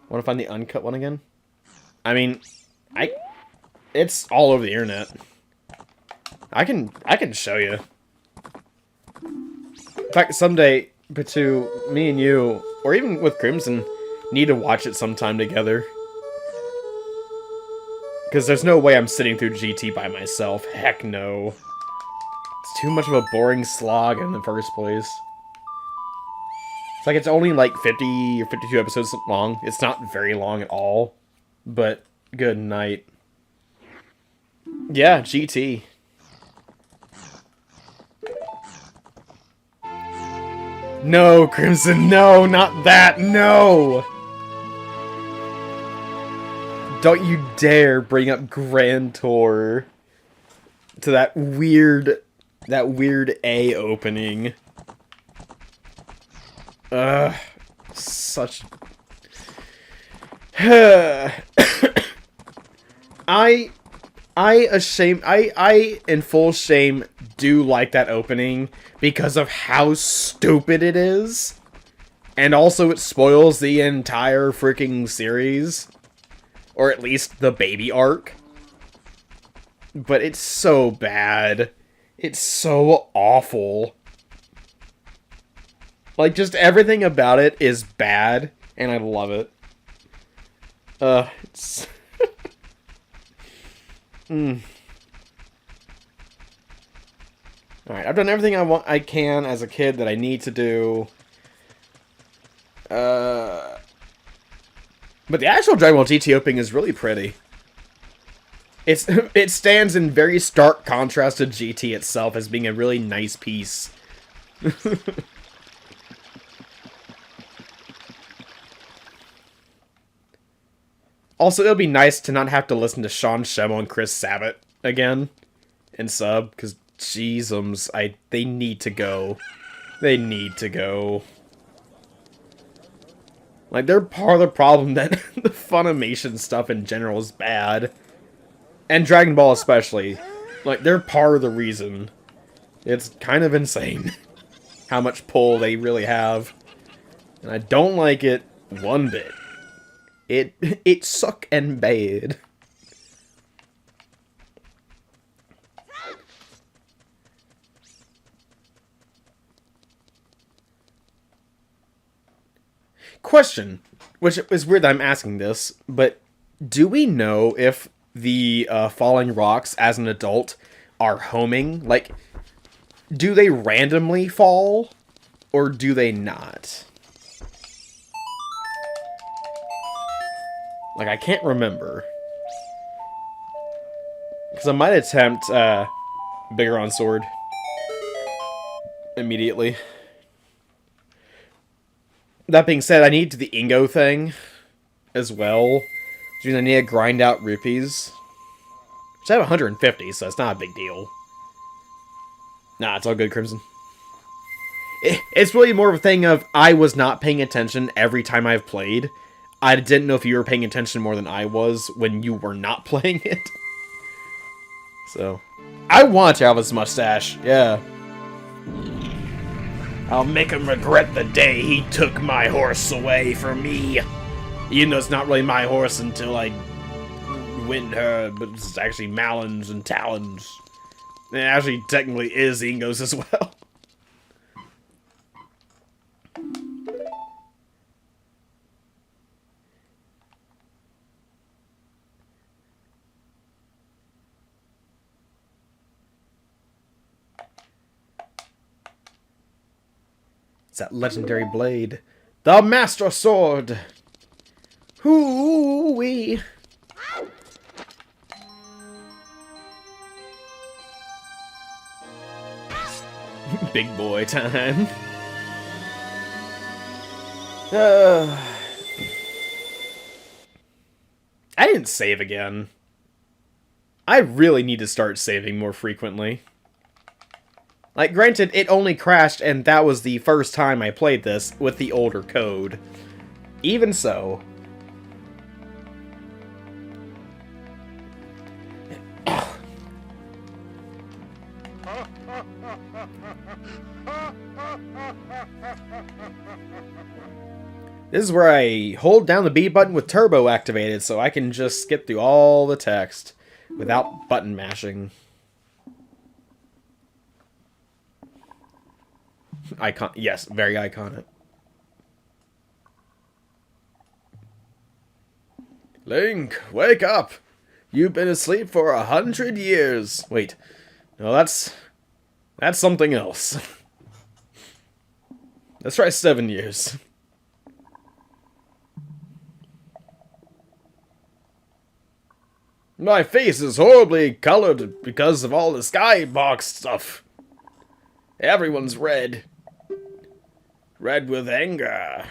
Want to find the uncut one again? I mean, it's all over the internet. I can show you. In fact, someday, Batu, me and you, or even with Crimson, need to watch it sometime together. Because there's no way I'm sitting through GT by myself. Heck no. It's too much of a boring slog in the first place. It's like it's only like 50 or 52 episodes long. It's not very long at all. But good night. Yeah, GT. No, Crimson, no, not that, no! Don't you dare bring up Grand Tour to that weird A opening. Such... I I in full shame do like that opening because of how stupid it is. And also it spoils the entire freaking series. Or at least the baby arc. But it's so bad. It's so awful. Like, just everything about it is bad, and I love it. It's... Alright, I've done everything I can as a kid that I need to do. But the actual Dragon Ball GT opening is really pretty. It stands in very stark contrast to GT itself as being a really nice piece. Also, it would be nice to not have to listen to Sean Schemmel and Chris Sabat again in sub, because jeezums, they need to go. They need to go. Like, they're part of the problem that the Funimation stuff in general is bad. And Dragon Ball especially. Like, they're part of the reason. It's kind of insane how much pull they really have. And I don't like it one bit. It suck and bad. Question, which is weird that I'm asking this, but do we know if the falling rocks as an adult are homing? Like, do they randomly fall, or do they not? Like, I can't remember. Because I might attempt Bigger on Sword immediately. That being said, I need to do the Ingo thing as well. Which means I need to grind out rupees. Which I have 150, so it's not a big deal. Nah, it's all good, Crimson. It's really more of a thing of I was not paying attention every time I've played. I didn't know if you were paying attention more than I was when you were not playing it. So, I want Travis' mustache, yeah. I'll make him regret the day he took my horse away from me. Even though it's not really my horse until I win her, but it's actually Malon's and Talon's. It actually technically is Ingo's as well. It's that legendary blade. The Master Sword! Hoo-wee! Big boy time. I didn't save again. I really need to start saving more frequently. Like, granted, it only crashed, and that was the first time I played this with the older code. Even so. This is where I hold down the B button with turbo activated, so I can just skip through all the text without button mashing. Yes, very iconic. Link, wake up! You've been asleep for 100 years. Wait, no, that's something else. Let's try 7 years. My face is horribly colored because of all the skybox stuff. Everyone's red. Red with anger.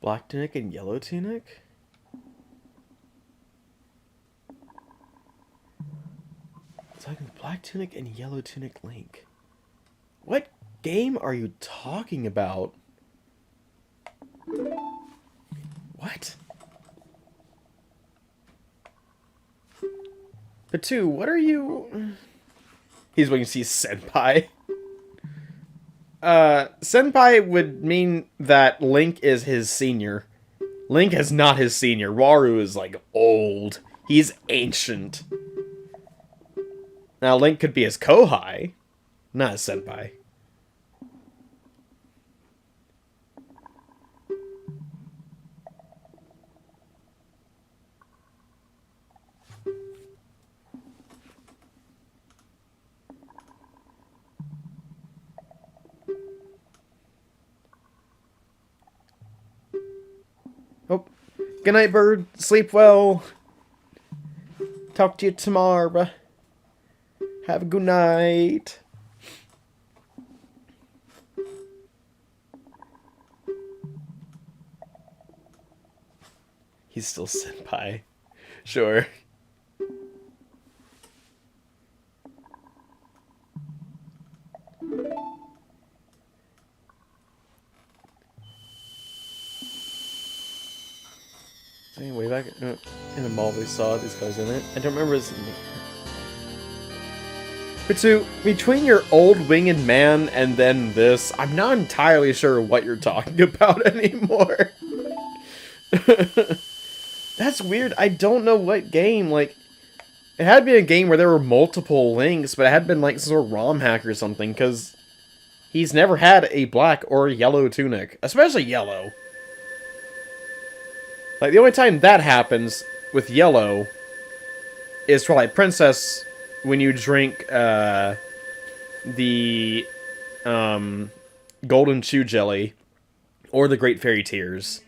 Black tunic and yellow tunic? Talking black tunic and yellow tunic Link. What game are you talking about? What? But two, what are you... He's waiting to see Senpai. Senpai would mean that Link is his senior. Link is not his senior. Waru is, like, old. He's ancient. Now, Link could be his Kohai, not his Senpai. Oh, good night, bird. Sleep well. Talk to you tomorrow. Have a good night. He's still senpai. Sure. Way back in the mall we saw these guys in it. I don't remember his name. But so, between your old winged man and then this, I'm not entirely sure what you're talking about anymore. That's weird. I don't know what game. Like, it had been a game where there were multiple links, but it had been like some sort of ROM hack or something, because he's never had a black or yellow tunic. Especially yellow. Like, the only time that happens with yellow is for, like, Princess, when you drink, the, Golden Chew Jelly, or the Great Fairy Tears.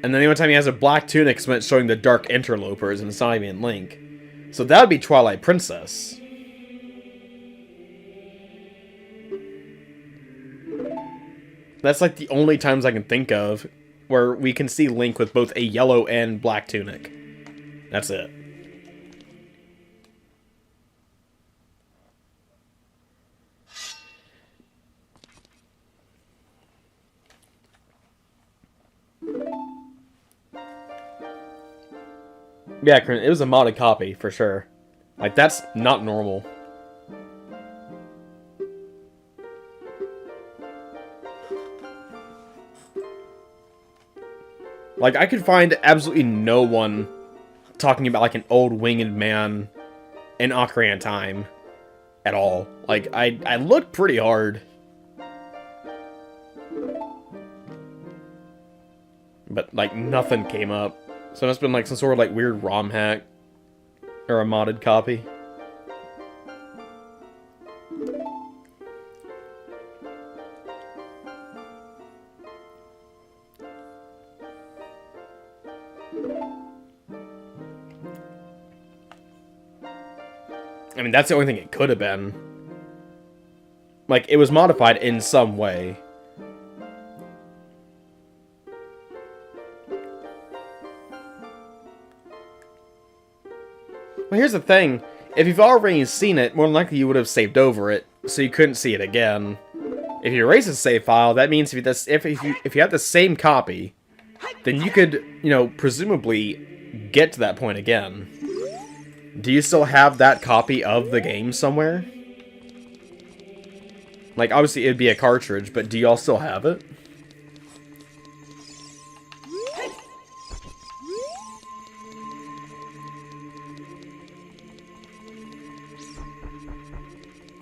And then the only time he has a black tunic is when it's showing the Dark Interlopers, and it's not even Link. So that would be Twilight Princess. That's, like, the only times I can think of where we can see Link with both a yellow and black tunic. That's it. Yeah, it was a modded copy, for sure. Like, that's not normal. Like, I could find absolutely no one talking about, like, an old winged man in Ocarina of Time at all. Like, I looked pretty hard. But, like, nothing came up. So it must have been, like, some sort of, like, weird ROM hack. Or a modded copy. I mean, that's the only thing it could have been. Like, it was modified in some way. Well, here's the thing. If you've already seen it, more than likely you would have saved over it, so you couldn't see it again. If you erase a save file, that means if you have the same copy, then you could, you know, presumably get to that point again. Do you still have that copy of the game somewhere? Like, obviously it'd be a cartridge, but do y'all still have it?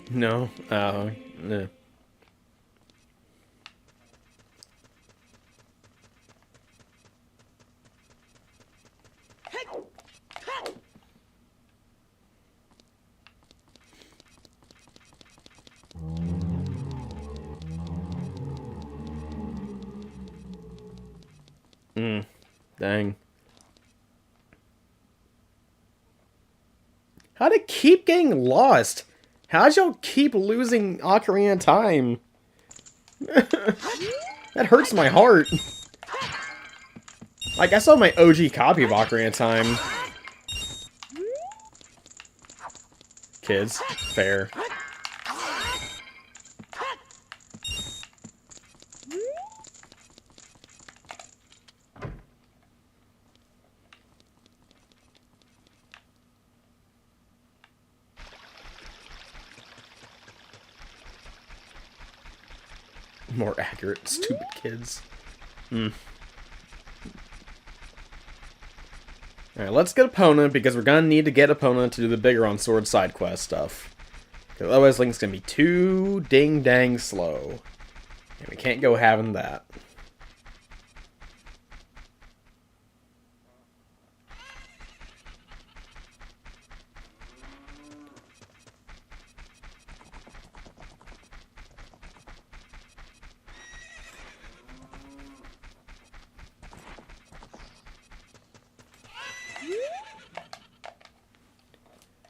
No? No. Dang. How'd it keep getting lost? How'd y'all keep losing Ocarina of Time? That hurts my heart. Like, I saw my OG copy of Ocarina of Time. Kids. Fair. More accurate, stupid kids. Alright, let's get Epona, because we're gonna need to get Epona to do the bigger on sword side quest stuff. Because otherwise Link's gonna be too ding-dang slow. And we can't go having that.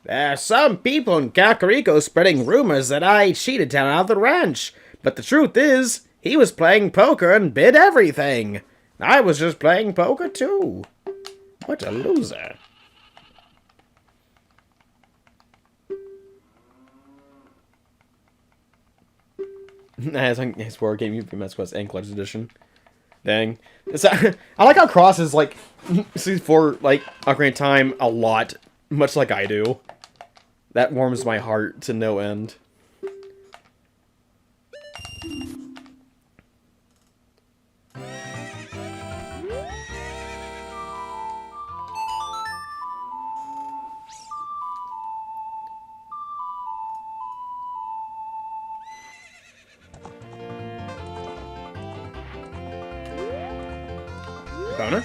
There's some people in Kakariko spreading rumors that I cheated down out of the ranch. But the truth is, he was playing poker and bid everything. I was just playing poker too. What a loser. It's War Game UV Quest and Collector's Edition. Dang. I like how Cros is like, sees for like Ocarina of Time a lot, much like I do. That warms my heart to no end. Epona?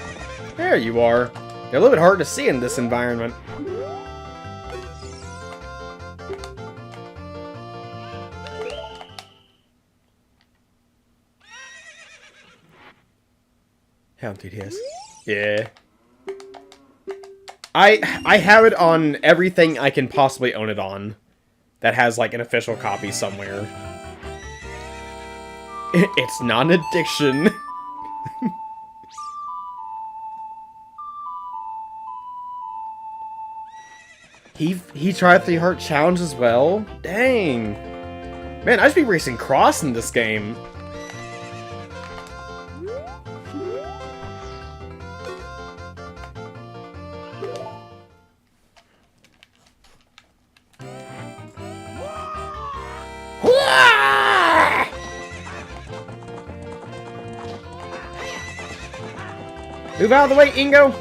There you are. You're a little bit hard to see in this environment. How 3DS? Yeah. I have it on everything I can possibly own it on. That has like an official copy somewhere. It's not an addiction. He tried the Heart Challenge as well? Dang. Man, I should be racing Cros in this game. Move out of the way, Ingo!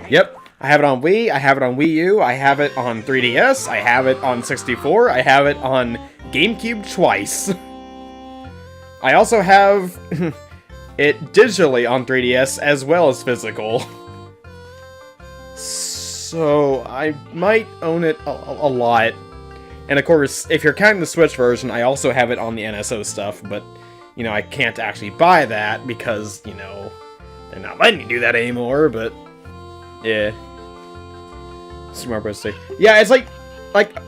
Yep, I have it on Wii, I have it on Wii U, I have it on 3DS, I have it on 64, I have it on GameCube twice. I also have it digitally on 3DS as well as physical. So I might own it a lot. And of course, if you're counting the Switch version, I also have it on the NSO stuff, but, you know, I can't actually buy that because, you know, they're not letting me do that anymore, but, yeah. Super Mario Bros. 3. Yeah, it's like,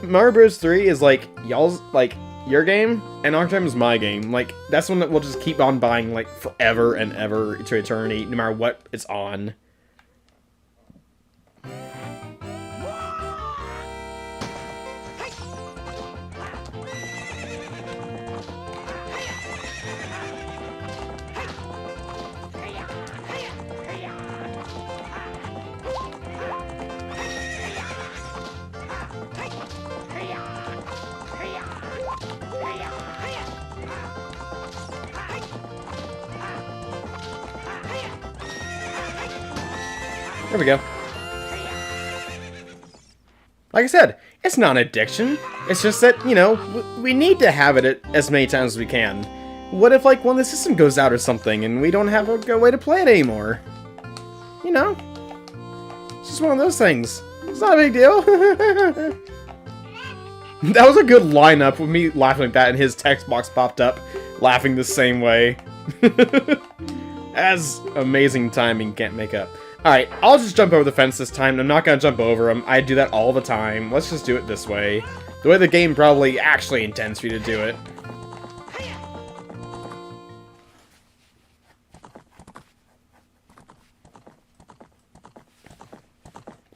Mario Bros. 3 is like, y'all's, like, your game, and Ocarina of Time is my game. Like, that's one that we'll just keep on buying, like, forever and ever to eternity, no matter what it's on. There we go. Like I said, it's not an addiction. It's just that, you know, we need to have it as many times as we can. What if, like, when the system goes out or something and we don't have a good way to play it anymore? You know? It's just one of those things. It's not a big deal. That was a good lineup with me laughing like that and his text box popped up. laughing the same way. As amazing timing can't make up. Alright, I'll just jump over the fence this time. I'm not gonna jump over them. I do that all the time. Let's just do it this way. The way the game probably actually intends for you to do it.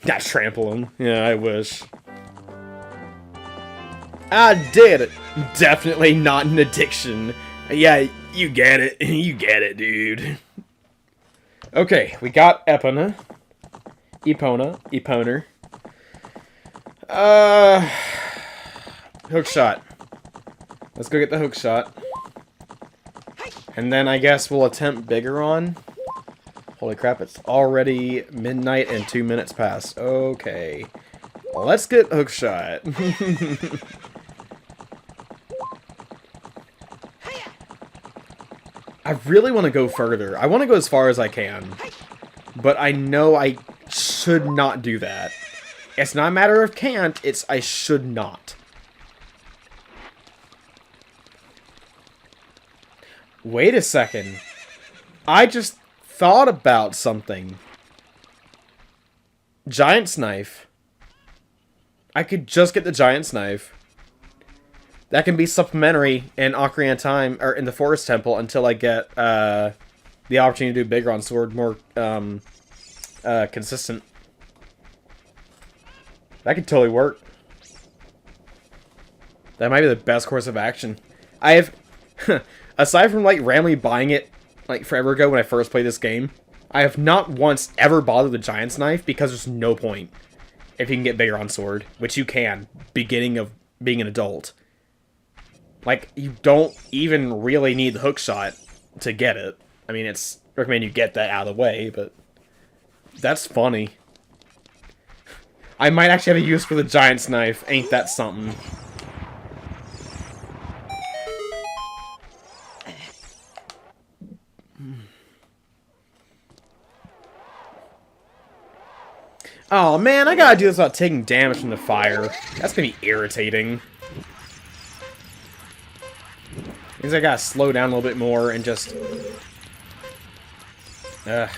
Got trample him. Yeah, I wish. I did it. Definitely not an addiction. Yeah, you get it. You get it, dude. Okay, we got Epona. Eponer. Hook shot. Let's go get the hook shot. And then I guess we'll attempt Biggeron. Holy crap, it's already midnight and 2 minutes past. Okay. Let's get hook shot. I really want to go further. I want to go as far as I can. But I know I should not do that. It's not a matter of can't, it's I should not. Wait a second. I just thought about something. Giant's Knife. I could just get the Giant's Knife. That can be supplementary in Ocarina Time, or in the Forest Temple, until I get the opportunity to do Biggeron Sword more consistent. That could totally work. That might be the best course of action. I have, aside from like randomly buying it like forever ago when I first played this game, I have not once ever bothered the Giant's Knife because there's no point if you can get Biggeron Sword, which you can, beginning of being an adult. Like, you don't even really need the hook shot to get it. I mean, it's recommend you get that out of the way, but that's funny. I might actually have a use for the Giant's Knife. Ain't that something? Oh man, I gotta do this without taking damage from the fire. That's gonna be irritating. Means I gotta slow down a little bit more and just... Ugh.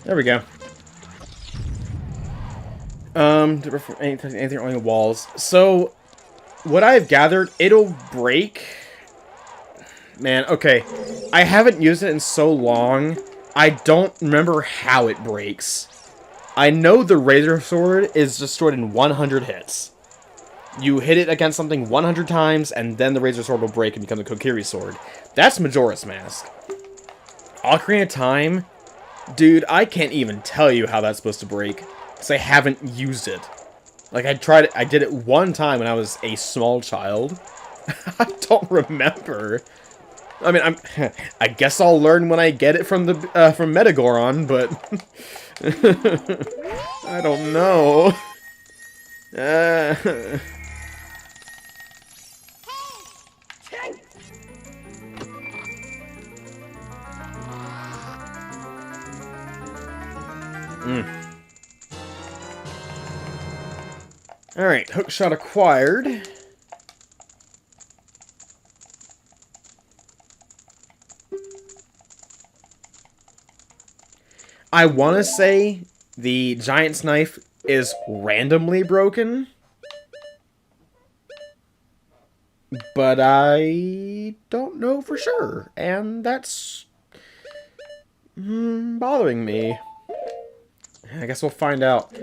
There we go. Anything on the walls. So, what I've gathered, it'll break. Man, okay. I haven't used it in so long, I don't remember how it breaks. I know the Razor Sword is destroyed in 100 hits. You hit it against something 100 times, and then the Razor Sword will break and become the Kokiri Sword. That's Majora's Mask. Ocarina of Time... Dude, I can't even tell you how that's supposed to break, because I haven't used it. Like, I did it one time when I was a small child. I don't remember. I mean, I guess I'll learn when I get it from the, from Metagoron, but... I don't know. Alright, hookshot acquired. I want to say the Giant's Knife is randomly broken. But I don't know for sure, and that's bothering me. I guess we'll find out.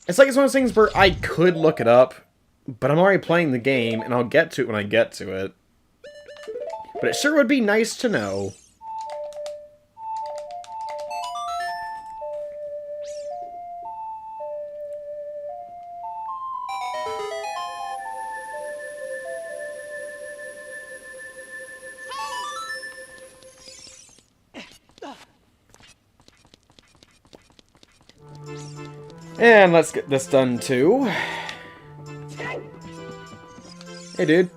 It's like it's one of those things where I could look it up, but I'm already playing the game, and I'll get to it when I get to it. But it sure would be nice to know. And let's get this done too. Hey, dude.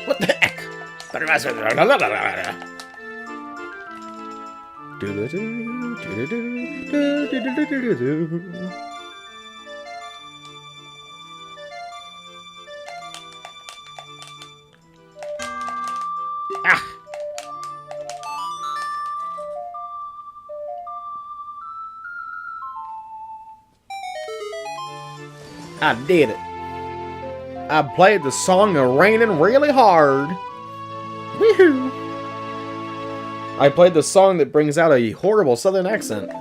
What the heck? Ah! I did it. I played the song of Raining really hard. Woohoo! I played the song that brings out a horrible southern accent.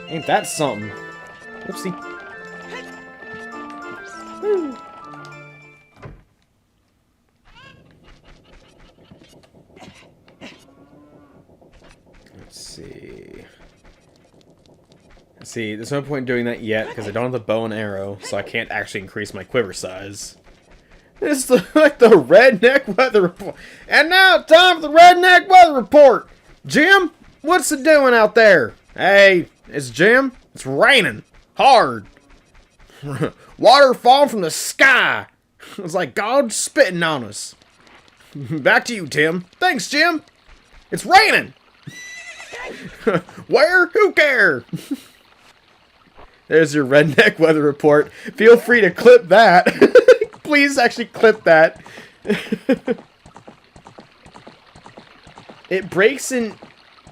Ain't that something? Oopsie. Woo. Let's see. See, there's no point in doing that yet because I don't have the bow and arrow, so I can't actually increase my quiver size. It's like the redneck weather report. And now it's time for the redneck weather report. Jim, what's it doing out there? Hey, it's Jim. It's raining hard. Water falling from the sky. It's like God spitting on us. Back to you, Tim. Thanks, Jim. It's raining. Where? Who cares? There's your redneck weather report. Feel free to clip that. Please actually clip that. It breaks in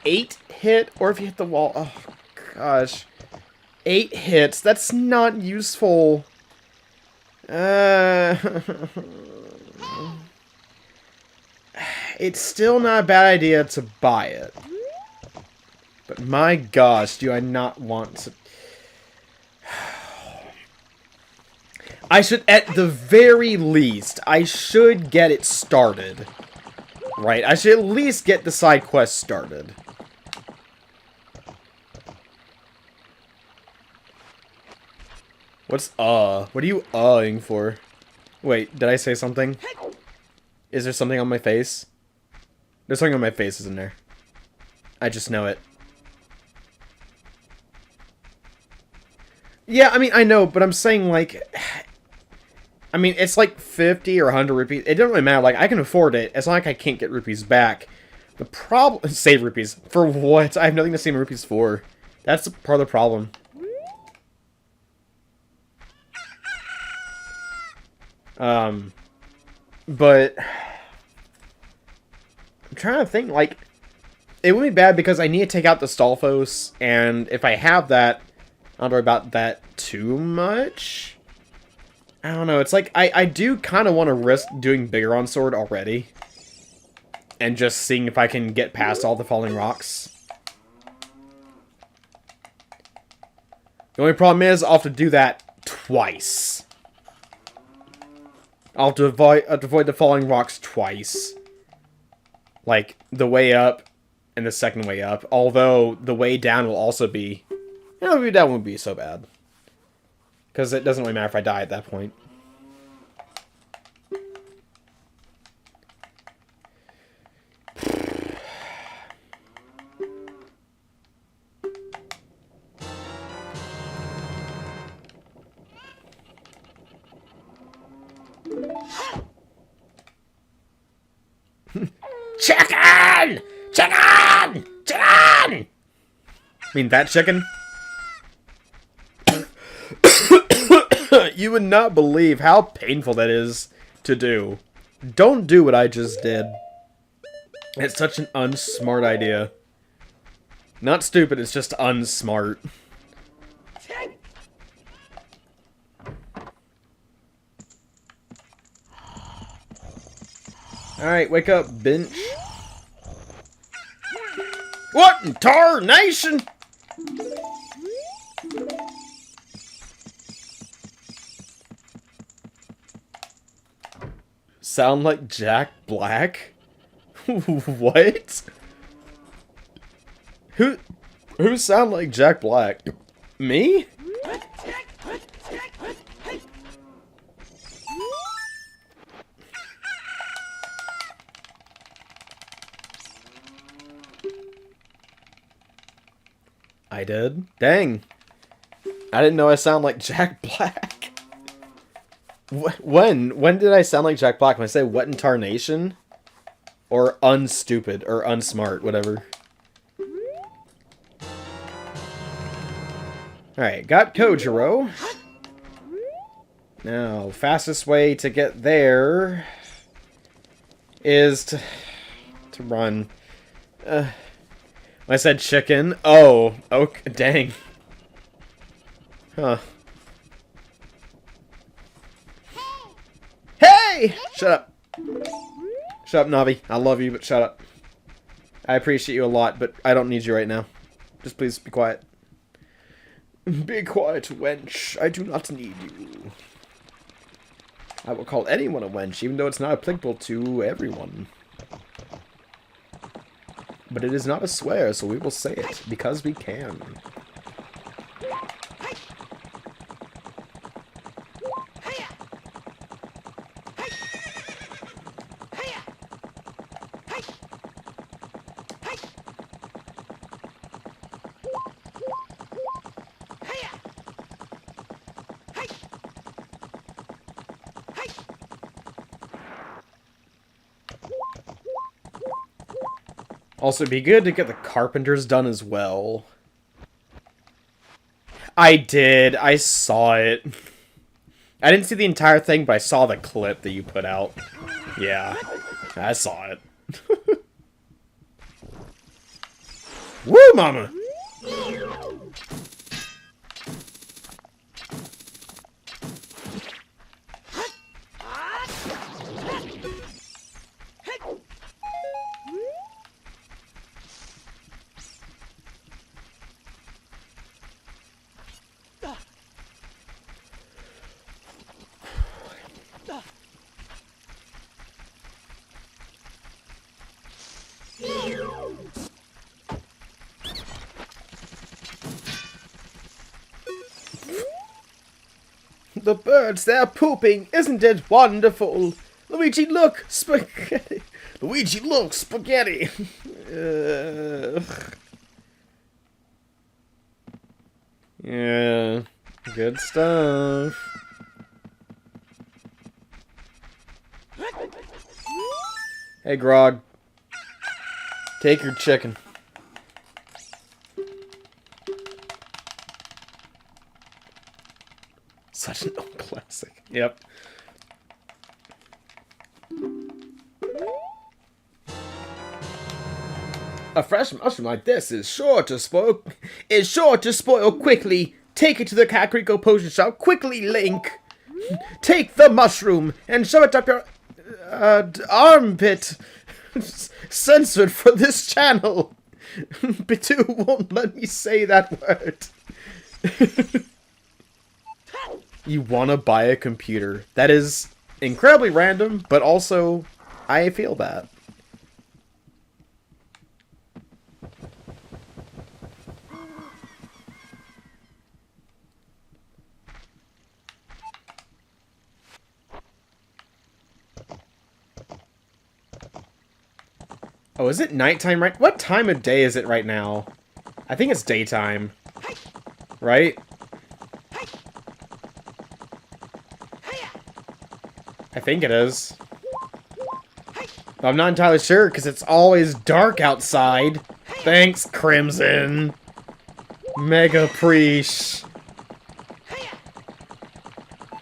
8 hit, or if you hit the wall. Oh, gosh. 8 hits. That's not useful. It's still not a bad idea to buy it. But my gosh, do I not want to... I should, at the very least, I should get it started. Right? I should at least get the side quest started. What's What are you ing for? Wait, did I say something? Is there something on my face? There's something on my face, isn't there? I just know it. Yeah, I mean, I know, but I'm saying, like... I mean, it's like 50 or 100 rupees. It doesn't really matter. Like, I can afford it. It's not like I can't get rupees back. The problem... Save rupees. For what? I have nothing to save rupees for. That's part of the problem. But... I'm trying to think, like... It wouldn't be bad because I need to take out the Stalfos, and if I have that, I don't worry about that too much. I don't know, it's like, I do kind of want to risk doing bigger on Sword already. And just seeing if I can get past all the falling rocks. The only problem is, I'll have to do that twice. I'll have to avoid the falling rocks twice. Like, the way up and the second way up. Although, the way down will also be... You know, that won't be so bad. Because it doesn't really matter if I die at that point. Chicken! Chicken! Chicken! I mean, that chicken? You would not believe how painful that is to do. Don't do what I just did. It's such an unsmart idea. Not stupid, it's just unsmart. Alright, wake up, bench. What in tarnation? Sound like Jack Black? What? Who sound like Jack Black? Me? I did? Dang. I didn't know I sound like Jack Black. When did I sound like Jack Black? When I say what in tarnation? Or unstupid, or unsmart, whatever. Alright, got Kojiro. Now, fastest way to get there is to run. When I said chicken, oh, okay, dang. Huh. Hey! Shut up. Shut up, Navi. I love you, but shut up. I appreciate you a lot, but I don't need you right now. Just please be quiet. Be quiet, wench. I do not need you. I will call anyone a wench, even though it's not applicable to everyone. But it is not a swear, so we will say it, because we can. Also, it'd be good to get the carpenters done as well. I did. I saw it. I didn't see the entire thing, but I saw the clip that you put out. Yeah, I saw it. Woo, mama! The birds, they're pooping. Isn't it wonderful? Luigi, look! Spaghetti! Luigi, look! Spaghetti! Yeah. Good stuff. Hey, Grog. Take your chicken. Such an old classic. Yep. A fresh mushroom like this is sure to spoil quickly. Take it to the Kakariko potion shop quickly, Link. Take the mushroom and shove it up your armpit. Censored for this channel. Bitu won't let me say that word. You want to buy a computer. That is incredibly random, but also, I feel that. Oh, is it nighttime right? What time of day is it right now? I think it's daytime. Right? I think it is. But I'm not entirely sure, because it's always dark outside. Thanks, Crimson. Mega Preach.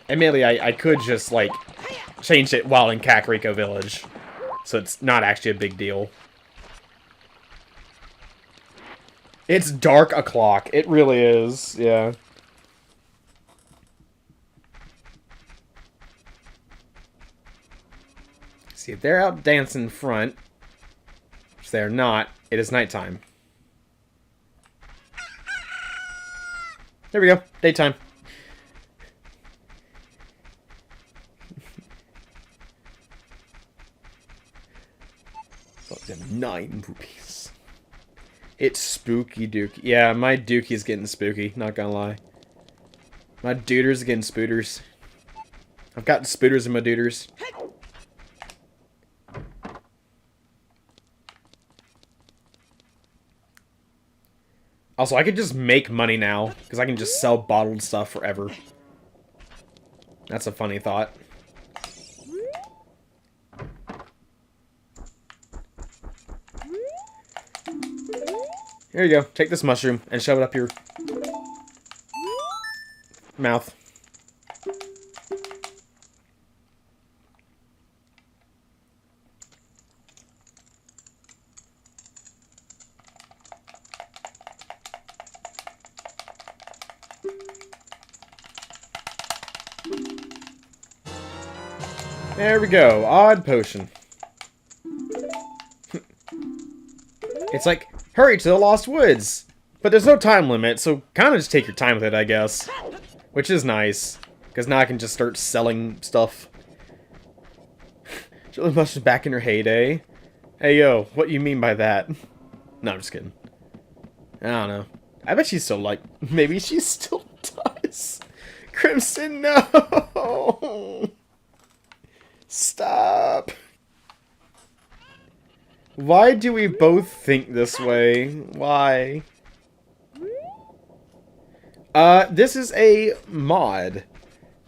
Admittedly, I could just, like, change it while in Kakariko Village. So it's not actually a big deal. It's dark o'clock. It really is, yeah. See, if they're out dancing in front, which they're not, it is nighttime. There we go. Daytime. Oh, 9 rupees. It's spooky dookie. Yeah, my dookie's getting spooky, not gonna lie. My duder's getting spooters. I've got spooters in my duders. Also, I could just make money now, because I can just sell bottled stuff forever. That's a funny thought. Here you go. Take this mushroom and shove it up your mouth. There we go. Odd potion. It's like, hurry to the Lost Woods! But there's no time limit, so kind of just take your time with it, I guess. Which is nice, because now I can just start selling stuff. Jelly Mushroom back in her heyday. Hey yo, what you mean by that? No, I'm just kidding. I don't know. I bet she's still like, maybe she still does. Crimson, no! Stop! Why do we both think this way? Why? This is a mod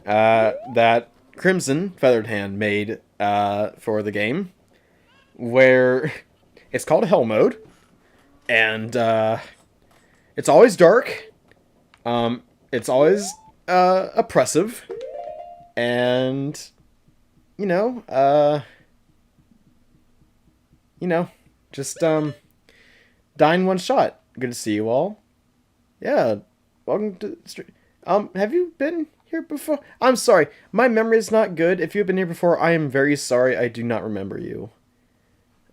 that Crimson Feathered Hand made for the game, where it's called Hell Mode, and it's always dark. It's always oppressive, and just die in one shot. Good to see you all. Yeah, welcome to the stream. Have you been here before? I'm sorry, my memory is not good. If you've been here before, I am very sorry. I do not remember you.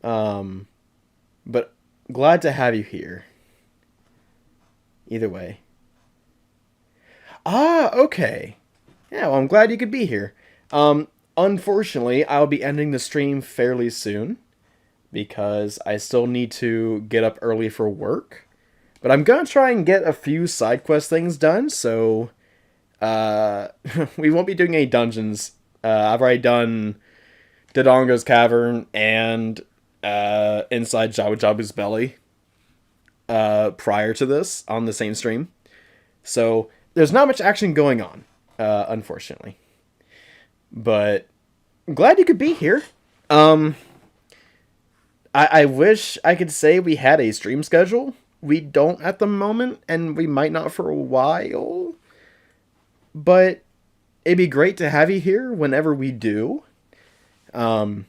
But glad to have you here. Either way. Ah, okay. Yeah, well, I'm glad you could be here. Unfortunately, I'll be ending the stream fairly soon, because I still need to get up early for work. But I'm gonna try and get a few side quest things done, so we won't be doing any dungeons. I've already done Dodongo's Cavern and inside Jabu Jabu's belly prior to this on the same stream. So there's not much action going on, unfortunately. But I'm glad you could be here. I wish I could say we had a stream schedule. We don't at the moment, and we might not for a while. But it'd be great to have you here whenever we do. I'm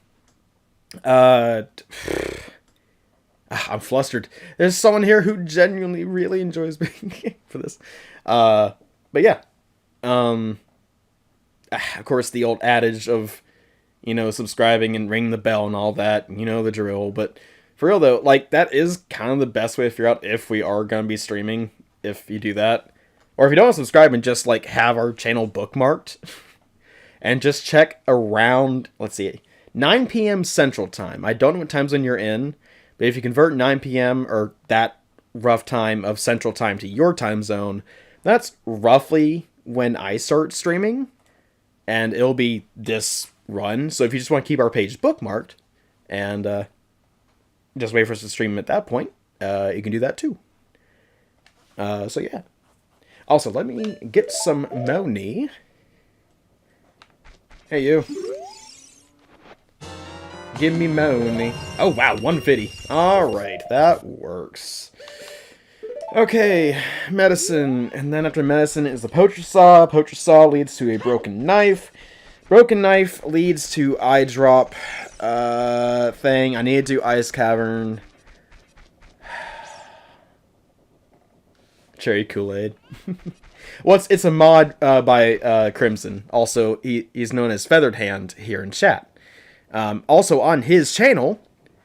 flustered. There's someone here who genuinely really enjoys being here for this. But yeah. Of course, the old adage of, subscribing and ring the bell and all that, the drill. But for real though, like, that is kind of the best way to figure out if we are going to be streaming, if you do that. Or if you don't want to subscribe and just, like, have our channel bookmarked. And just check around, let's see, 9 p.m. Central Time. I don't know what time zone you're in, but if you convert 9 p.m. or that rough time of Central Time to your time zone, that's roughly when I start streaming. And it'll be this run. So if you just want to keep our page bookmarked and just wait for us to stream at that point, you can do that too. So yeah. Also, let me get some money. Hey, you. Give me money. Oh, wow, 150. Alright, that works. Okay, medicine. And then after medicine is the poacher saw. Poacher saw leads to a broken knife. Broken knife leads to eye drop thing. I need to do ice cavern. Cherry Kool-Aid. Well, it's a mod by Crimson. Also, he's known as Feathered Hand here in chat. Also on his channel,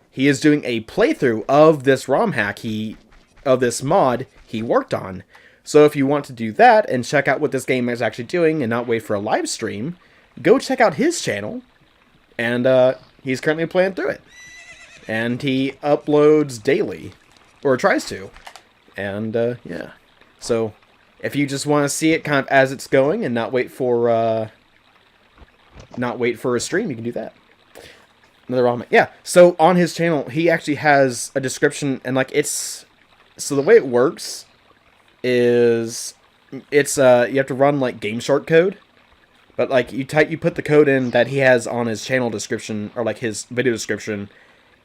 he is doing a playthrough of this ROM hack of this mod he worked on. So if you want to do that and check out what this game is actually doing and not wait for a live stream, go check out his channel. And he's currently playing through it. And he uploads daily, or tries to. And yeah. So if you just want to see it kind of as it's going and not wait for a stream, you can do that. Another ROM. Yeah. So on his channel, he actually has a description, and like so the way it works is it's you have to run like Game Shark code, but like you put the code in that he has on his channel description, or like his video description,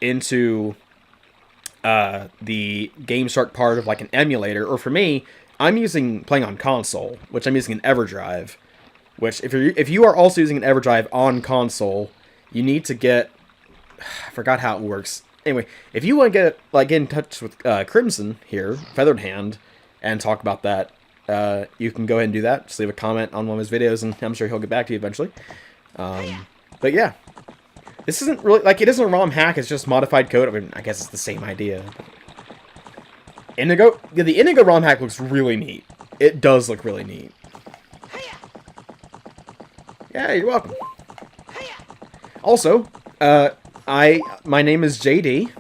into the Game Shark part of like an emulator. Or for me, I'm playing on console, which I'm using an EverDrive. Which if you are also using an EverDrive on console, you need to get, I forgot how it works. Anyway, if you want to get in touch with Crimson here, Feathered Hand, and talk about that, you can go ahead and do that. Just leave a comment on one of his videos, and I'm sure he'll get back to you eventually. But yeah, this isn't really like, it isn't a ROM hack. It's just modified code. I mean, I guess it's the same idea. Indigo, yeah, the Indigo ROM hack looks really neat. It does look really neat. Yeah, you're welcome. Also, my name is JD.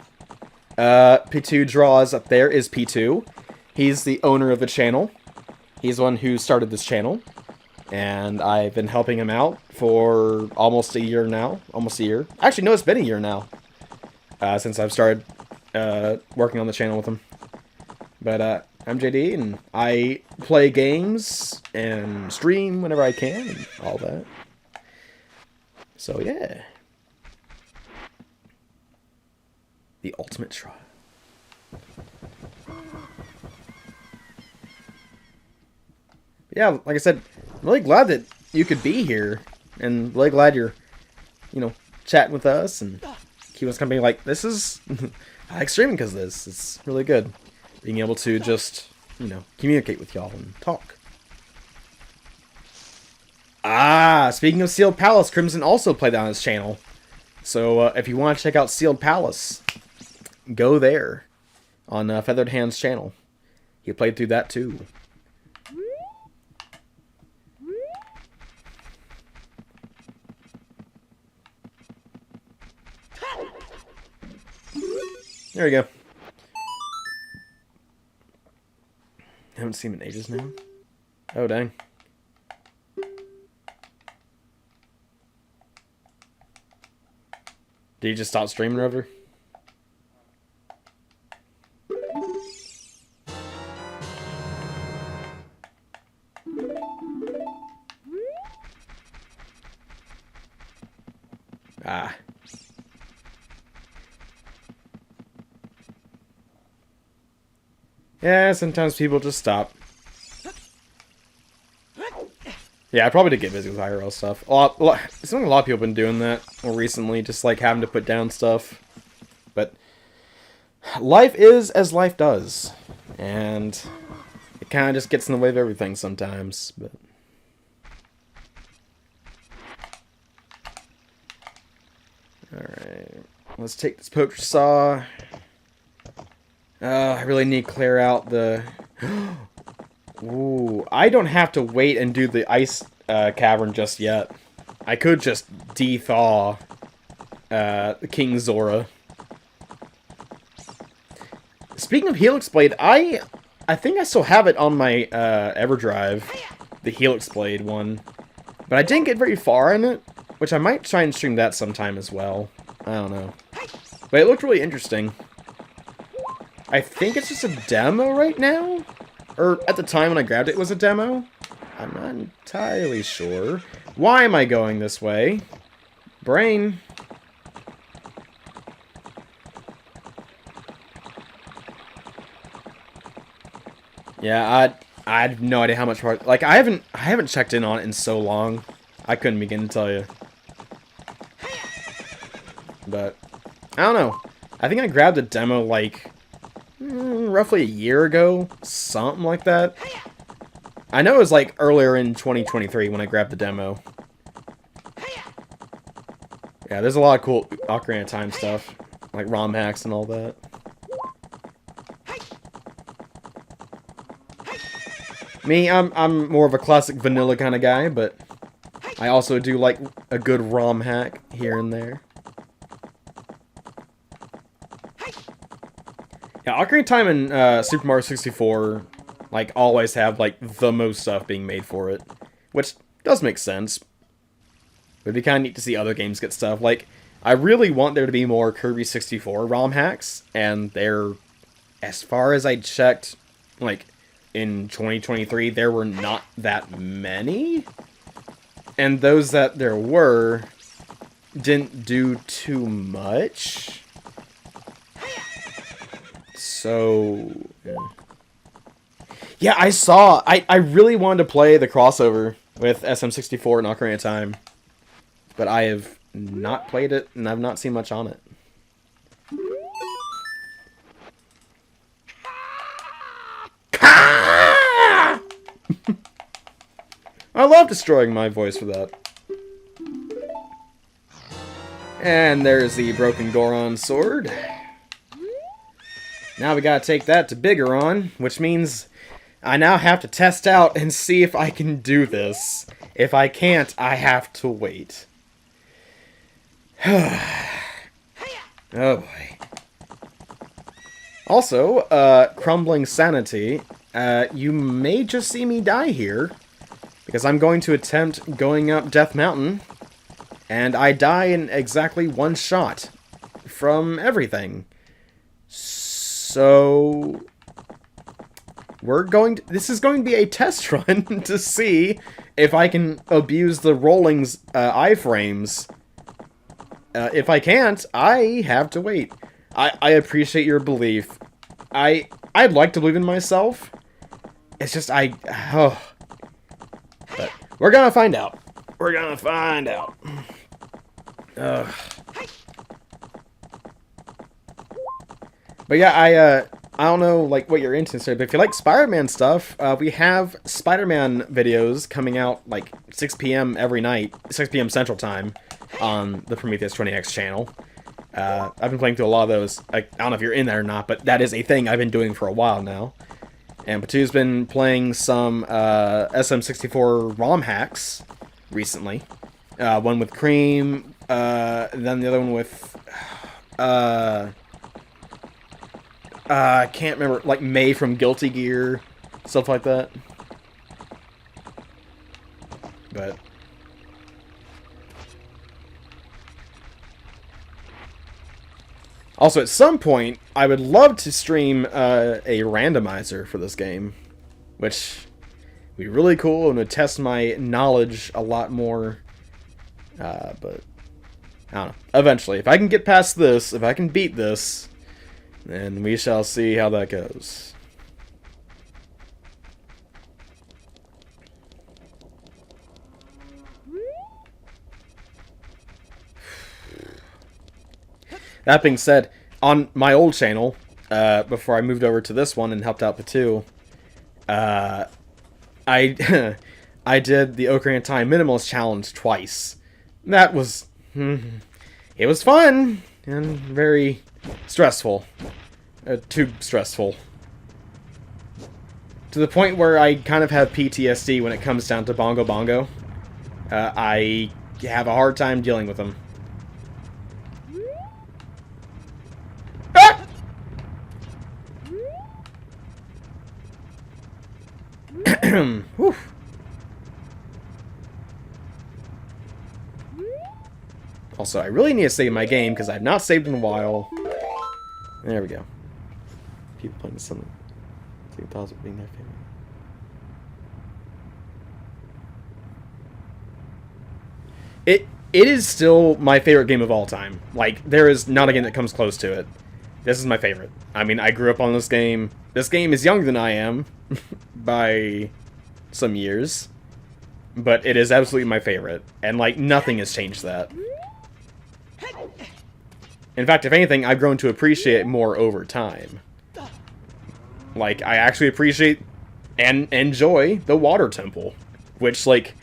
P2 Draws up there is P2. He's the owner of the channel. He's the one who started this channel. And I've been helping him out for almost a year now. Almost a year. Actually, no, it's been a year now. Since I've started working on the channel with him. But I'm JD, and I play games and stream whenever I can and all that. So yeah. The ultimate try. Yeah, like I said, I'm really glad that you could be here, and really glad you're, chatting with us and keeping us company. Like, this is, I like streaming because of this. It's really good being able to just, communicate with y'all and talk. Speaking of Sealed Palace, Crimson also played on his channel. So if you want to check out Sealed Palace, go there on Feathered Hand's channel. He played through that too. There we go. Haven't seen him in ages now. Oh, dang. Did you just stop streaming over? Yeah, sometimes people just stop. Yeah, I probably did get busy with IRL stuff. It's something a lot of people have been doing that more recently, just like having to put down stuff. But life is as life does, and it kind of just gets in the way of everything sometimes. But all right, let's take this poacher saw. I really need to clear out the... Ooh, I don't have to wait and do the ice cavern just yet. I could just de-thaw King Zora. Speaking of Helix Blade, I think I still have it on my EverDrive, the Helix Blade one. But I didn't get very far in it, which I might try and stream that sometime as well. I don't know. But it looked really interesting. I think it's just a demo right now? Or at the time when I grabbed it was a demo? I'm not entirely sure. Why am I going this way? Brain. Yeah, I have no idea how much part. Like I haven't checked in on it in so long. I couldn't begin to tell you. But I don't know. I think I grabbed a demo like roughly a year ago, something like that. I know it was like earlier in 2023 when I grabbed the demo. Yeah, there's a lot of cool Ocarina of Time stuff, like ROM hacks and all that. Me, I'm more of a classic vanilla kind of guy, but I also do like a good ROM hack here and there. Yeah, Ocarina of Time and Super Mario 64, like, always have, like, the most stuff being made for it. Which does make sense. But it'd be kind of neat to see other games get stuff. Like, I really want there to be more Kirby 64 ROM hacks, and there, as far as I checked, like, in 2023, there were not that many. And those that there were didn't do too much. So, yeah, I really wanted to play the crossover with SM64 and Ocarina of Time, but I have not played it, and I've not seen much on it. I love destroying my voice for that. And there's the broken Goron sword. Now we gotta take that to Bigoron, which means I now have to test out and see if I can do this. If I can't, I have to wait. Oh boy. Also, Crumbling Sanity, you may just see me die here, because I'm going to attempt going up Death Mountain, and I die in exactly one shot from everything. So, this is going to be a test run to see if I can abuse the rolling's iframes. If I can't, I have to wait. I appreciate your belief. I'd like to believe in myself. It's just, but we're gonna find out. We're gonna find out. Ugh. But yeah, I don't know, like, what you're into, but if you like Spider-Man stuff, we have Spider-Man videos coming out, like, 6 p.m. every night, 6 p.m. Central Time, on the Prometheus 20X channel. I've been playing through a lot of those. I don't know if you're in there or not, but that is a thing I've been doing for a while now. And Patu's been playing some SM64 ROM hacks recently. One with Cream, then the other one with... I can't remember, like May from Guilty Gear, stuff like that. But also, at some point, I would love to stream a randomizer for this game, which would be really cool and would test my knowledge a lot more. But I don't know. Eventually, if I can get past this, if I can beat this, then we shall see how that goes. That being said, on my old channel, before I moved over to this one and helped out Patu, I I did the Ocarina of Time Minimalist Challenge twice. That was... it was fun and very stressful. Too stressful. To the point where I kind of have PTSD when it comes down to Bongo Bongo. I have a hard time dealing with them. Ah! Whew. Also, I really need to save my game because I've not saved in a while. There we go. People playing something. Take a pause of being their favorite. It is still my favorite game of all time. Like, there is not a game that comes close to it. This is my favorite. I mean, I grew up on this game. This game is younger than I am by some years. But it is absolutely my favorite. And, like, nothing has changed that. In fact, if anything, I've grown to appreciate it more over time. Like, I actually appreciate and enjoy the water temple. Which, like...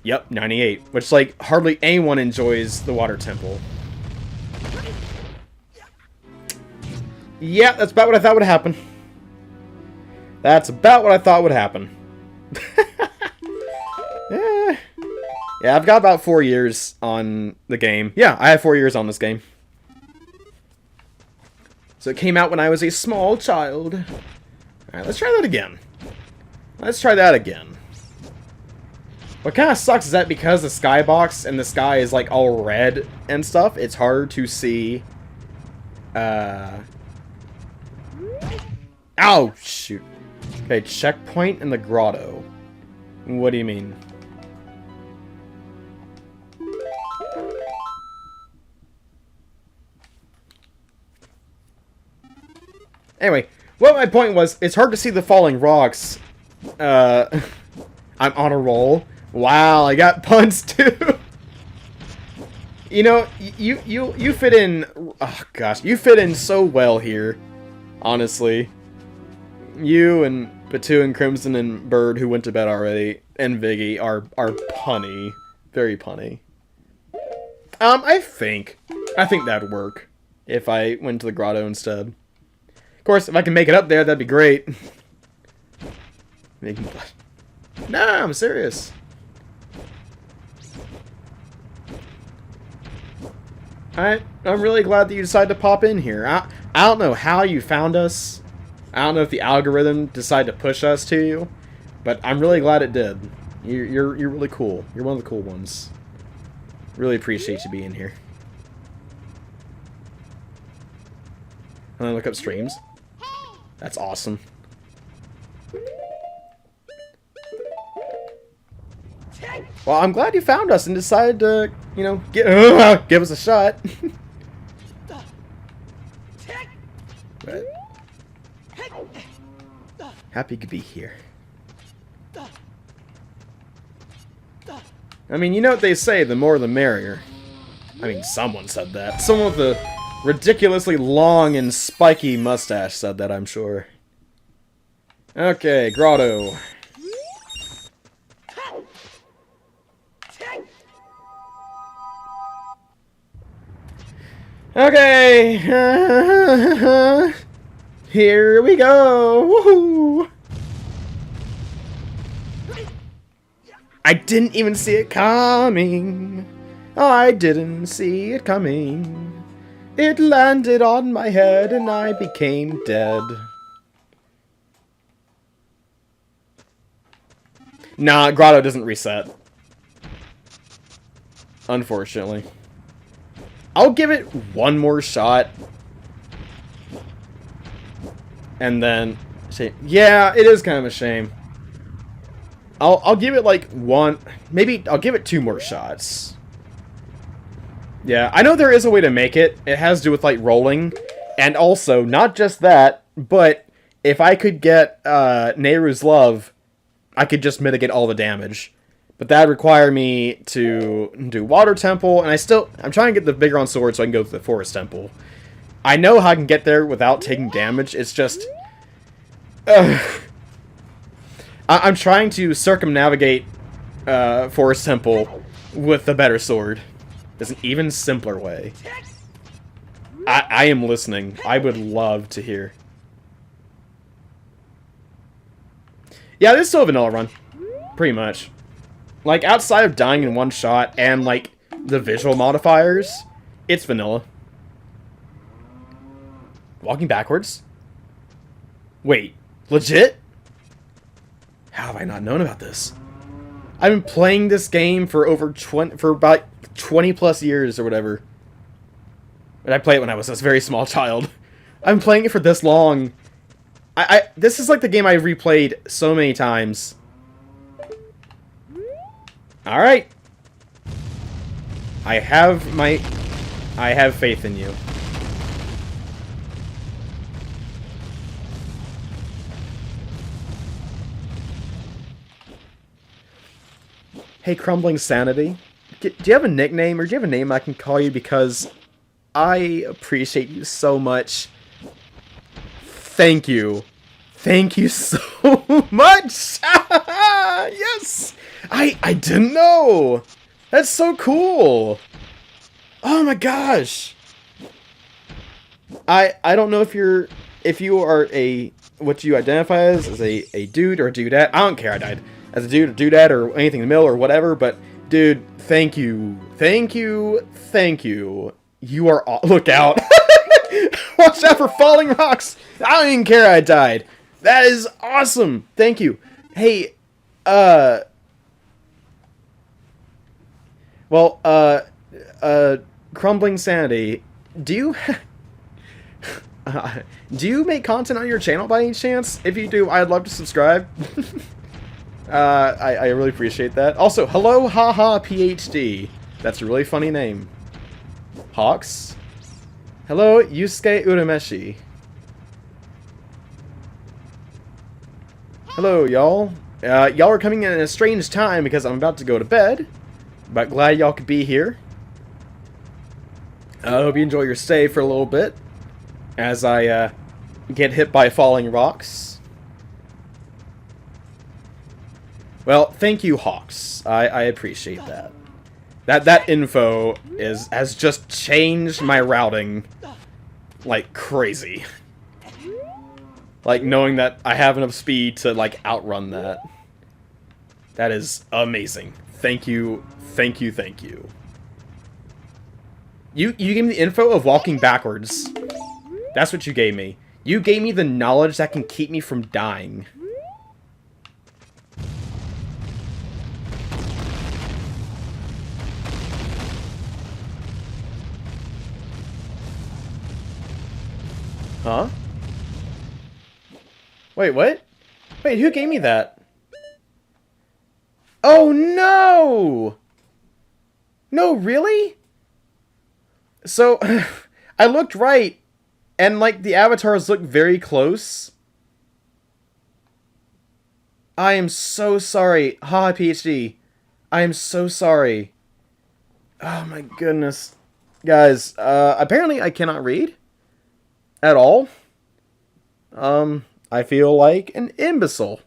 Yep, 98. Which, like, hardly anyone enjoys the water temple. Yeah, that's about what I thought would happen. That's about what I thought would happen. Yeah, I've got about 4 years on the game. Yeah, I have 4 years on this game. So it came out when I was a small child. Alright, let's try that again. Let's try that again. What kind of sucks is that because the skybox and the sky is like all red and stuff, it's harder to see. Ow! Shoot. Okay, checkpoint in the grotto. What do you mean? Anyway, what my point was, it's hard to see the falling rocks. I'm on a roll. Wow, I got puns too. You know, you fit in. Oh gosh, you fit in so well here. Honestly, you and Batu and Crimson and Bird, who went to bed already, and Viggy are punny, very punny. I think that'd work if I went to the grotto instead. Of course, if I can make it up there, that'd be great. Nah, I'm serious. I'm really glad that you decided to pop in here. I don't know how you found us. I don't know if the algorithm decided to push us to you, but I'm really glad it did. You're really cool. You're one of the cool ones. Really appreciate you being here. And then look up streams. That's awesome. Well, I'm glad you found us and decided to, you know, give us a shot. But happy to be here. I mean, you know what they say, the more the merrier. I mean, someone said that. Someone with a ridiculously long and spiky mustache said that, I'm sure. Okay, grotto. Okay, here we go. Woohoo! I didn't even see it coming. I didn't see it coming. It landed on my head and I became dead. Nah, grotto doesn't reset. Unfortunately. I'll give it one more shot. And then say, yeah, it is kind of a shame. I'll give it like one, maybe I'll give it 2 more shots. Yeah, I know there is a way to make it. It has to do with like rolling. And also, not just that, but if I could get Nehru's Love, I could just mitigate all the damage. But that would require me to do Water Temple, and I'm trying to get the Vigor on Sword so I can go to the Forest Temple. I know how I can get there without taking damage, it's just... I'm trying to circumnavigate Forest Temple with the better sword. There's an even simpler way. I am listening. I would love to hear. Yeah, this is still a vanilla run. Pretty much. Like, outside of dying in one shot and, like, the visual modifiers, it's vanilla. Walking backwards? Wait, legit? How have I not known about this? I've been playing this game for about 20 plus years or whatever. But I played it when I was a very small child. I've been playing it for this long. This is like the game I replayed so many times. Alright. I have faith in you. Hey, Crumbling Sanity. Do you have a nickname, or do you have a name I can call you? Because I appreciate you so much. Thank you. Thank you so much! Yes! I didn't know! That's so cool! Oh my gosh! I don't know if you are a what you identify as a dude or a dudette. I don't care. I died as a dude or dudette or anything in the middle or whatever. But dude, thank you, thank you, thank you. You are look out! Watch out for falling rocks. I don't even care. I died. That is awesome. Thank you. Hey, well, Crumbling Sanity, do you do you make content on your channel by any chance? If you do, I'd love to subscribe. I really appreciate that. Also, hello, haha, PhD. That's a really funny name. Hawks. Hello, Yusuke Urameshi. Hello, y'all. Y'all are coming in at a strange time because I'm about to go to bed. But glad y'all could be here. I hope you enjoy your stay for a little bit. As I get hit by falling rocks. Well, thank you, Hawks. I appreciate that. That info has just changed my routing like crazy. Like knowing that I have enough speed to like outrun that. That is amazing. Thank you, thank you, thank you. You gave me the info of walking backwards. That's what you gave me. You gave me the knowledge that can keep me from dying. Huh? Wait, what? Wait, who gave me that? Oh, no! No, really? So, I looked right, and, like, the avatars look very close. I am so sorry. Haha, PhD. I am so sorry. Oh, my goodness. Guys, apparently I cannot read. At all. I feel like an imbecile.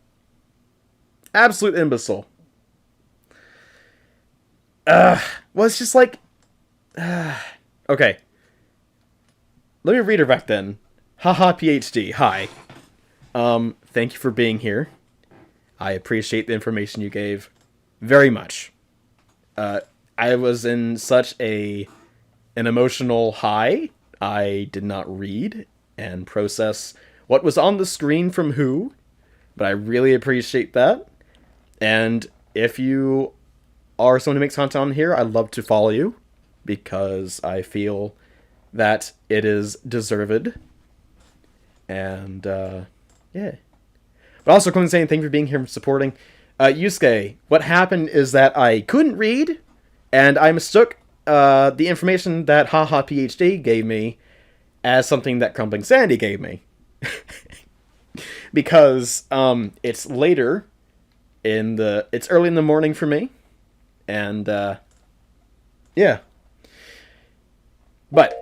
Absolute imbecile. Well, it's just like... okay. Let me read her back then. Haha, PhD. Hi. Thank you for being here. I appreciate the information you gave very much. I was in such an emotional high. I did not read and process what was on the screen from who, but I really appreciate that. And if you are someone who makes content on here, I'd love to follow you because I feel that it is deserved. And, yeah. But also, come and saying thank you for being here and supporting. Yusuke, what happened is that I couldn't read, and I mistook the information that Haha PhD gave me as something that Crumbling Sandy gave me. Because it's later it's early in the morning for me. And yeah. But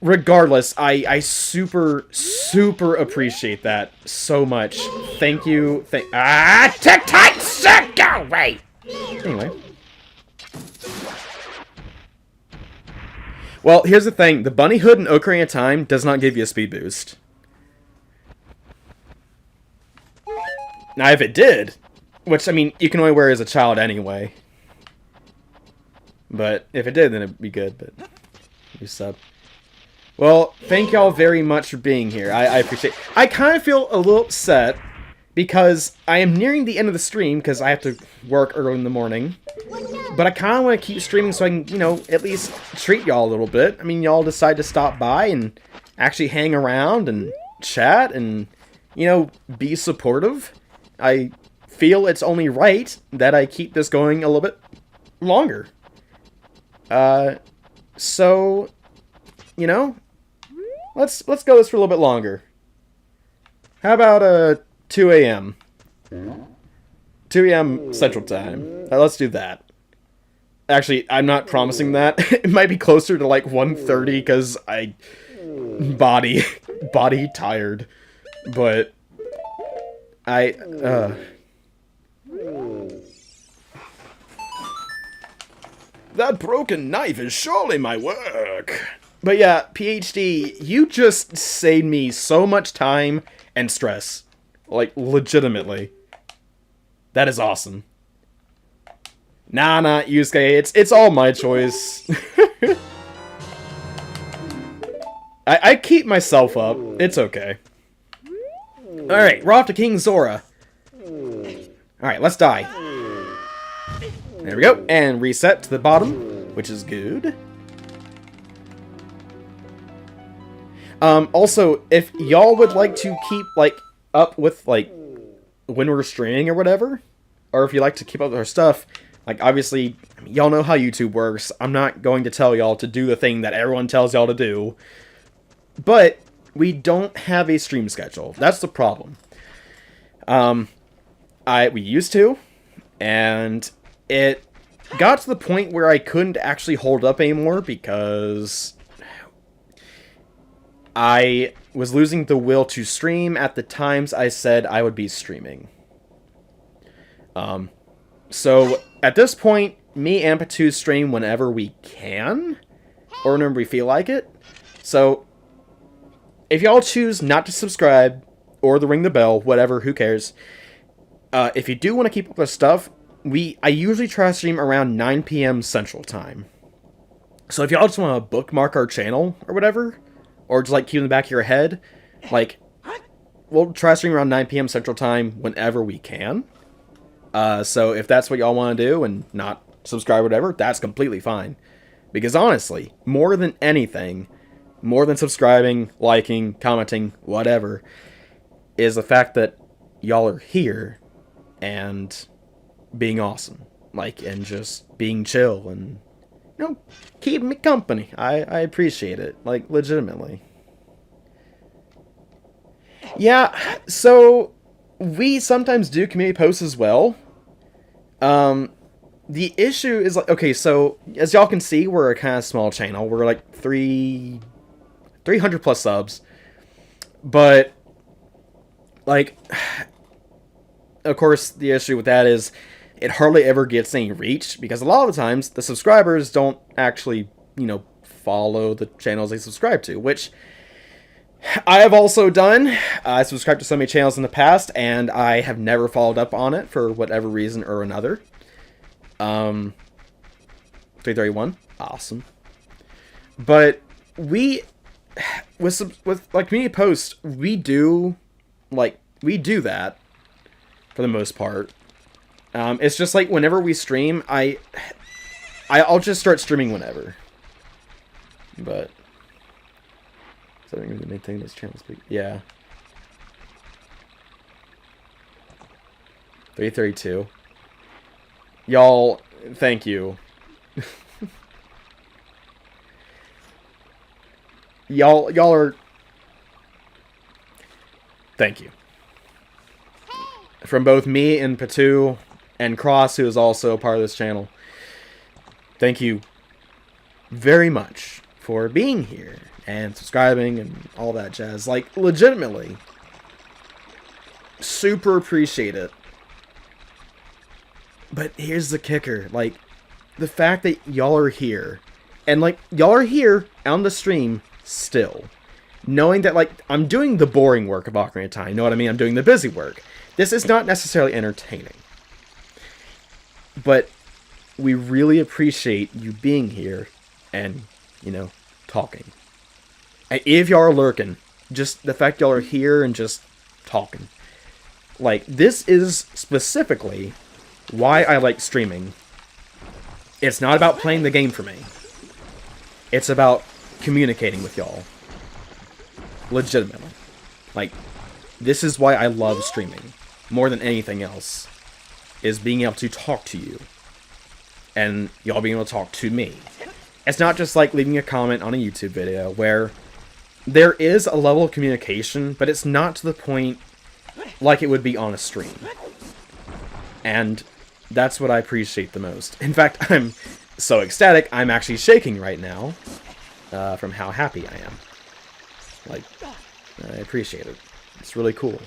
regardless, I super appreciate that so much. Thank you. Tick-tight, go away. Anyway. Well, here's the thing. The bunny hood in Ocarina of Time does not give you a speed boost. Now, if it did, which, I mean, you can only wear it as a child anyway. But if it did, then it'd be good, but you sub. Well, thank y'all very much for being here. I appreciate it. I kind of feel a little upset because I am nearing the end of the stream because I have to work early in the morning. But I kind of want to keep streaming so I can, you know, at least treat y'all a little bit. I mean, y'all decide to stop by and actually hang around and chat and, you know, be supportive. I feel it's only right that I keep this going a little bit longer. So, you know, let's go this for a little bit longer. How about 2 a.m.? 2 a.m. Central Time. Let's do that. Actually, I'm not promising that. It might be closer to like 1:30 because body tired. But That broken knife is surely my work. But yeah, PhD, you just saved me so much time and stress. Like, legitimately. That is awesome. Nah, Yusuke, it's all my choice. I keep myself up. It's okay. Alright, we're off to King Zora. Alright, let's die. There we go. And reset to the bottom, which is good. Also, if y'all would like to keep, like, up with, like, when we're streaming or whatever, or if you like to keep up with our stuff, like, obviously, y'all know how YouTube works. I'm not going to tell y'all to do the thing that everyone tells y'all to do. But we don't have a stream schedule. That's the problem. We used to, and it got to the point where I couldn't actually hold up anymore because I was losing the will to stream at the times I said I would be streaming. So at this point, me and Patu stream whenever we can, or whenever we feel like it. So if y'all choose not to subscribe, or to ring the bell, whatever, who cares. If you do want to keep up with stuff, I usually try to stream around 9 p.m. Central Time. So if y'all just want to bookmark our channel, or whatever, or just like keep in the back of your head, like, we'll try to stream around 9 p.m. Central Time whenever we can. So if that's what y'all want to do, and not subscribe or whatever, that's completely fine. Because honestly, more than anything, more than subscribing, liking, commenting, whatever, is the fact that y'all are here and being awesome. Like, and just being chill and, you know, keeping me company. I appreciate it. Like, legitimately. Yeah, so we sometimes do community posts as well. The issue is, like, okay, so as y'all can see, we're a kind of small channel. We're like 300 plus subs. But, like, of course, the issue with that is it hardly ever gets any reach, because a lot of the times the subscribers don't actually, you know, follow the channels they subscribe to, which I have also done. I subscribed to so many channels in the past, and I have never followed up on it for whatever reason or another. 331, awesome. But with like community posts, we do that for the most part. It's just like whenever we stream, I'll just start streaming whenever. But is that going to maintain this channel speak? Yeah. 332. Y'all, thank you. Y'all are... Thank you. From both me and Patu and Cros, who is also part of this channel. Thank you very much for being here and subscribing and all that jazz. Like, legitimately. Super appreciate it. But here's the kicker. Like, the fact that y'all are here. And, like, y'all are here on the stream still. Knowing that, like, I'm doing the boring work of Ocarina of Time. You know what I mean? I'm doing the busy work. This is not necessarily entertaining. But we really appreciate you being here and, you know, talking. And if y'all are lurking, just the fact y'all are here and just talking. Like, this is specifically why I like streaming. It's not about playing the game for me. It's about communicating with y'all. Legitimately. Like, this is why I love streaming. More than anything else. Is being able to talk to you. And y'all being able to talk to me. It's not just like leaving a comment on a YouTube video where there is a level of communication, but it's not to the point like it would be on a stream. And that's what I appreciate the most. In fact, I'm so ecstatic, I'm actually shaking right now from how happy I am. Like, I appreciate it. It's really cool.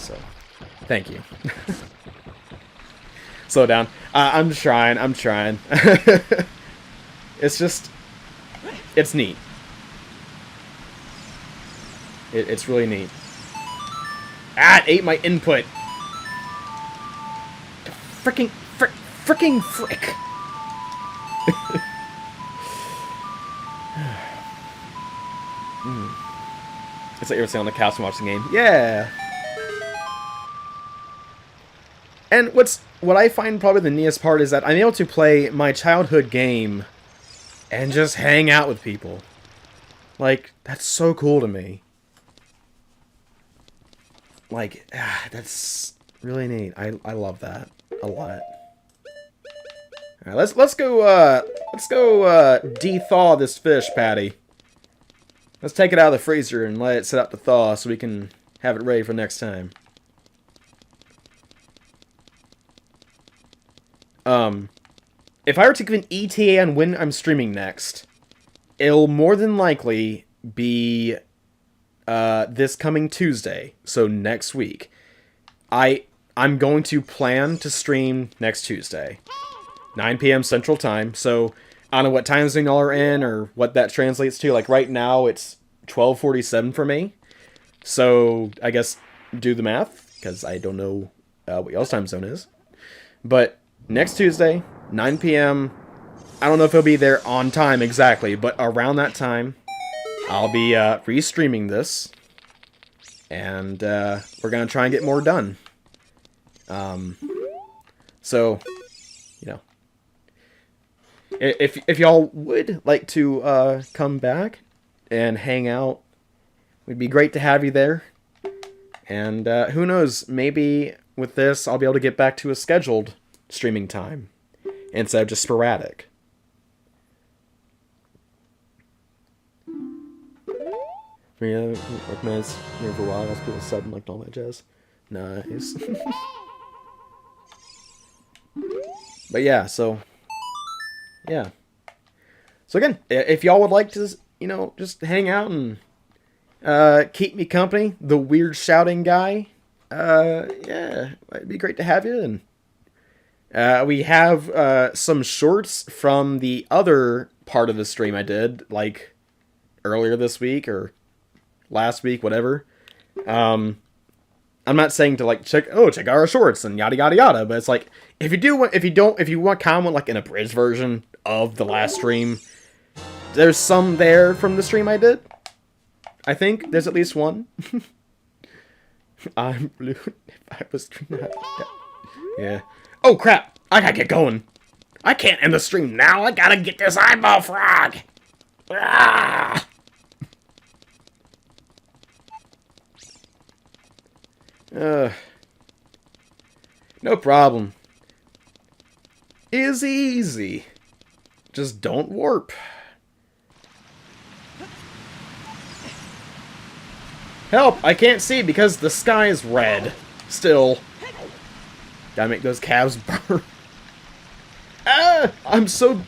So, thank you. Slow down. I'm trying. It's just... It's neat. It's really neat. Ah, it ate my input. Frickin' frick. It's like you're sitting on the couch and watching the game. Yeah. And what I find probably the neatest part is that I'm able to play my childhood game and just hang out with people. Like, that's so cool to me. Like, that's really neat. I love that a lot. All right, let's go de-thaw this fish patty. Let's take it out of the freezer and let it sit out to thaw so we can have it ready for next time. If I were to give an ETA on when I'm streaming next, it'll more than likely be this coming Tuesday, so next week. I'm going to plan to stream next Tuesday, 9 p.m. Central Time. So I don't know what time zone y'all are in or what that translates to. Like right now, it's 12:47 for me. So I guess do the math because I don't know what y'all's time zone is. But next Tuesday, 9 p.m. I don't know if it'll be there on time exactly, but around that time, I'll be restreaming this, and we're gonna try and get more done. So, you know, if y'all would like to come back and hang out, it'd be great to have you there. And who knows, maybe with this, I'll be able to get back to a scheduled streaming time instead of just sporadic. Yeah, recognized here for a while, as people sub and liked all that jazz. Nice. But yeah, so yeah. So again, if y'all would like to, you know, just hang out and keep me company, the weird shouting guy, yeah, it'd be great to have you. And we have some shorts from the other part of the stream I did, like earlier this week or last week, whatever. I'm not saying to like check out our shorts and yada yada yada, but it's like if you want kind of want like an abridged version of the last stream, there's some there from the stream I did. I think there's at least one. I'm blue. If I was yeah. Oh crap! I gotta get going. I can't end the stream now. I gotta get this eyeball frog. Ah! No problem. Is easy. Just don't warp. Help! I can't see because the sky is red. Still. Gotta make those calves burn. Ah! I'm so...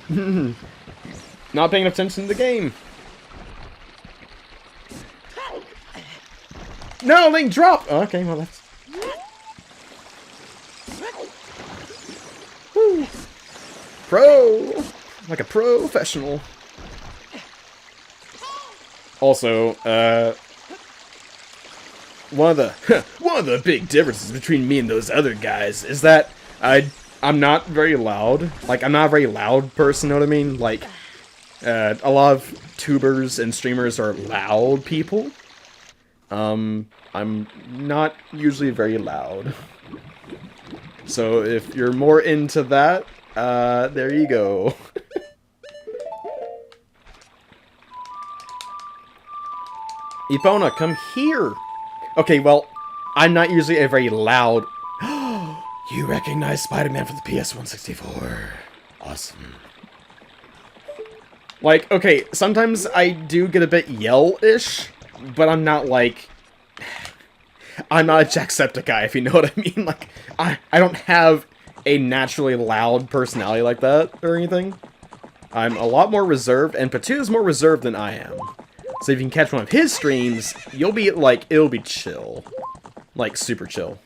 not paying attention to the game. No, Link, drop! Oh, okay, well, that's... Woo. Pro! Like a professional. Also, one of the big differences between me and those other guys is that I'm not very loud. Like, I'm not a very loud person, know what I mean? Like, a lot of tubers and streamers are loud people. I'm not usually very loud. So if you're more into that, there you go. Epona, come here! Okay, well, I'm not usually a very loud... You recognize Spider-Man from the PS164. Awesome. Like, okay, sometimes I do get a bit yell-ish, but I'm not like... I'm not a Jacksepticeye, if you know what I mean. Like, I don't have a naturally loud personality like that, or anything. I'm a lot more reserved, and Patu is more reserved than I am. So if you can catch one of his streams, you'll be, like, it'll be chill. like super chill.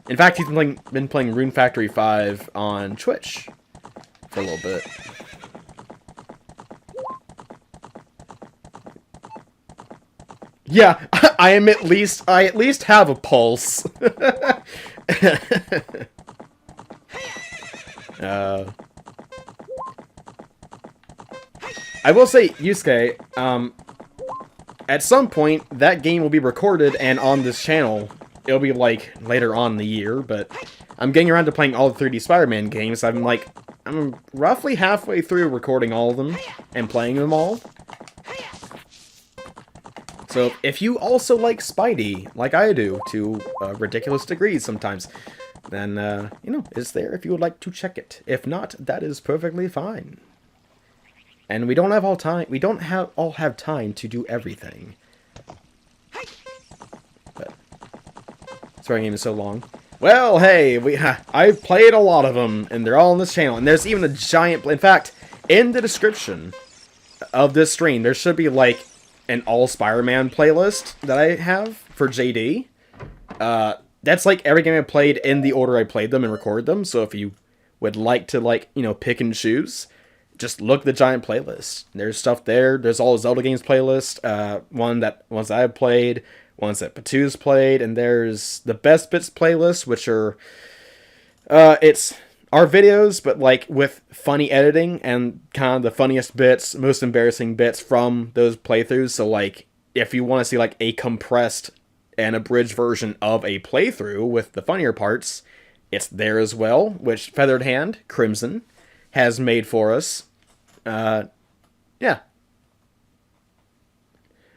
In fact, he's been playing Rune Factory 5 on Twitch for a little bit. Yeah, I at least have a pulse. I will say, Yusuke, at some point that game will be recorded and on this channel. It'll be like later on in the year, but I'm getting around to playing all the 3D Spider-Man games. I'm roughly halfway through recording all of them and playing them all. So if you also like Spidey, like I do, to ridiculous degrees sometimes, then, you know, it's there if you would like to check it. If not, that is perfectly fine. And we don't have all time. We don't all have time to do everything. But story game is so long. Well, hey, I've played a lot of them, and they're all on this channel. And there's even a giant. In fact, in the description of this stream, there should be like an all Spider-Man playlist that I have for JD. That's like every game I played in the order I played them and record them. So if you would like to, like, you know, pick and choose, just look at the giant playlist. There's stuff there. There's all Zelda games playlist. Ones that I've played, ones that Patu's played, and there's the best bits playlist, which are it's our videos, but like with funny editing and kind of the funniest bits, most embarrassing bits from those playthroughs. So like if you want to see like a compressed and abridged version of a playthrough with the funnier parts, it's there as well, which Feathered Hand Crimson has made for us. Yeah.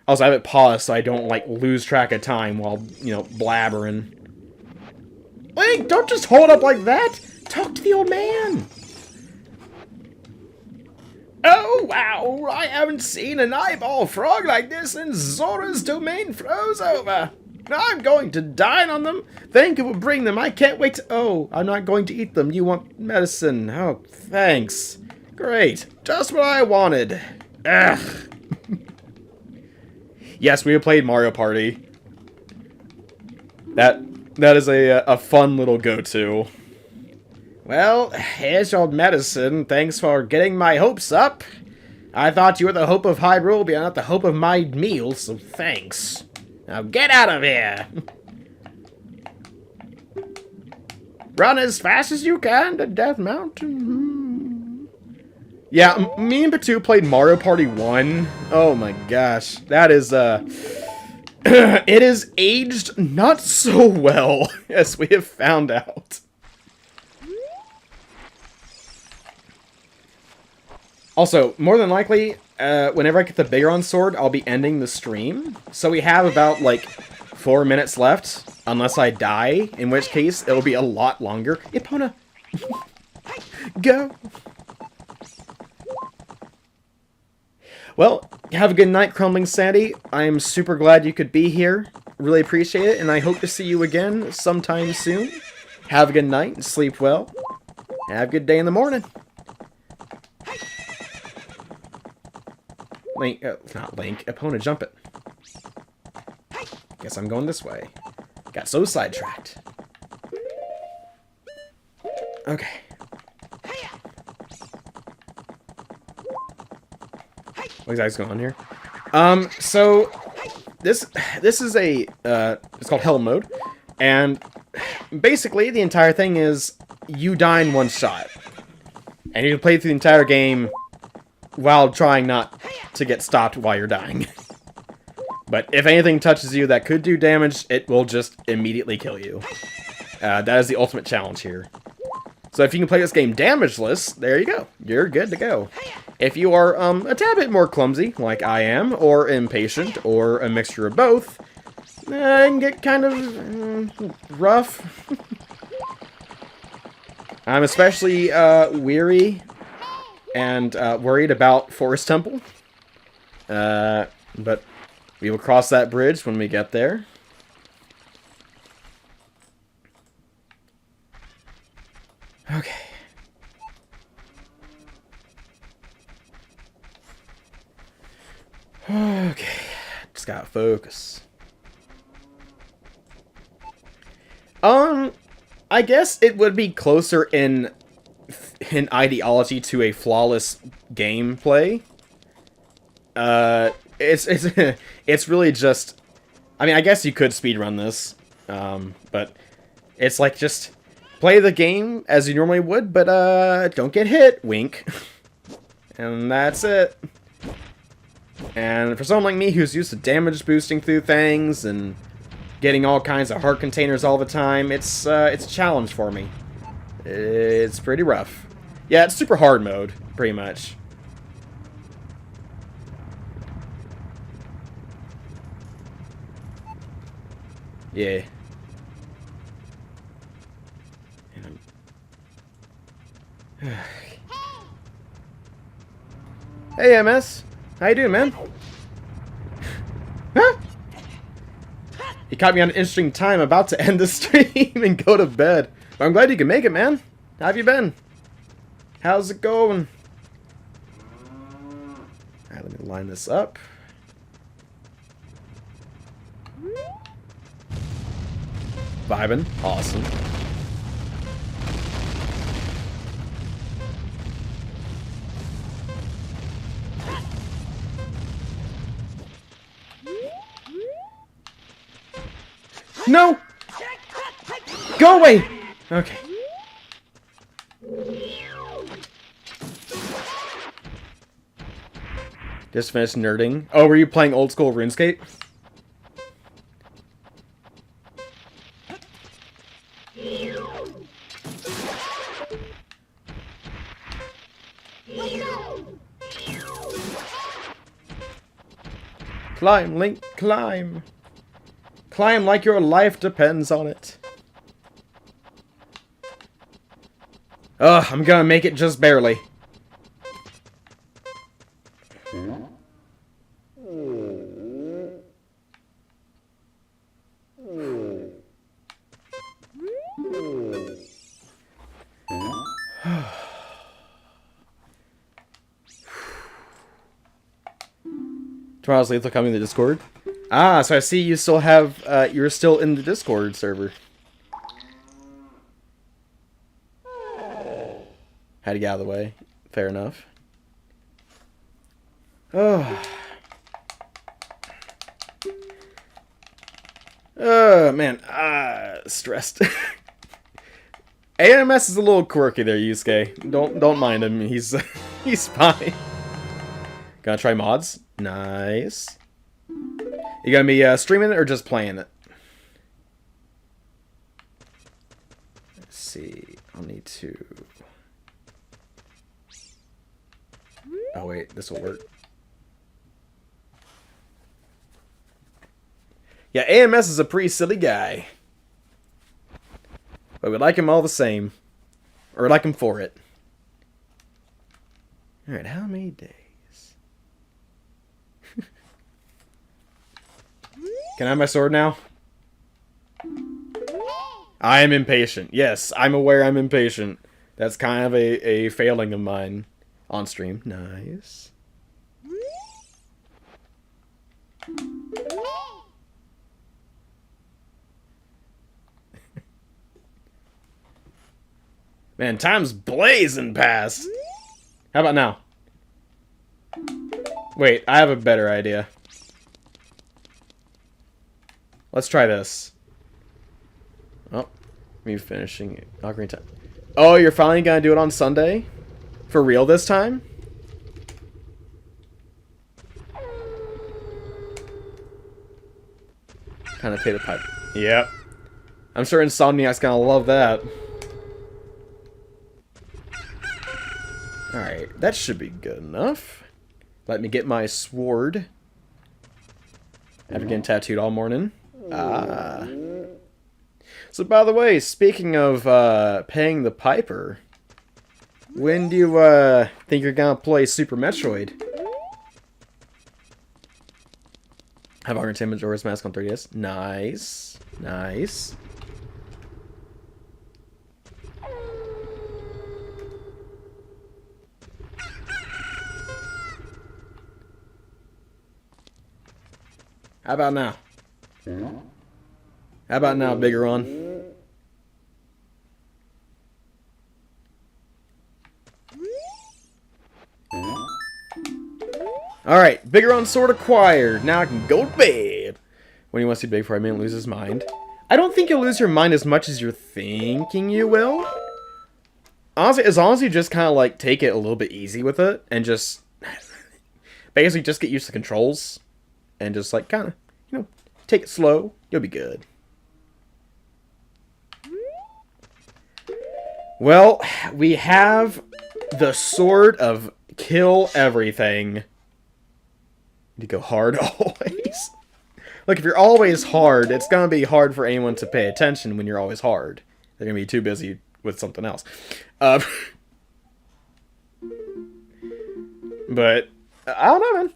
Also, I have it paused so I don't, like, lose track of time while, you know, blabbering. Link, don't just hold up like that! Talk to the old man! Oh, wow! I haven't seen an eyeball frog like this since Zora's domain froze over! I'm going to dine on them! Thank you for bringing them! I can't wait to— Oh, I'm not going to eat them. You want medicine. Oh, thanks. Great. Just what I wanted. Ugh. Yes, we have played Mario Party. That is a fun little go-to. Well, here's your medicine. Thanks for getting my hopes up. I thought you were the hope of Hyrule, but you're not the hope of my meal, so thanks. Now get out of here! Run as fast as you can to Death Mountain. Yeah, me and Patu played Mario Party 1. Oh my gosh. That is, it is aged not so well, as we have found out. Also, more than likely, whenever I get the Bigron sword, I'll be ending the stream. So we have about, like, 4 minutes left, unless I die, in which case it'll be a lot longer. Epona! Go! Well, have a good night, Crumbling Sandy. I'm super glad you could be here. Really appreciate it, and I hope to see you again sometime soon. Have a good night, and sleep well. Have a good day in the morning. Link, not Link, Epona, jump it. Guess I'm going this way. Got so sidetracked. Okay. What exactly is going on here? So this is a it's called Hell Mode, and basically the entire thing is you die in one shot, and you can play through the entire game while trying not to get stopped while you're dying. But if anything touches you that could do damage, it will just immediately kill you. That is the ultimate challenge here. So if you can play this game damageless, there you go. You're good to go. If you are a tad bit more clumsy, like I am, or impatient, or a mixture of both, it can get kind of rough. I'm especially weary and worried about Forest Temple. But we will cross that bridge when we get there. Okay. Okay. Just gotta focus. I guess it would be closer in ideology to a flawless gameplay. It's it's really just. I mean, I guess you could speedrun this, but it's like just play the game as you normally would, but don't get hit. Wink. And that's it. And for someone like me who's used to damage boosting through things and getting all kinds of heart containers all the time, it's a challenge for me. It's pretty rough. Yeah, it's super hard mode, pretty much. Yeah. Hey, MS. How you doing, man? Huh? You caught me on an interesting time. About to end the stream and go to bed. But I'm glad you can make it, man. How have you been? How's it going? Alright, let me line this up. Vibin'. Awesome. No! Go away! Okay. Just finished nerding. Oh, were you playing old school RuneScape? Climb, Link, climb. Climb like your life depends on it. Ugh, I'm gonna make it just barely. Tomorrow's Lethal coming to the Discord. Ah, so I see you still have, you're still in the Discord server. Had to get out of the way. Fair enough. Oh. Oh, man. Stressed. AMS is a little quirky there, Yusuke. Don't mind him. He's he's fine. Gonna try mods? Nice. You gonna be streaming it or just playing it? Let's see. I'll need to... Oh wait, this will work. Yeah, AMS is a pretty silly guy. But we like him all the same. Or like him for it. Alright, how many days? Can I have my sword now? I am impatient. Yes, I'm aware I'm impatient. That's kind of a failing of mine on stream. Nice. Man, time's blazing past. How about now? Wait, I have a better idea. Let's try this. Oh, me finishing Ocarina time. Oh, you're finally gonna do it on Sunday? For real this time? Kind of pay the pipe. Yep. I'm sure Insomniac's gonna love that. Alright, that should be good enough. Let me get my sword. After getting tattooed all morning. Ah. So, by the way, speaking of paying the piper, when do you think you're gonna play Super Metroid? Have Ocarina of Majora's Mask on 3DS. Nice. Nice. How about now? How about now, Biggeron? Alright, bigger on sword acquired. Now I can go to bed. When he wants to be big for a man lose his mind. I don't think you'll lose your mind as much as you're thinking you will. Honestly, as long as you just kind of like take it a little bit easy with it and just basically just get used to controls and just like kind of, you know, take it slow, you'll be good. Well, we have the sword of kill everything. You go hard always. Look, if you're always hard, it's going to be hard for anyone to pay attention when you're always hard. They're going to be too busy with something else. But I don't know, man.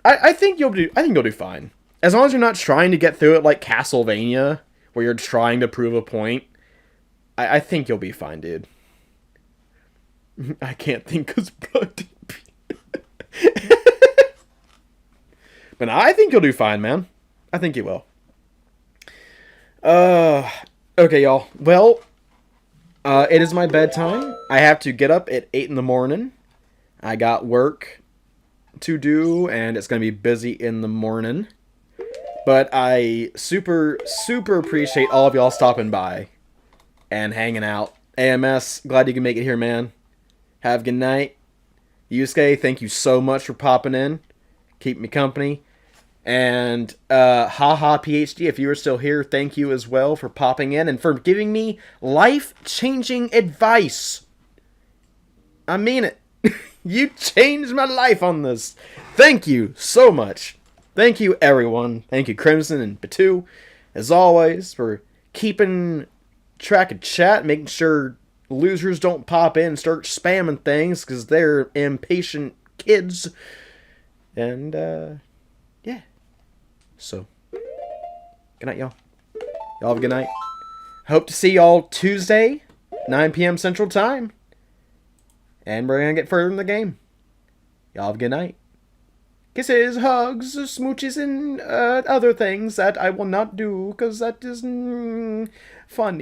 I think you'll do fine. As long as you're not trying to get through it like Castlevania, where you're trying to prove a point. I think you'll be fine, dude. I can't think because blood. But I think you'll do fine, man. I think you will. Okay, y'all. Well, it is my bedtime. I have to get up at 8 in the morning. I got work to do, and it's going to be busy in the morning. But I super appreciate all of y'all stopping by and hanging out. AMS, glad you can make it here, man. Have a good night. Yusuke, thank you so much for popping in. Keep me company. And haha PhD, if you are still here, thank you as well for popping in and for giving me life-changing advice. I mean it. You changed my life on this. Thank you so much. Thank you, everyone. Thank you, Crimson and Batu, as always, for keeping track of chat, making sure losers don't pop in and start spamming things because they're impatient kids. And, yeah. So, good night, y'all. Y'all have a good night. Hope to see y'all Tuesday, 9 p.m. Central Time. And we're going to get further in the game. Y'all have a good night. Kisses, hugs, smooches, and other things that I will not do because that is funny.